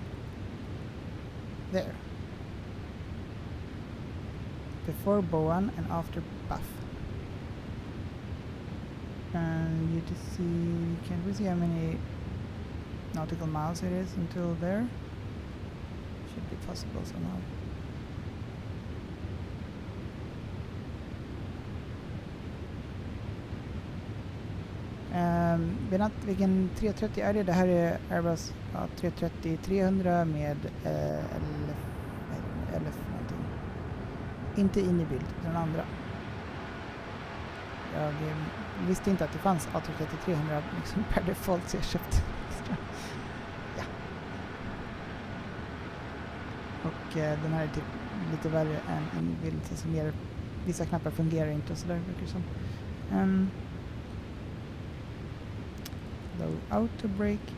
There. Before Boan and after Buff. And you just see, can we see how many nautical miles it is until there? Should be possible somehow. Vilken 330 är det? Det här är Airbus A330-300 med LF någonting. Inte in i bild, den andra. Jag visste inte att det fanns A330-300 liksom per default, så jag köpte extra. Ja. Och den här är typ lite värre än en bild, så mer, vissa knappar fungerar inte och sådär verkar det som. Low auto brake.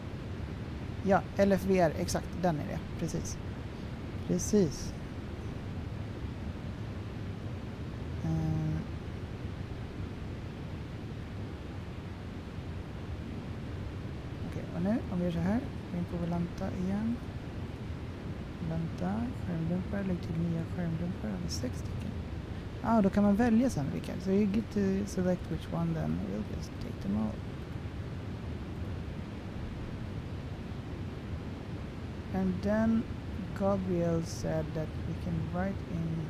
Ja, LFVR, exakt, den är det. Precis. Okej, och nu om vi gör så här, går in på Volanta igen. Volanta, skärmdumpar, lägg till nya skärmdumpar, över 6 stycken. Då kan man välja sen vilka. So you get to select which one, then we'll just take them all. And then Gabriel said that we can write in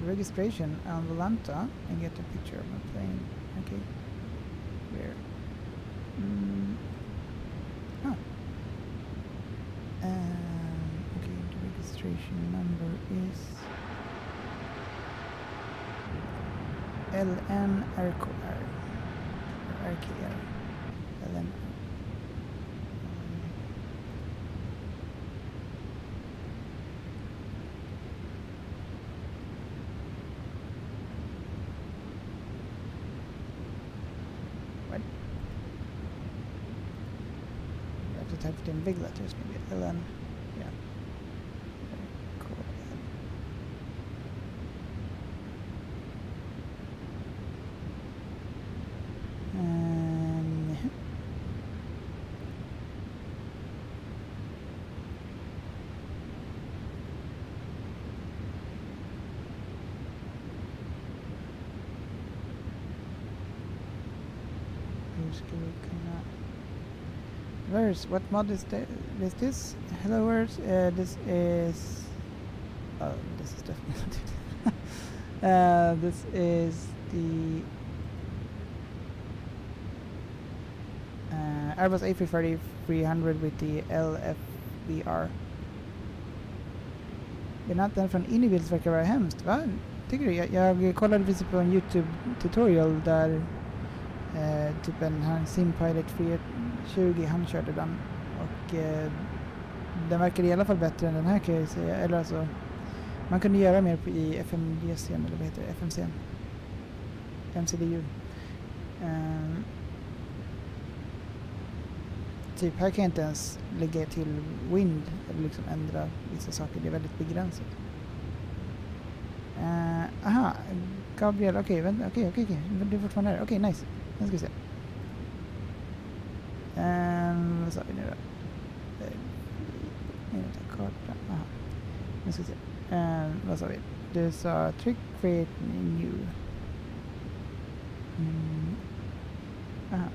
registration on Volanta and get a picture of a plane. Okay. Where? Okay, the registration number is LNRKR. RKR. LN. What? You have to type it in big letters, maybe. LN. Yeah. Cool. Where's what mod is this? Hello, where's this is? Oh, this is definitely not it. This is the Airbus A330-300 with the LFBR. Den från Innibilt verkar vara hemskt, va? Tycker du? Jag kollade precis på en YouTube-tutorial där typ en Simpilot 320, han körde den. Och den verkar i alla fall bättre än den här, kan jag säga. Eller alltså, man kunde göra mer i FMDC, eller vad heter det? FMC. MCDU. Typ här kan jag inte ens lägga till wind eller liksom ändra vissa saker. Det är väldigt begränsat. Aha, Gabriel, okej. Du är fortfarande här. Okej, nice. Nu ska vi se. Vad sa vi nu då? Karta. Aha. Nu ska vi se. Vad sa vi? Du sa tryck create new. Aha.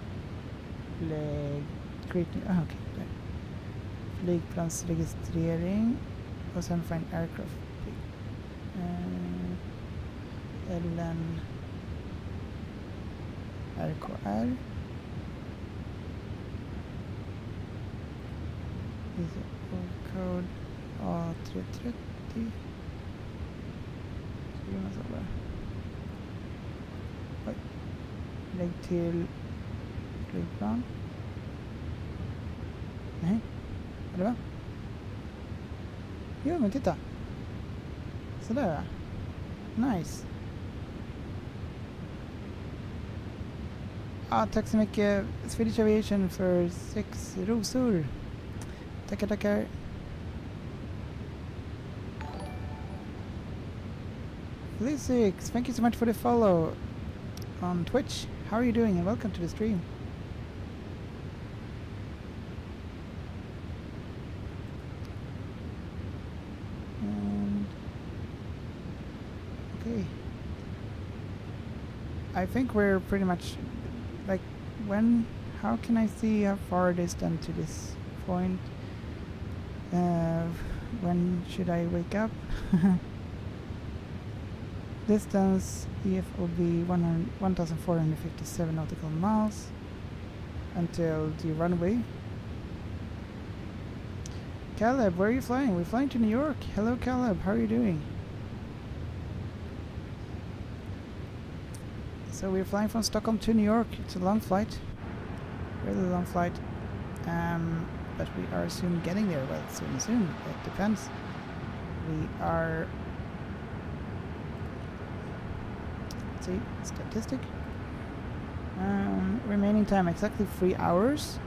Lägg create new. Aha, okej. Flygplansregistrering. Och sen find aircraft. LN RKR. Code A330. Skriver man så bara. Oj. Lägg till flygplan. Nej. Eller va? Jo, men titta. Sådär. Nice. Ja, tack så mycket Swedish Aviation för 6 rosor. Tackar. Physics, thank you so much for the follow on Twitch. How are you doing and welcome to the stream. And okay. I think we're pretty much like how can I see how far it is then to this point? When should I wake up? Distance EF will be 1,457 nautical miles until the runway. Caleb, where are you flying? We're flying to New York. Hello Caleb, how are you doing? So we're flying from Stockholm to New York. It's a long flight, really long flight, but we are soon getting there. Well, soon, it depends. We are, let's see, statistic. Remaining time exactly 3 hours.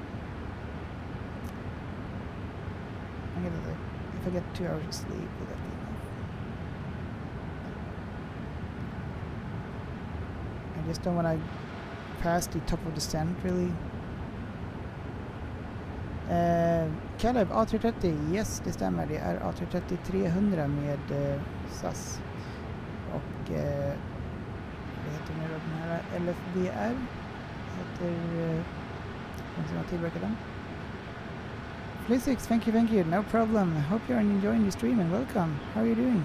If I get 2 hours of sleep, will that be enough? I just don't want to pass the top of the descent, really. Caleb, A330, yes, det stämmer. Det är A330-300 med SAS. Och vad heter nu då den här LFBR? Heter den som har tillverkat den. Physics, thank you, no problem. Hope you're enjoying the stream and welcome. How are you doing?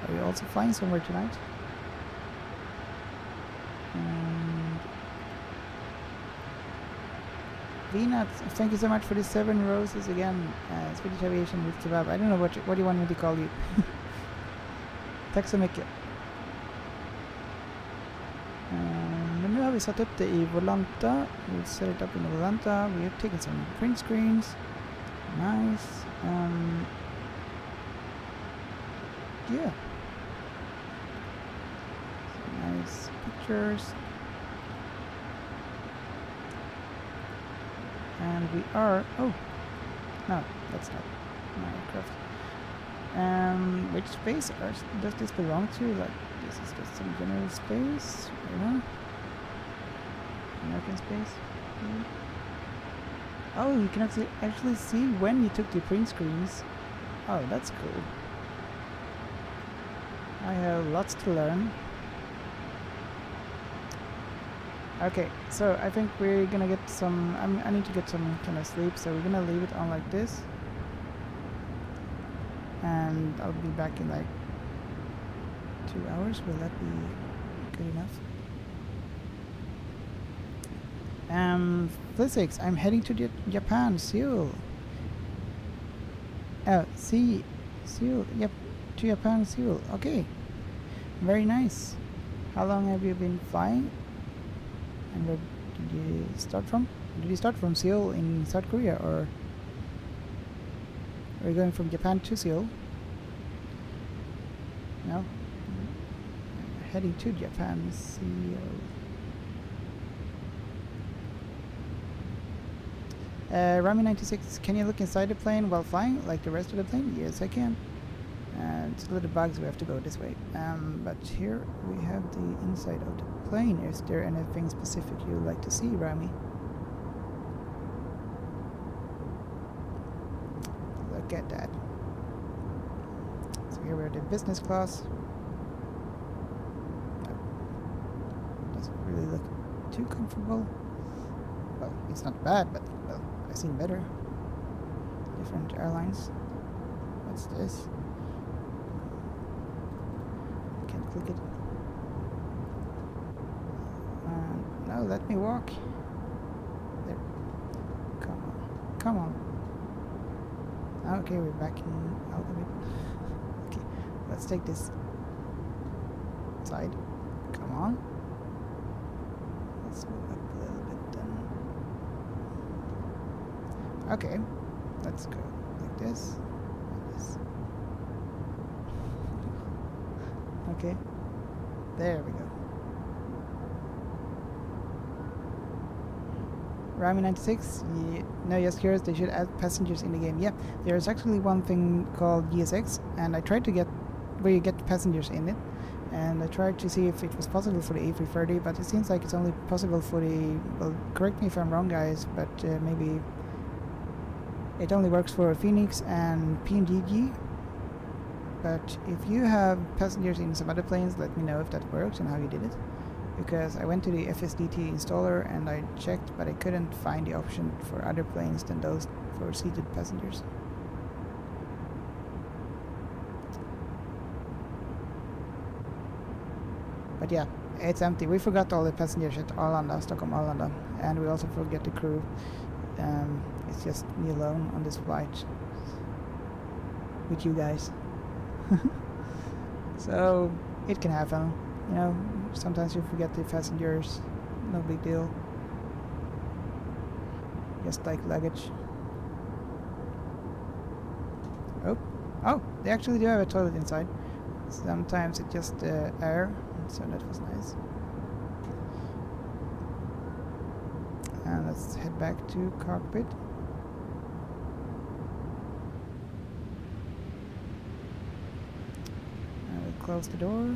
Are you also flying somewhere tonight? And Venat, thank you so much for the 7 roses again. Swedish Aviation with kebab. I don't know what do you want me to call you. Tack så mycket. we set up the Volanta. We'll set it up in the Volanta. We have taken some print screens. Nice. Yeah. Some nice pictures. And we are... Oh! No, that's not my aircraft. Which space does this belong to? Like, this is just some general space, you know? American space. Maybe? Oh, you can actually see when you took the print screens. Oh, that's cool. I have lots to learn. Okay, so I think we're gonna get some... I need to get some kind of sleep, so we're gonna leave it on like this. And I'll be back in like 2 hours. Will that be good enough? Physics. I'm heading to Japan, Seoul. Oh, Seoul. Yep, to Japan, Seoul. Okay, very nice. How long have you been flying? And where did you start from? Did you start from Seoul in South Korea, or are you going from Japan to Seoul? No? Heading to Japan, Seoul. Rami 96, can you look inside the plane while flying like the rest of the plane? Yes, I can. It's a little bugs, we have to go this way. But here we have the inside of the plane. Is there anything specific you would like to see, Rami? Look at that. So here we are the business class. Doesn't really look too comfortable. Well, it's not bad, but well, I've seen better. Different airlines. What's this? Can't click it. No, let me walk. There. Come on. Come on. Okay, we're backing out of it. Okay, let's take this side. Come on. Let's move up a little bit then. Okay, let's go like this. And this. Okay, there we go. Rami 96, no, yes, curious, they should add passengers in the game. Yeah, there's actually one thing called GSX, and I tried to get where you get passengers in it, and I tried to see if it was possible for the A330, but it seems like it's only possible for the, well, correct me if I'm wrong, guys, but maybe it only works for Phoenix and PNGG. But if you have passengers in some other planes, let me know if that works and how you did it. Because I went to the FSDT installer and I checked, but I couldn't find the option for other planes than those for seated passengers. But yeah, it's empty. We forgot all the passengers at Arlanda, Stockholm Arlanda, and we also forget the crew. It's just me alone on this flight with you guys. So it can happen, you know. Sometimes you forget the passengers, no big deal. Just like luggage. Oh, they actually do have a toilet inside. Sometimes it's just air, so that was nice. And let's head back to cockpit. And we'll close the door.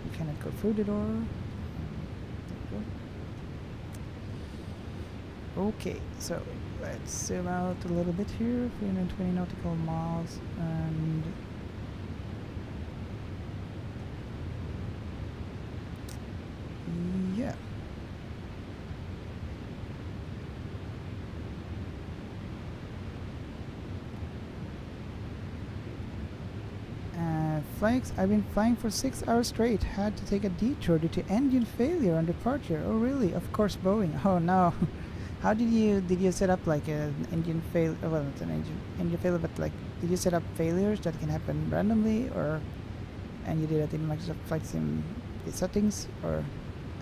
You cannot go through the door. There we go. Okay, so let's zoom out a little bit here. 320 nautical miles, and yeah. Flights. I've been flying for 6 hours straight. Had to take a detour due to engine failure on departure. Oh really? Of course, Boeing. Oh no. How did you set up like an engine fail? Well, not an engine failure, but like, did you set up failures that can happen randomly, or and you did it in Microsoft Flight Sim settings, or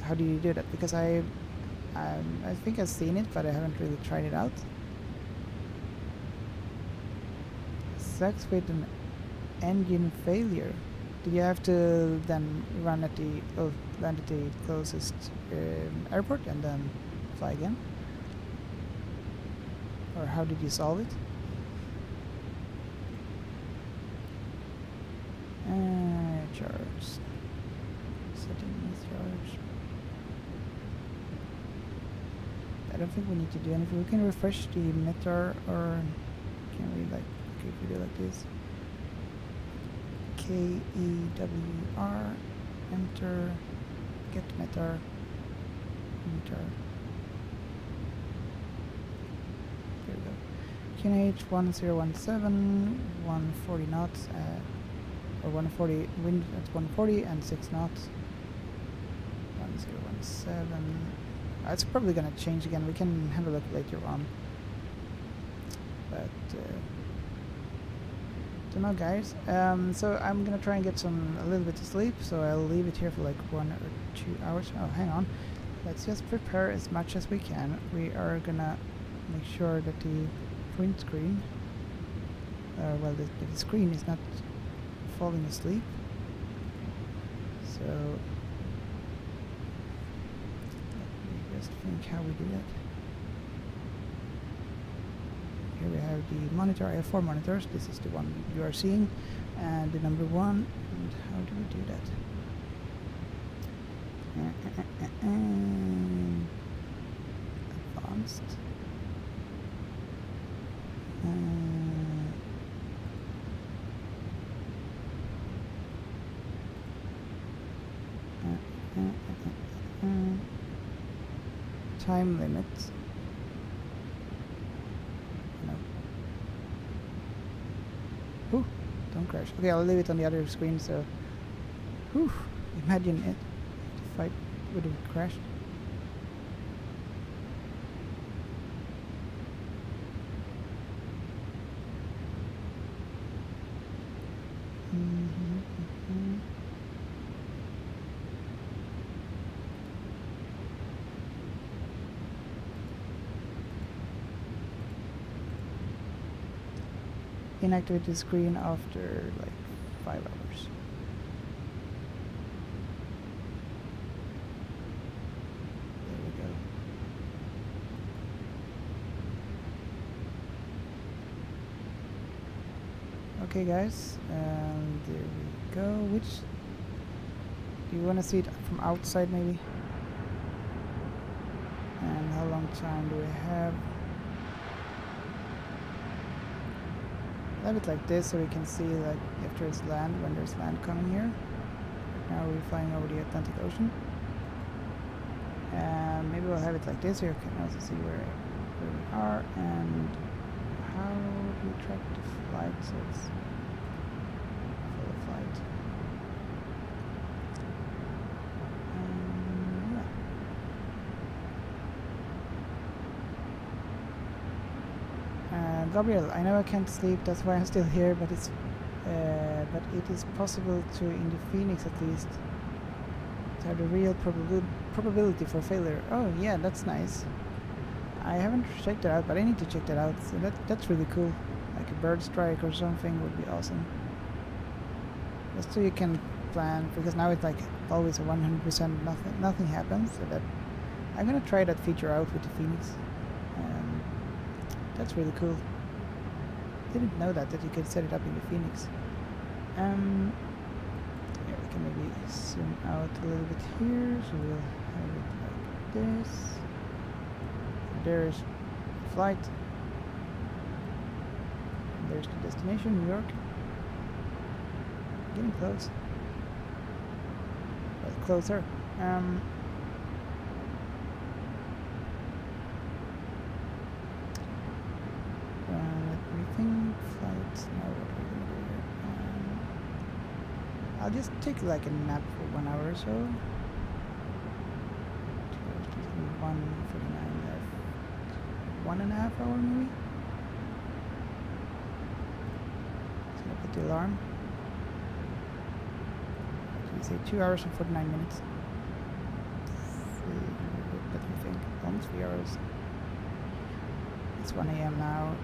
how do you do that? Because I think I've seen it, but I haven't really tried it out. Sucks with an engine failure. Did you have to then run at the land at the closest airport and then fly again? Or how did you solve it? Charge. Settings, charge. I don't think we need to do anything. We can refresh the meter, or can we like, okay, if we do like this. KEWR, enter, get meter, enter. Here we go. QNH 1017, 140 knots, or 140, wind at 140 and 6 knots. 1017. It's probably gonna change again. We can have a look later on. But don't know, guys. So I'm gonna try and get a little bit of sleep. So I'll leave it here for like 1 or 2 hours. Oh, hang on. Let's just prepare as much as we can. We are gonna make sure that the print screen, well, the screen is not falling asleep. So let me just think how we do that. Here we have the monitor. I have 4 monitors. This is the one you are seeing, and the number 1. And how do we do that? Advanced. Time limit. No. Whew, don't crash. Okay, I'll leave it on the other screen, so... Whew, imagine it. The flight would have crashed. Inactivate the screen after like 5 hours. There we go. Okay, guys, and there we go. Which do you want to see it from outside, maybe? And how long time do we have? Have it like this so we can see like if there's land, when there's land coming here. Right now we're flying over the Atlantic Ocean. And maybe we'll have it like this so you can also see where we are and how we track the flight so it's full of flight. Gabriel, I know I can't sleep, that's why I'm still here, but it is possible to, in the Phoenix at least, to have the real probability for failure. Oh yeah, that's nice. I haven't checked that out, but I need to check that out. So that's really cool. Like a bird strike or something would be awesome. Just so you can plan, because now it's like always a 100% nothing happens. So that I'm gonna try that feature out with the Phoenix. That's really cool. Didn't know that you could set it up in the Phoenix. Yeah, we can maybe zoom out a little bit here, so we'll have it like this. There's the flight. And there's the destination, New York. Getting close. Well, closer. Flights. Now what we're gonna do here? I'll just take like a nap for 1 hour or so. 1:49 left. 1.5 hours maybe. So I'll put the alarm. What did we say? 2 hours and 49 minutes. hours. It's 1 a.m. now.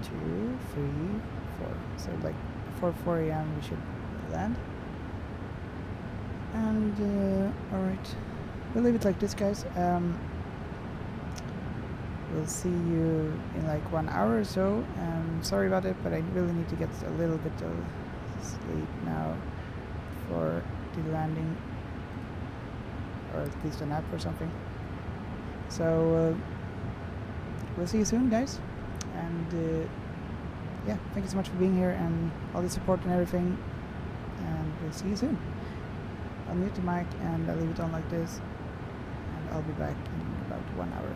2, 3, 4. So like before 4 a.m. we should land. And alright, we'll leave it like this, guys. We'll see you in like 1 hour or so. Sorry about it, but I really need to get a little bit of sleep now for the landing, or at least a nap or something. So we'll see you soon, guys. And yeah, thank you so much for being here and all the support and everything. And we'll see you soon. I'll mute the mic and I'll leave it on like this. And I'll be back in about 1 hour.